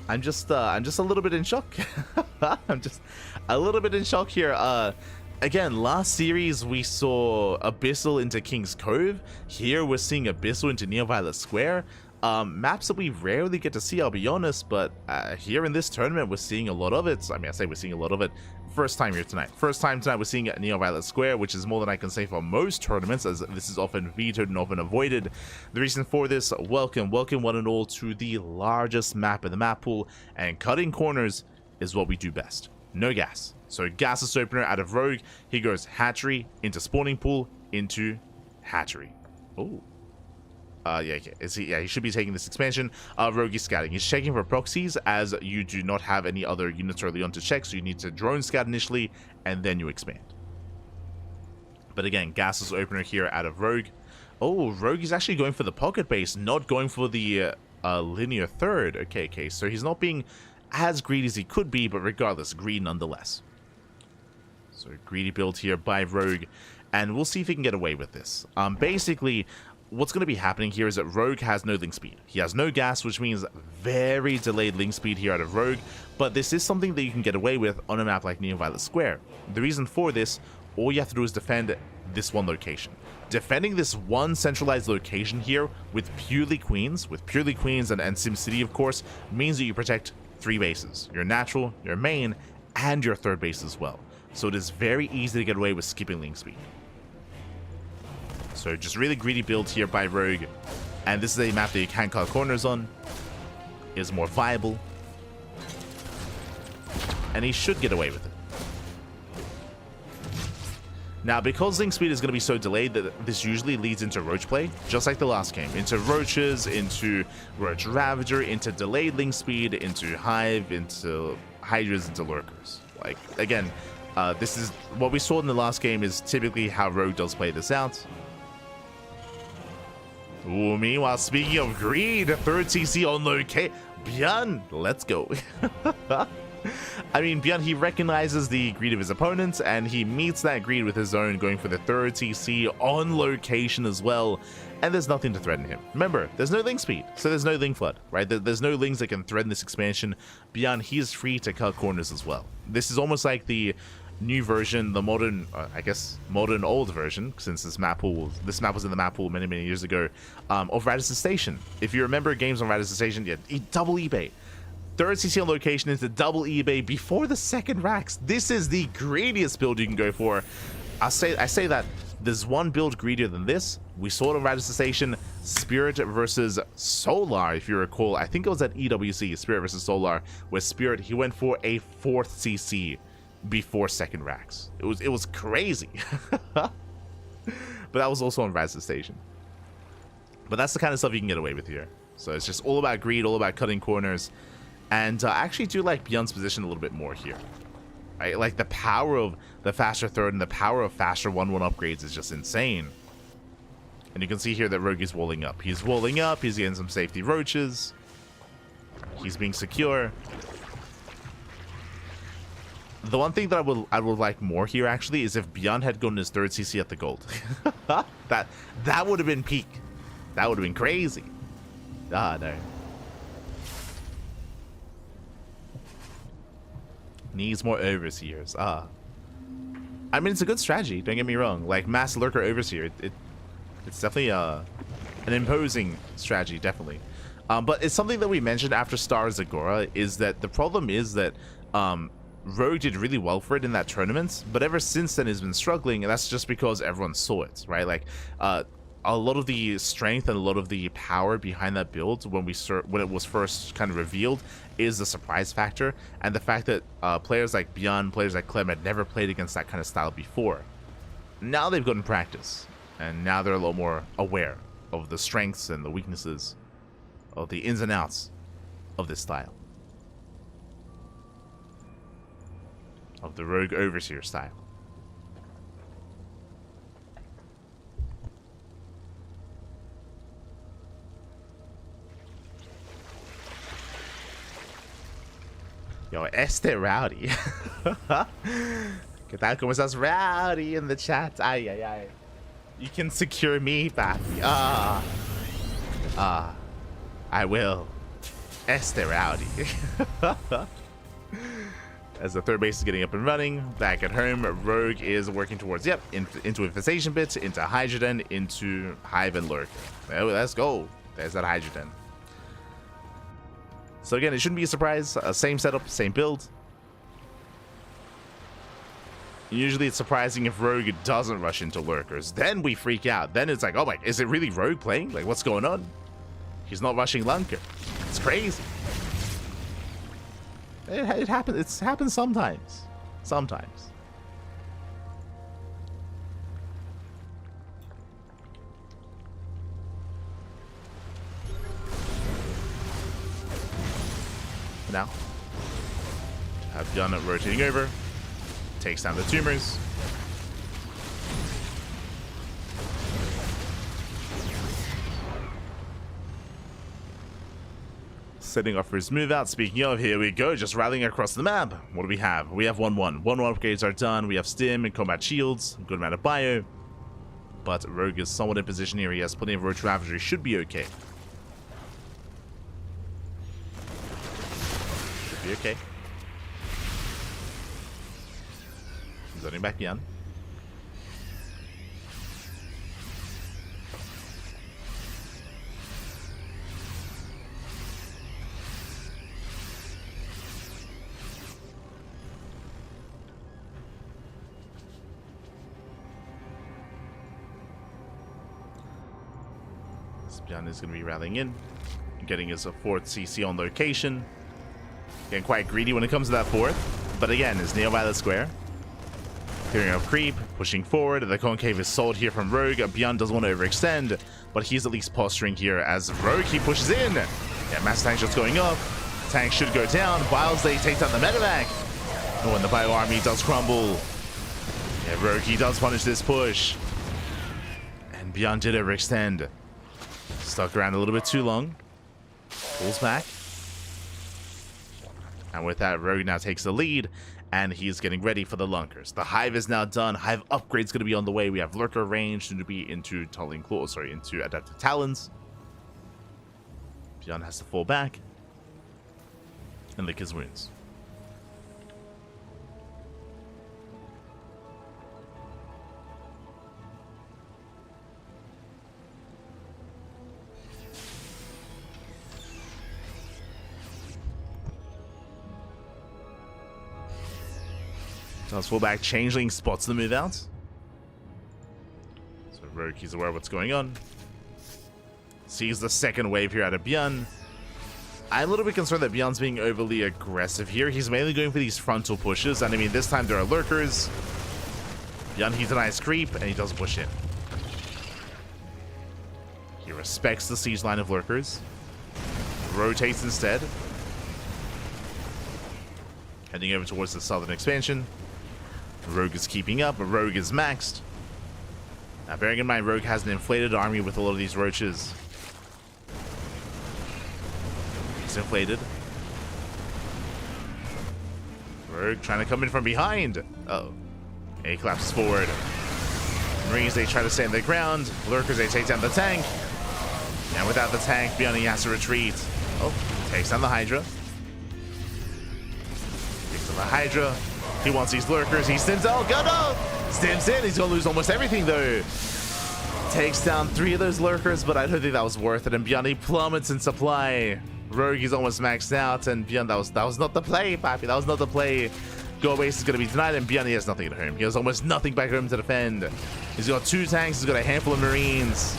I'm just a little bit in shock. I'm just a little bit in shock here. Again, last series we saw Abyssal into King's Cove. Here we're seeing Abyssal into Neon Violet Square. Maps that we rarely get to see, I'll be honest, but here in this tournament we're seeing a lot of it. I mean, I say we're seeing a lot of it. First time here tonight. First time tonight we're seeing Neon Violet Square, which is more than I can say for most tournaments, as this is often vetoed and often avoided. The reason for this, welcome one and all to the largest map in the map pool, and cutting corners is what we do best. No gas. So gasless opener out of Rogue. He goes hatchery into spawning pool into hatchery. Oh. Yeah, he should be taking this expansion. Rogue is scouting. He's checking for proxies, as you do not have any other units early on to check, so you need to drone scout initially, and then you expand. But again, gasless opener here out of Rogue. Oh, Rogue is actually going for the pocket base, not going for the linear third. Okay, so he's not being as greedy as he could be, but regardless, greedy nonetheless. So greedy build here by Rogue, and we'll see if he can get away with this. Basically, what's going to be happening here is that Rogue has no link speed. He has no gas, which means very delayed link speed here out of Rogue, but this is something that you can get away with on a map like Neon Violet Square. The reason for this, all you have to do is defend this one location. Defending this one centralized location here with purely queens and SimCity, of course, means that you protect 3 bases. Your natural, your main, and your third base as well. So it is very easy to get away with skipping link speed. So just really greedy build here by Rogue, and this is a map that you can cut corners on. Is more viable, and he should get away with it. Now, because link speed is going to be so delayed, that this usually leads into roach play, just like the last game. Into roaches, into roach ravager, into delayed link speed, into hive, into hydras, into lurkers. Like, again, this is what we saw in the last game is typically how Rogue does play this out. Ooh, meanwhile, speaking of greed, third CC on location. ByuN, let's go. I mean, ByuN, he recognizes the greed of his opponents, and he meets that greed with his own, going for the third CC on location as well. And there's nothing to threaten him. Remember, there's no link speed, so there's no link flood, right? There's no links that can threaten this expansion. ByuN, he is free to cut corners as well. This is almost like the new version, the modern, I guess, modern old version, since this map was in the map pool many years ago, of Radisson Station. If you remember games on Radisson Station, yeah, double eBay. Third CC on location is the double eBay before the second racks. This is the greediest build you can go for. I say that there's one build greedier than this. We saw it on Radisson Station, Spirit versus Solar, if you recall. I think it was at EWC, Spirit versus Solar, where Spirit, he went for a 4th CC before second racks. It was crazy. But that was also on Radisson Station. But that's the kind of stuff you can get away with here. So it's just all about greed, all about cutting corners. And I actually do like ByuN's position a little bit more here. Right? Like the power of the faster third and the power of faster 1-1 upgrades is just insane. And you can see here that Rogue is walling up. He's walling up, he's getting some safety roaches. He's being secure. The one thing that I would like more here actually is if ByuN had gotten his third CC at the gold. that would have been peak. That would have been crazy. Ah, no. Needs more overseers. Ah. I mean, it's a good strategy, don't get me wrong. Like, mass lurker overseer, it's definitely an imposing strategy, definitely. But it's something that we mentioned after Star Zagora, is that the problem is that Rogue did really well for it in that tournament, but ever since then has been struggling, and that's just because everyone saw it, right? Like, a lot of the strength and a lot of the power behind that build when it was first kind of revealed is the surprise factor, and the fact that players like ByuN, players like Clem had never played against that kind of style before. Now they've gotten practice, And now they're a little more aware of the strengths and the weaknesses, of the ins and outs of this style. Of the Rogue Overseer style. Yo, rowdy. ¿Qué tal? ¿Cómo estás? Rowdy in the chat. Ay, ay, ay. You can secure me, papi. I will. Rowdy. As the third base is getting up and running, back at home, Rogue is working towards, into Infestation Pit, into Hydrogen, into Hive and Lurk. Oh, let's go. There's that Hydrogen. So again, it shouldn't be a surprise. Same setup, same build. Usually it's surprising if Rogue doesn't rush into Lurkers. Then we freak out. Then it's like, oh my, is it really Rogue playing? Like, what's going on? He's not rushing Lunker. It's crazy. It happens. It's happened sometimes. Sometimes. Now, have ByuN rotating over, takes down the tumors. Setting off for his move out. Speaking of, here we go, just rallying across the map. What do we have? We have 1-1. 1-1 upgrades are done. We have Stim and combat shields, good amount of bio. But Rogue is somewhat in position here. He has plenty of Roach Ravager. Should be okay. Should be okay. Zoning back ByuN. ByuN is going to be rallying in, getting his fourth CC on location. Getting quite greedy when it comes to that fourth, but again, is nearby the square. Clearing up creep, pushing forward. The concave is sold here from Rogue. ByuN doesn't want to overextend, but he's at least posturing here as Rogue, he pushes in. Yeah, massive tank shots going up. Tank should go down. Whilst they take down the medevac. Oh, and the bio army does crumble. Yeah, Rogue, he does punish this push. And ByuN did overextend. Stuck around a little bit too long. Pulls back. And with that, Rogue now takes the lead. And he's getting ready for the Lunkers. The Hive is now done. Hive upgrade's going to be on the way. We have Lurker range to be into Tulling Claws, into Adaptive Talons. ByuN has to fall back and lick his wounds. Does fall back. Changeling spots the move out. So Rogue, he's aware of what's going on. Sees the second wave here out of ByuN. I'm a little bit concerned that ByuN's being overly aggressive here. He's mainly going for these frontal pushes. And I mean, this time there are Lurkers. ByuN, he denies creep, and he doesn't push in. He respects the siege line of Lurkers. Rotates instead. Heading over towards the southern expansion. Rogue is keeping up, but Rogue is maxed. Now, bearing in mind, Rogue has an inflated army with a lot of these roaches. He's inflated. Rogue trying to come in from behind. Uh-oh. He collapses forward. Marines, they try to stay on the ground. Lurkers, they take down the tank. And without the tank, ByuN, he has to retreat. Oh, takes down the Hydra. Takes down the Hydra. He wants these Lurkers. He stims. Oh, God, no! Stims in. He's going to lose almost everything, though. Takes down 3 of those Lurkers, but I don't think that was worth it. And ByuN, he plummets in supply. Rogue, he's almost maxed out. And ByuN, that was not the play, papi. That was not the play. Go base is going to be denied, and ByuN, he has nothing at home. He has almost nothing back home to defend. He's got 2 tanks. He's got a handful of Marines.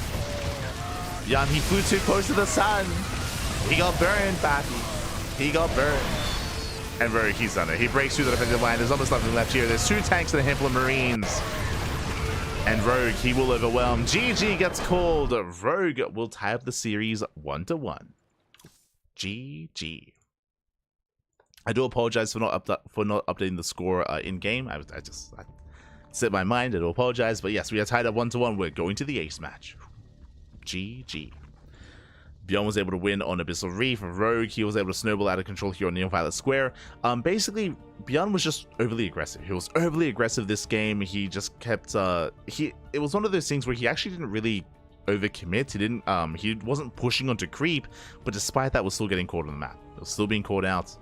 ByuN, he flew too close to the sun. He got burned, papi. He got burned. And Rogue, he's done it. He breaks through the defensive line. There's almost nothing left here. There's 2 tanks and a handful of Marines. And Rogue, he will overwhelm. GG gets called. Rogue will tie up the series 1-1. GG. I do apologize for not updating the score in game. I set my mind. I do apologize, but yes, we are tied up 1-1. We're going to the ace match. GG. ByuN was able to win on Abyssal Reef. Rogue, he was able to snowball out of control here on Neon Violet Square. Basically, ByuN was just overly aggressive. He was overly aggressive this game. He just kept it was one of those things where he actually didn't really overcommit. He wasn't pushing onto creep, but despite that was still getting caught on the map. It was still being caught out.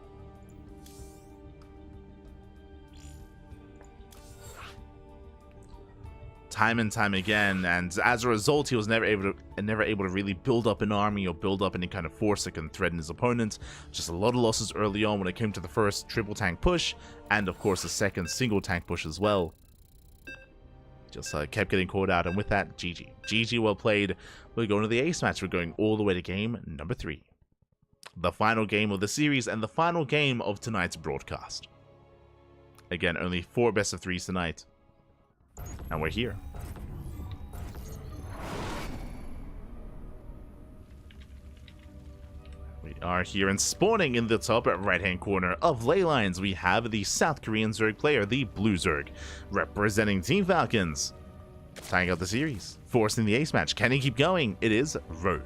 Time and time again, and as a result, he was never able to really build up an army or build up any kind of force that can threaten his opponent. Just a lot of losses early on when it came to the first triple tank push, and of course the second single tank push as well. Just kept getting caught out, and with that, GG. GG, well played. We're going to the ace match. We're going all the way to game number 3. The final game of the series, and the final game of tonight's broadcast. Again, only 4 best of 3s tonight. And we're here. We are here, and spawning in the top right-hand corner of ley lines, we have the South Korean Zerg player, the Blue Zerg, representing Team Falcons. Tying up the series, forcing the ace match. Can he keep going? It is Rogue.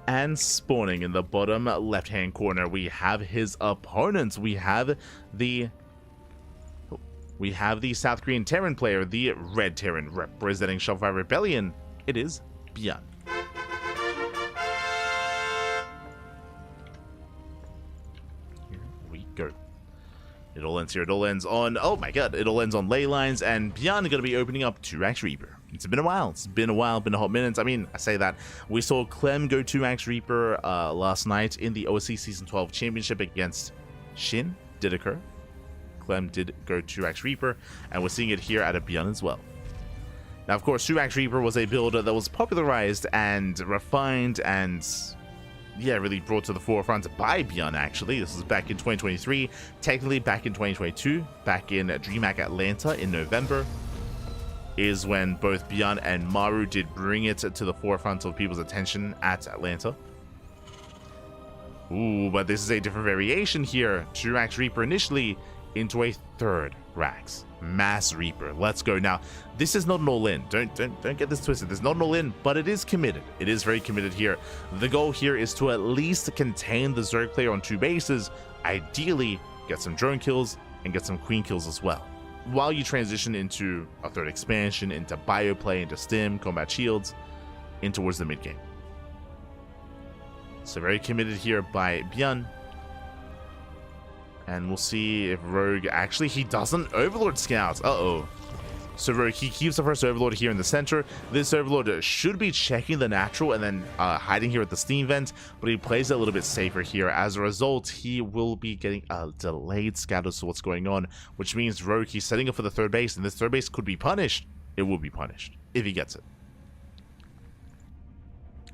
And spawning in the bottom left-hand corner, we have his opponent. We have the South Korean Terran player, the Red Terran, representing Shopify Rebellion. It is ByuN. Here we go. It all ends here. It all ends on, oh my god, it all ends on ley lines, and ByuN are going to be opening up 2-Axe Reaper. It's been a while. It's been a while, been a hot minute. I mean, I say that. We saw Clem go 2-Axe Reaper last night in the OSC Season 12 Championship against SHIN. Did occur. Clem did go 2-Axe Reaper, and we're seeing it here at a ByuN as well. Now, of course, 2-Axe Reaper was a build that was popularized and refined and, yeah, really brought to the forefront by ByuN, actually. This was back in 2023, technically back in 2022, back in DreamHack Atlanta in November, is when both ByuN and Maru did bring it to the forefront of people's attention at Atlanta. Ooh, but this is a different variation here. 2-Axe Reaper initially into a 3rd Rax Mass Reaper. Let's go. Now, this is not an all-in. Don't get this twisted. This is not an all-in, but it is committed. It is very committed here. The goal here is to at least contain the Zerg player on 2 bases, ideally get some drone kills and get some queen kills as well, while you transition into a 3rd expansion, into bio play, into stim, combat shields, in towards the mid game. So very committed here by ByuN. And we'll see if Rogue, actually, he doesn't Overlord Scout. Uh-oh. So Rogue, he keeps the first Overlord here in the center. This Overlord should be checking the natural and then hiding here at the steam vent, but he plays it a little bit safer here. As a result, he will be getting a delayed scout as to what's going on, which means Rogue, he's setting up for the 3rd base, and this 3rd base could be punished. It will be punished if he gets it.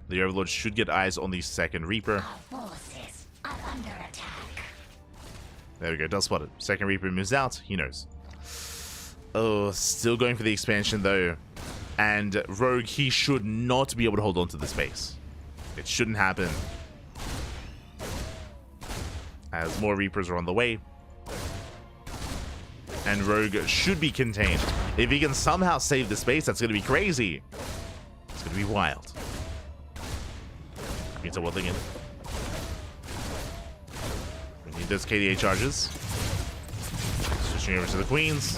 The Overlord should get eyes on the 2nd Reaper. Our forces are under attack. There we go, does spot it. 2nd Reaper moves out, he knows. Oh, still going for the expansion though. And Rogue, he should not be able to hold on to this base. It shouldn't happen. As more Reapers are on the way. And Rogue should be contained. If he can somehow save this base, that's going to be crazy. It's going to be wild. Means one thing in. We need those KDA charges. Switching over to the queens.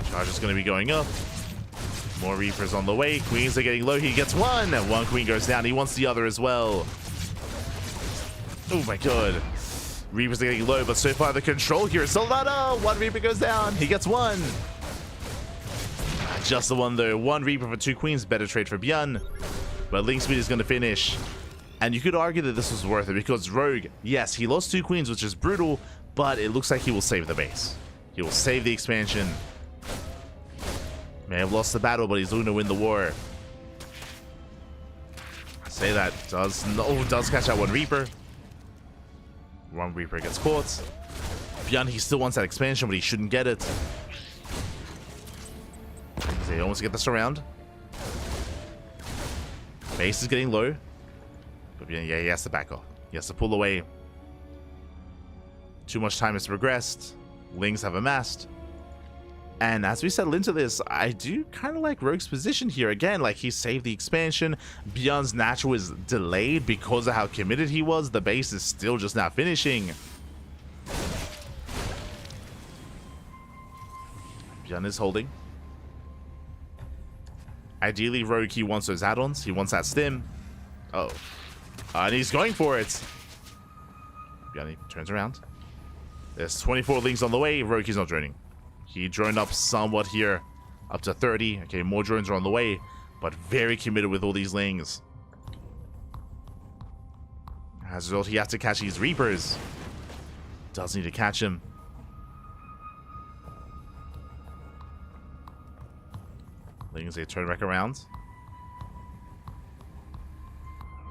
Charge is going to be going up. More Reapers on the way. Queens are getting low. He gets one. One queen goes down. He wants the other as well. Oh my god. Reapers are getting low, but so far the control here is Solana. One Reaper goes down. He gets one. Just the one though. 1 Reaper for 2 queens. Better trade for ByuN. But Link Speed is going to finish. And you could argue that this was worth it because Rogue, yes, he lost 2 queens, which is brutal, but it looks like he will save the base. He will save the expansion. May have lost the battle, but he's going to win the war. Say that does catch out 1 Reaper. 1 Reaper gets caught. ByuN, he still wants that expansion, but he shouldn't get it. So he almost get this around. Base is getting low. But ByuN, yeah, he has to back off. He has to pull away. Too much time has progressed. Lings have amassed. And as we settle into this, I do kind of like Rogue's position here. Again, like he saved the expansion. ByuN's natural is delayed because of how committed he was. The base is still just now finishing. ByuN is holding. Ideally, Rogue, he wants those add-ons. He wants that stim. Oh. And he's going for it. ByuN turns around. There's 24 Lings on the way. Rogue, he's not droning. He droned up somewhat here. Up to 30. Okay, more drones are on the way. But very committed with all these Lings. As a result, he has to catch these Reapers. Does need to catch him. Lings, they turn back around.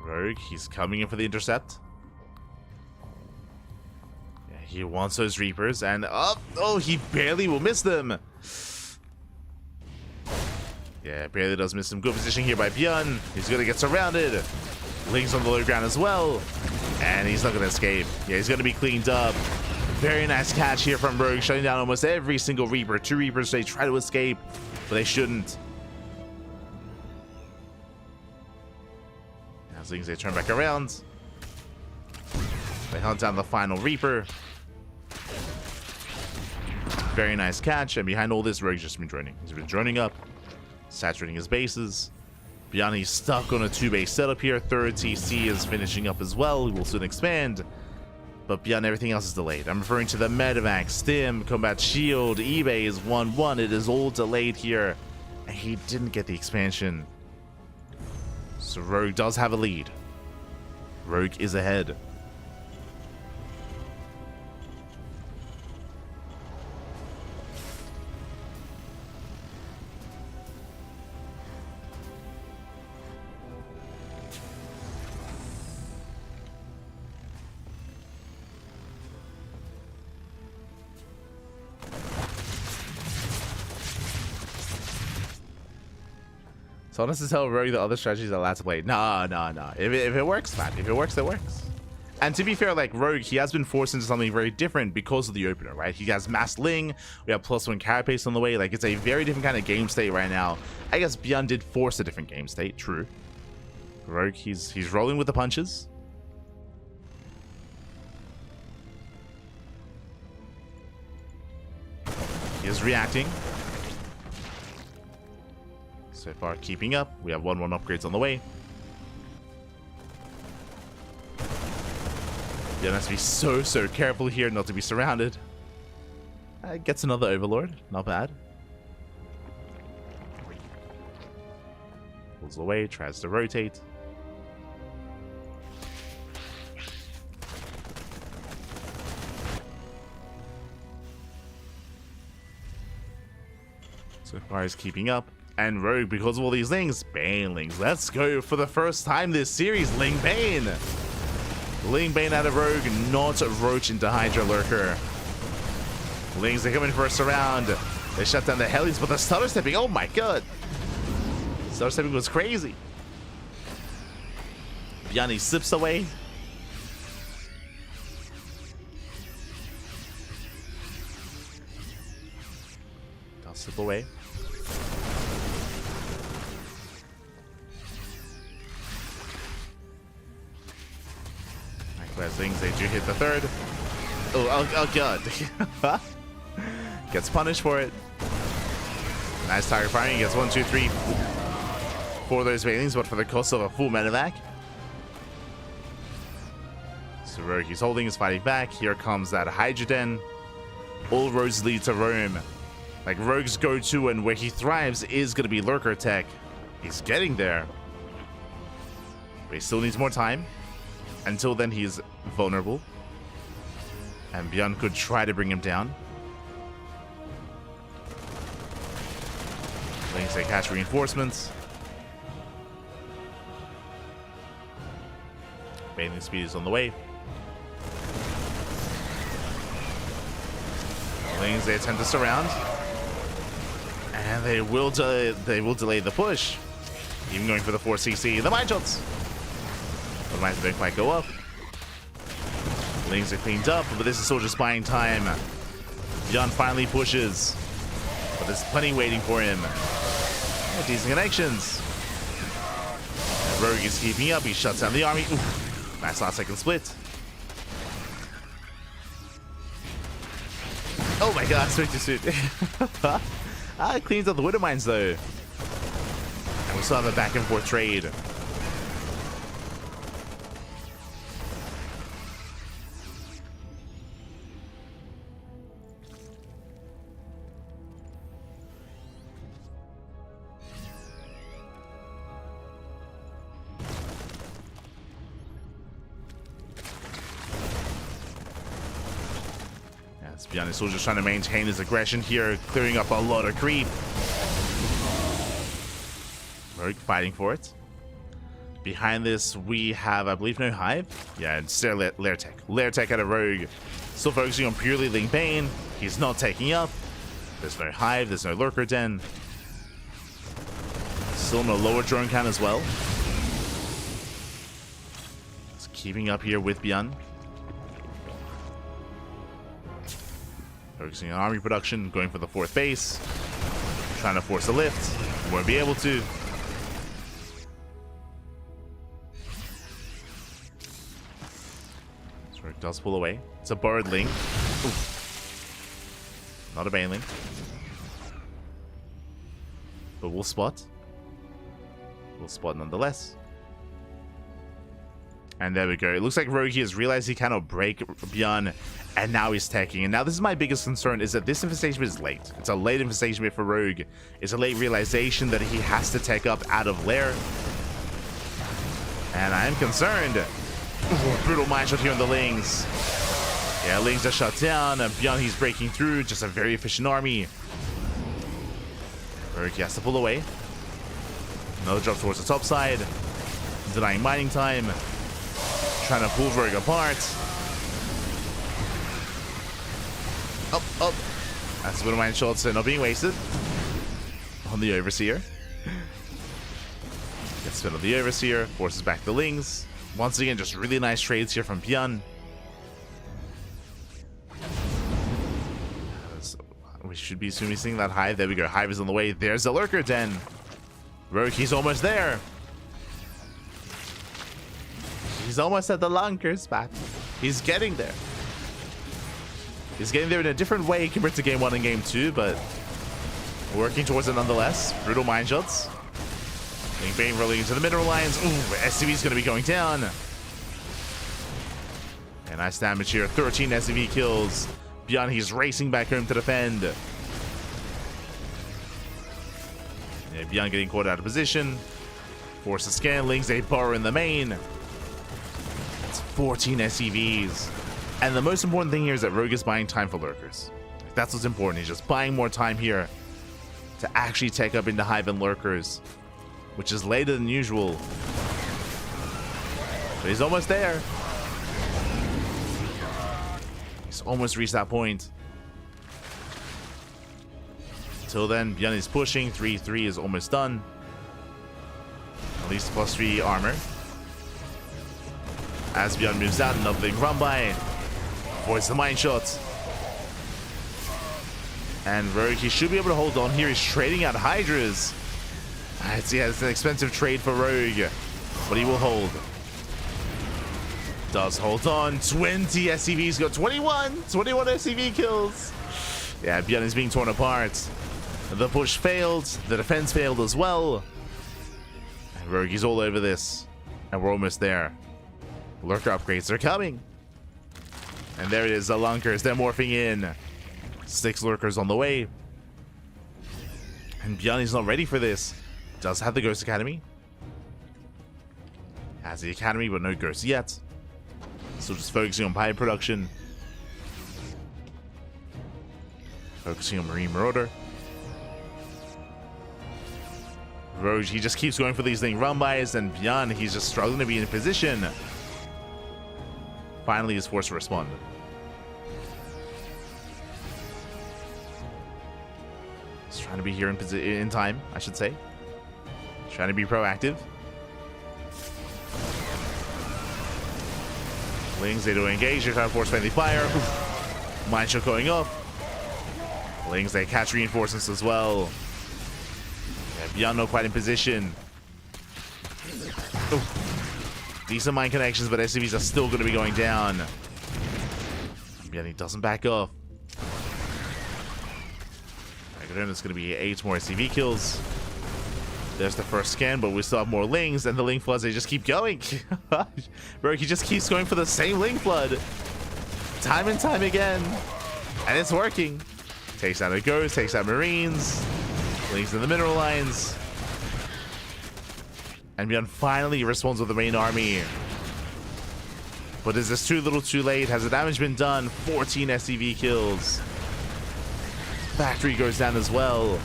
Rogue, he's coming in for the intercept. Yeah, he wants those Reapers, and oh, he barely will miss them. Yeah, barely does miss them. Good position here by ByuN. He's gonna get surrounded. Lings on the low ground as well, and he's not gonna escape. Yeah, he's gonna be cleaned up. Very nice catch here from Rogue, shutting down almost every single Reaper. 2 Reapers, they try to escape, but they shouldn't. As Lings, they turn back around. They hunt down the final Reaper. Very nice catch, and behind all this, Rogue's just been droning. He's been droning up, saturating his bases. ByuN, he's stuck on a 2-base setup here. Third TC is finishing up as well. He will soon expand. But ByuN, everything else is delayed. I'm referring to the Medivac, Stim, Combat Shield, eBay is 1-1. It is all delayed here. And he didn't get the expansion. So Rogue does have a lead. Rogue is ahead. So honest to tell Rogue the other strategies are allowed to play. Nah. If it works, man. If it works, it works. And to be fair, like Rogue, he has been forced into something very different because of the opener, right? He has Mass Ling, we have +1 carapace on the way. Like, it's a very different kind of game state right now. I guess ByuN did force a different game state, true. Rogue, he's rolling with the punches. He is reacting. So far, keeping up. We have 1-1 upgrades on the way. ByuN has to be so careful here not to be surrounded. Gets another Overlord. Not bad. Pulls away, tries to rotate. So far, he's keeping up. And Rogue, because of all these Lings, Bane Lings. Let's go for the first time this series, Ling Bane. Ling Bane out of Rogue, not Roach into Hydra Lurker. Lings, they come in for a surround. They shut down the helis, but the stutter stepping, oh my god. Stutter stepping was crazy. ByuN, he slips away. I'll slip away. Things, they do hit the third. Oh god. Gets punished for it. Nice target firing. He gets 1, 2, 3, 4 of those failings, but for the cost of a full medevac. So Rogue, he's holding, he's fighting back. Here comes that Hydroden. All roads lead to Rome. Like, Rogue's go-to and where he thrives is going to be Lurker Tech. He's getting there. But he still needs more time. Until then, he's vulnerable. And ByuN could try to bring him down. Lings, they catch reinforcements. Baneling speed is on the way. Lings, they attempt to surround. And they will delay the push. Even going for the 4CC. The mine shots. The mines don't quite go up. Lings are cleaned up, but this is still just buying time. ByuN finally pushes. But there's plenty waiting for him. Oh, decent connections. And Rogue is keeping up. He shuts down the army. Oof. Nice last second split. Oh my god, straight to suit. It cleans up the Widow Mines though. And we still have a back and forth trade. ByuN is still just trying to maintain his aggression here, clearing up a lot of creep. Rogue fighting for it. Behind this, we have, I believe, no Hive. Yeah, it's still Lair Tech. Lair Tech out of Rogue. Still focusing on purely Ling Bane. He's not taking up. There's no Hive, there's no Lurker Den. Still no lower drone count as well. Just keeping up here with ByuN. Focusing on army production, going for the 4th base. Trying to force a lift. Won't be able to. So it does pull away. It's a borrowed Ling. Oof. Not a Baneling. But we'll spot. We'll spot nonetheless. And there we go. It looks like Rogue has realized he cannot break ByuN, and now he's teching. And now this is my biggest concern, is that this infestation bit is late. It's a late infestation bit for Rogue. It's a late realization that he has to tech up out of Lair. And I am concerned. Ooh, brutal mine shot here on the Lings. Yeah, Lings are shut down. ByuN, he's breaking through. Just a very efficient army. Rogue has to pull away. Another drop towards the top side. Denying mining time. Trying to pull Rogue apart. Up. That's one of my shots not being wasted. On the Overseer. Gets spit on the Overseer. Forces back the Lings. Once again, just really nice trades here from ByuN. We should be soon be seeing that Hive. There we go. Hive is on the way. There's the Lurker Den. Rogue, he's almost there. He's almost at the Lunker spot. He's getting there. He's getting there in a different way compared to game 1 and game 2, but working towards it nonetheless. Brutal mine shots. Ling Bane rolling into the mineral lines. Ooh, SCV is going to be going down. And nice damage here. 13 SCV kills. ByuN, he's racing back home to defend. Yeah, ByuN getting caught out of position. Force the scan. Lings, they borrow in the main. 14 SCVs. And the most important thing here is that Rogue is buying time for Lurkers. That's what's important. He's just buying more time here to actually take up into Hive and Lurkers, which is later than usual. But he's almost there. He's almost reached that point. Till then, ByuN is pushing. 3-3 is almost done. At least +3 armor. As ByuN moves out, another big run by. Avoids the mine shot. And Rogue, he should be able to hold on here. He's trading out Hydras. Yeah, it's an expensive trade for Rogue, but he will hold. Does hold on. 20 SCVs got 21 SCV kills. Yeah, ByuN is being torn apart. The push failed. The defense failed as well. And Rogue is all over this. And we're almost there. Lurker upgrades are coming. And there it is, the Lunkers. They're morphing in. 6 Lurkers on the way. And ByuN is not ready for this. Does have the Ghost Academy. Has the Academy, but no Ghost yet. Still just focusing on pipe production. Focusing on Marine Marauder. Rogue, he just keeps going for these thing run-bys, and ByuN, he's just struggling to be in position. Finally is forced to respond. Just trying to be here in time, I should say. Trying to be proactive. Lings, they do engage. They're trying to force friendly fire. Oof. Mine shot going up. Lings, they catch reinforcements as well. Yeah, ByuN not quite in position. Oof. Decent mine connections, but SCVs are still going to be going down. ByuN, he doesn't back off. It's going to be 8 more SCV kills. There's the first scan, but we still have more Lings, and the Ling floods, they just keep going. Bro, he just keeps going for the same Ling flood. Time and time again. And it's working. Takes out a Ghost, takes out Marines. Lings in the mineral lines. And ByuN finally responds with the main army. But is this too little too late? Has the damage been done? 14 SCV kills. Factory goes down as well.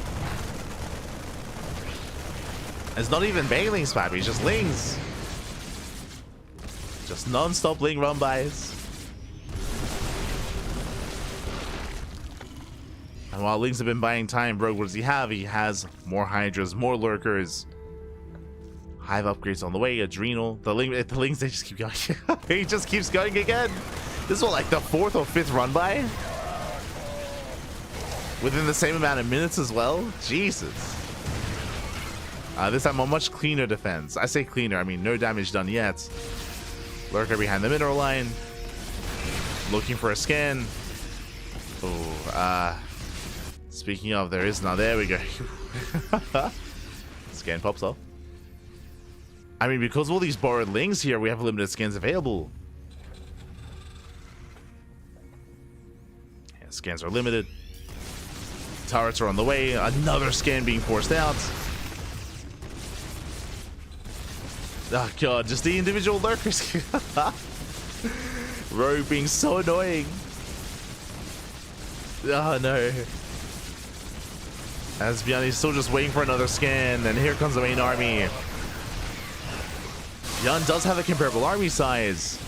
It's not even Banglings, pappy, it's just Lings. Just non-stop Ling run-bys. And while Lings have been buying time, bro, what does he have? He has more Hydras, more Lurkers. Hive upgrades on the way, Adrenal. The Lings, they just keep going. He just keeps going again. This is what, like the 4th or 5th run-by? Within the same amount of minutes as well? Jesus. This time a much cleaner defense. I say cleaner, I mean no damage done yet. Lurker behind the mineral line. Looking for a scan. Oh, speaking of, there is none. There we go. Scan pops off. I mean, because of all these borrowed Lings here, we have limited scans available. Yeah, scans are limited. Turrets are on the way. Another scan being forced out. Oh god, just the individual lurkers. Rogue being so annoying. Oh no. As ByuN is still just waiting for another scan, and here comes the main army. ByuN does have a comparable army size.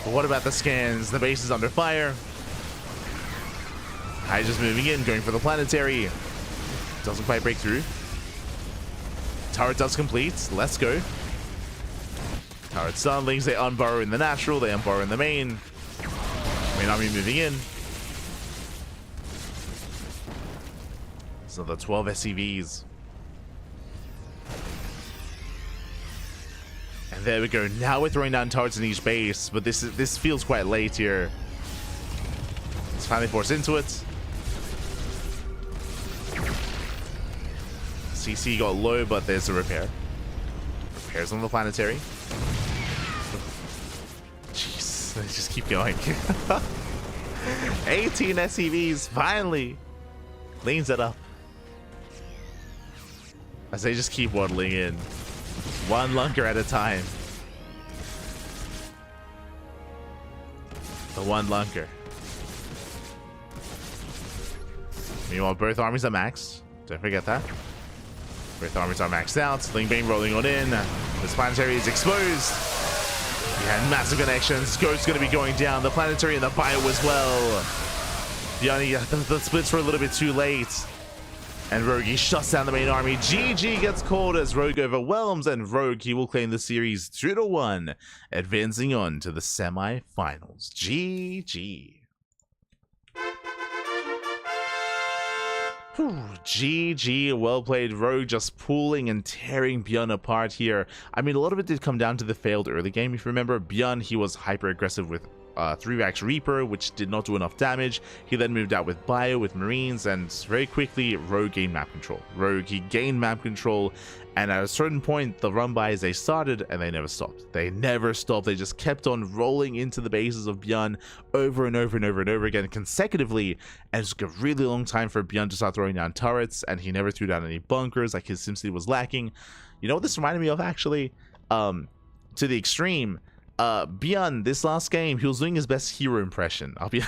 But what about the scans? The base is under fire. Hydra's moving in, going for the planetary. Doesn't quite break through. Turret does complete. Let's go. Turret stun. Lings, they unburrow in the natural. They unburrow in the main. Main army moving in. So the 12 SCVs. And there we go. Now we're throwing down turrets in each base, but this feels quite late here. Let's finally force into it. CC got low, but there's a repair. Repairs on the planetary. Jeez, they just keep going. 18 SCVs, finally. Cleans it up. As they just keep waddling in. One lunker at a time. The one lunker. Meanwhile, both armies are maxed. Don't forget that. Both armies are maxed out. Ling Bane rolling on in. This planetary is exposed. He had massive connections. Ghost's going to be going down. The planetary and the bio as well. The splits were a little bit too late. And Rogue, he shuts down the main army. GG gets called as Rogue overwhelms, and Rogue, he will claim the series 2-1, advancing on to the semi-finals. GG. GG, well played. Rogue just pulling and tearing ByuN apart here. I mean, a lot of it did come down to the failed early game. If you remember, ByuN, he was hyper aggressive with 3-Rax Reaper, which did not do enough damage. He then moved out with Bio, with Marines, and very quickly Rogue gained map control. Rogue, he gained map control, and at a certain point, the run-bys, they started and they never stopped. They never stopped. They just kept on rolling into the bases of ByuN over and over and over and over again consecutively, and it took a really long time for ByuN to start throwing down turrets, and he never threw down any bunkers. Like, his SimCity was lacking. You know what this reminded me of, actually? To the extreme. ByuN, this last game, he was doing his best hero impression. I'll be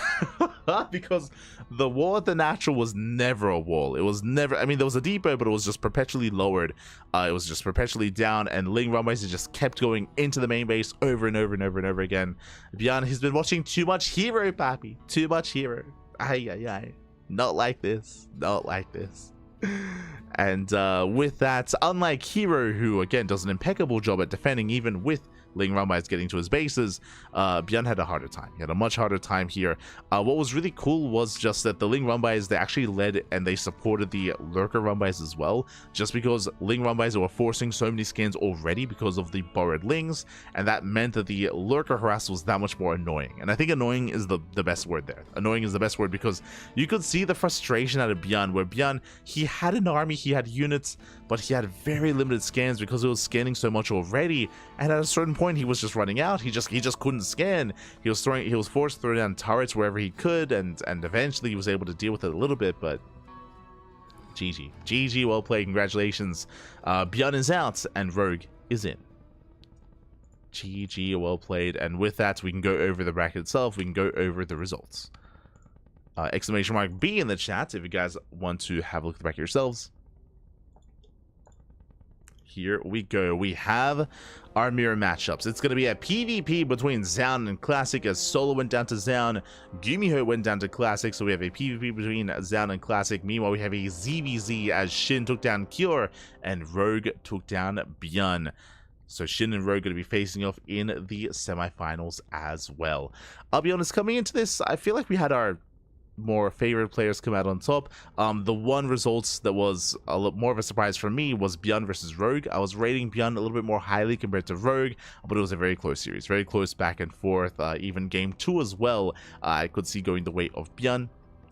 because the wall at the natural was never a wall. It was never, I mean, there was a depot, but it was just perpetually lowered. It was just perpetually down, and Ling runways just kept going into the main base over and over and over and over again. ByuN, he's been watching too much hero, pappy. Too much hero. Ay, ay, ay. Not like this. Not like this. And with that, unlike Hero, who again does an impeccable job at defending even with Ling Rumbai getting to his bases, ByuN had a harder time. He had a much harder time here. What was really cool was just that the Ling Rumbais, they actually led and they supported the Lurker Rumbais as well, just because Ling Rumbais were forcing so many skins already because of the borrowed Lings, and that meant that the Lurker harass was that much more annoying. And I think annoying is the best word there. Annoying is the best word because you could see the frustration out of ByuN, where ByuN, he had an army, he had units, but he had very limited scans because it was scanning so much already, and at a certain point he was just running out. He just couldn't scan. He was forced to throw down turrets wherever he could, and eventually he was able to deal with it a little bit. But GG, well played, congratulations. ByuN is out and Rogue is in. GG, well played. And with that, we can go over the bracket itself. We can go over the results. Exclamation mark B in the chat if you guys want to have a look at the bracket yourselves. Here we go. We have our mirror matchups. It's going to be a PvP between Zoun and Classic, as Solo went down to Zoun, GuMiho went down to Classic, so we have a PvP between Zoun and Classic. Meanwhile, we have a ZVZ as SHIN took down Cure and Rogue took down ByuN. So SHIN and Rogue are going to be facing off in the semifinals as well. I'll be honest, coming into this, I feel like we had our more favorite players come out on top. The one results that was a little more of a surprise for me was ByuN versus Rogue. I was rating ByuN a little bit more highly compared to Rogue, but it was a very close series, very close back and forth. Even game 2 as well, I could see going the way of ByuN.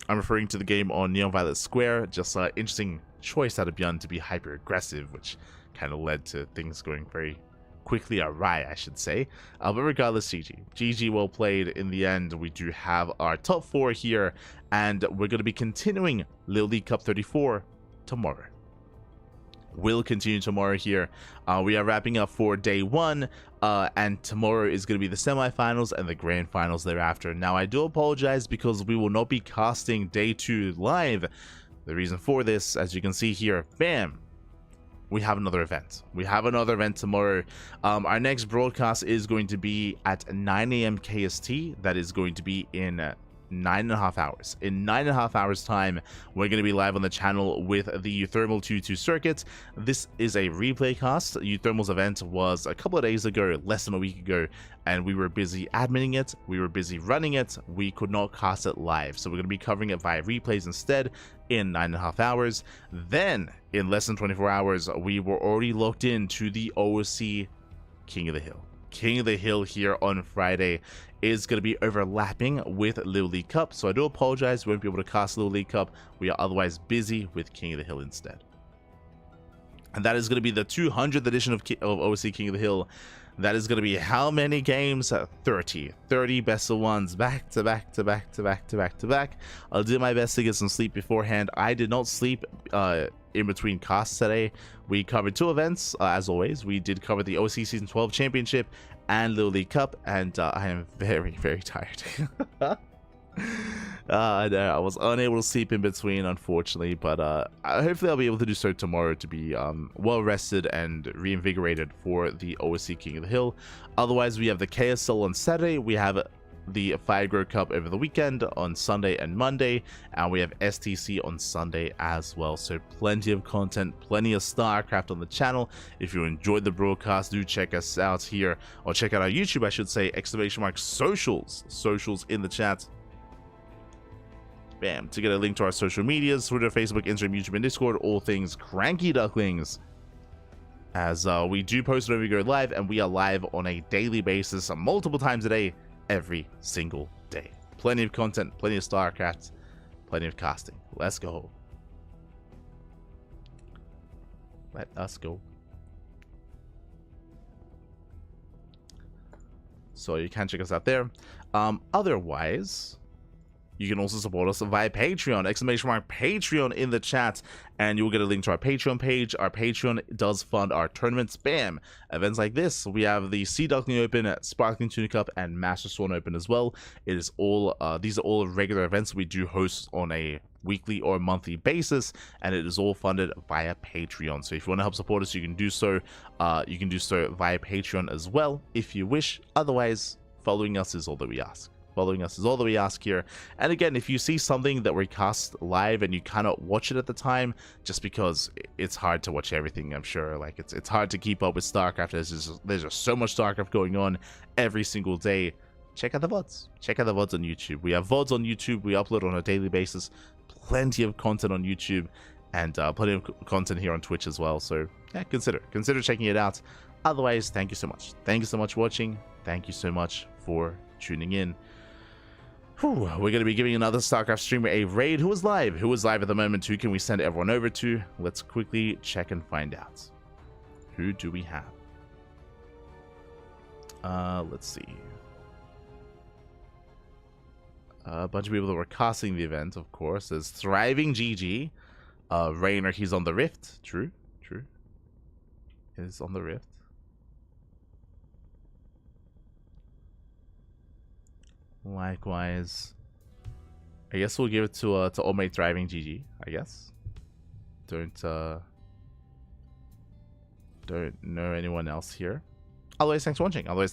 I'm referring to the game on Neon Violet Square. Just an interesting choice out of ByuN to be hyper aggressive, which kind of led to things going very quickly awry, I should say. But regardless, GG well played. In the end, we do have our top 4 here, and we're going to be continuing LiuLi Cup 34 tomorrow. We'll continue tomorrow here. We are wrapping up for day 1, and tomorrow is going to be the semifinals and the grand finals thereafter. Now, I do apologize because we will not be casting day 2 live. The reason for this, as you can see here, bam, we have another event. We have another event tomorrow. Our next broadcast is going to be at 9 AM KST. That is going to be in 9.5 hours. In 9.5 hours time, we're going to be live on the channel with the Thermal 2-2 circuit. This is a replay cast. Thermal's event was a couple of days ago, less than a week ago, and we were busy adminning it, we were busy running it, we could not cast it live. So we're going to be covering it via replays instead in 9.5 hours. Then, in less than 24 hours, we were already locked into the OOC King of the Hill. King of the Hill here on Friday is going to be overlapping with LiuLi Cup, so I do apologize, we won't be able to cast LiuLi Cup. We are otherwise busy with King of the Hill instead. And that is going to be the 200th edition of OOC King of the Hill. That is going to be how many games? 30 best of ones, back to back to back to back to back to back. I'll do my best to get some sleep beforehand. I did not sleep in between casts today. We covered 2 events, as always. We did cover the OC Season 12 Championship and LiuLi Cup, and I am very, very tired. No, I was unable to sleep in between, unfortunately, but hopefully I'll be able to do so tomorrow to be well rested and reinvigorated for the OSC King of the Hill. Otherwise, we have the KSL on Saturday, we have the Firegrow Cup over the weekend on Sunday and Monday, and we have STC on Sunday as well. So plenty of content, plenty of StarCraft on the channel. If you enjoyed the broadcast, do check us out here, or check out our YouTube, I should say, !socials in the chat. Bam, to get a link to our social medias, Twitter, Facebook, Instagram, YouTube, and Discord, all things CranKy Ducklings. As we do post whenever we go live, and we are live on a daily basis, multiple times a day, every single day. Plenty of content, plenty of StarCraft, plenty of casting. Let's go. Let us go. So you can check us out there. Otherwise, you can also support us via Patreon, !Patreon in the chat, and you'll get a link to our Patreon page. Our Patreon does fund our tournaments. Bam! Events like this. We have the Sea Duckling Open, Sparkling Tuna Cup, and Master Swan Open as well. It is all these are all regular events we do host on a weekly or monthly basis, and it is all funded via Patreon. So if you want to help support us, you can do so. You can do so via Patreon as well if you wish. Otherwise, following us is all that we ask. Following us is all that we ask here. And again, if you see something that we cast live and you cannot watch it at the time, just because it's hard to watch everything, I'm sure. Like, it's hard to keep up with StarCraft. There's just so much StarCraft going on every single day. Check out the VODs. Check out the VODs on YouTube. We have VODs on YouTube. We upload on a daily basis. Plenty of content on YouTube. And plenty of content here on Twitch as well. So, yeah, consider checking it out. Otherwise, thank you so much. Thank you so much for watching. Thank you so much for tuning in. Whew, we're going to be giving another StarCraft streamer a raid. Who is live? Who is live at the moment? Who can we send everyone over to? Let's quickly check and find out. Who do we have? Let's see. A bunch of people that were casting the event, of course. There's Thriving GG. Rainer, he's on the Rift. True. Is on the Rift. Likewise, I guess we'll give it to Old Mate Thriving GG. I guess. Don't know anyone else here. Otherwise, thanks for watching. Thanks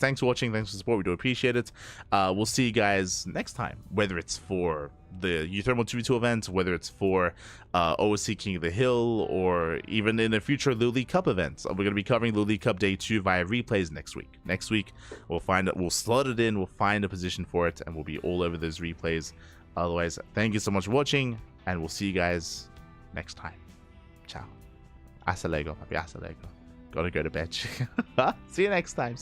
for the support. We do appreciate it. We'll see you guys next time. Whether it's for the Uthermal 2v2 event, whether it's for OSC King of the Hill, or even in a future LiuLi Cup event. We're going to be covering LiuLi Cup Day 2 via replays next week. Next week, we'll slot it in, we'll find a position for it, and we'll be all over those replays. Otherwise, thank you so much for watching, and we'll see you guys next time. Ciao. Hasta luego, papi. Hasta luego. Gotta go to bed. See you next time.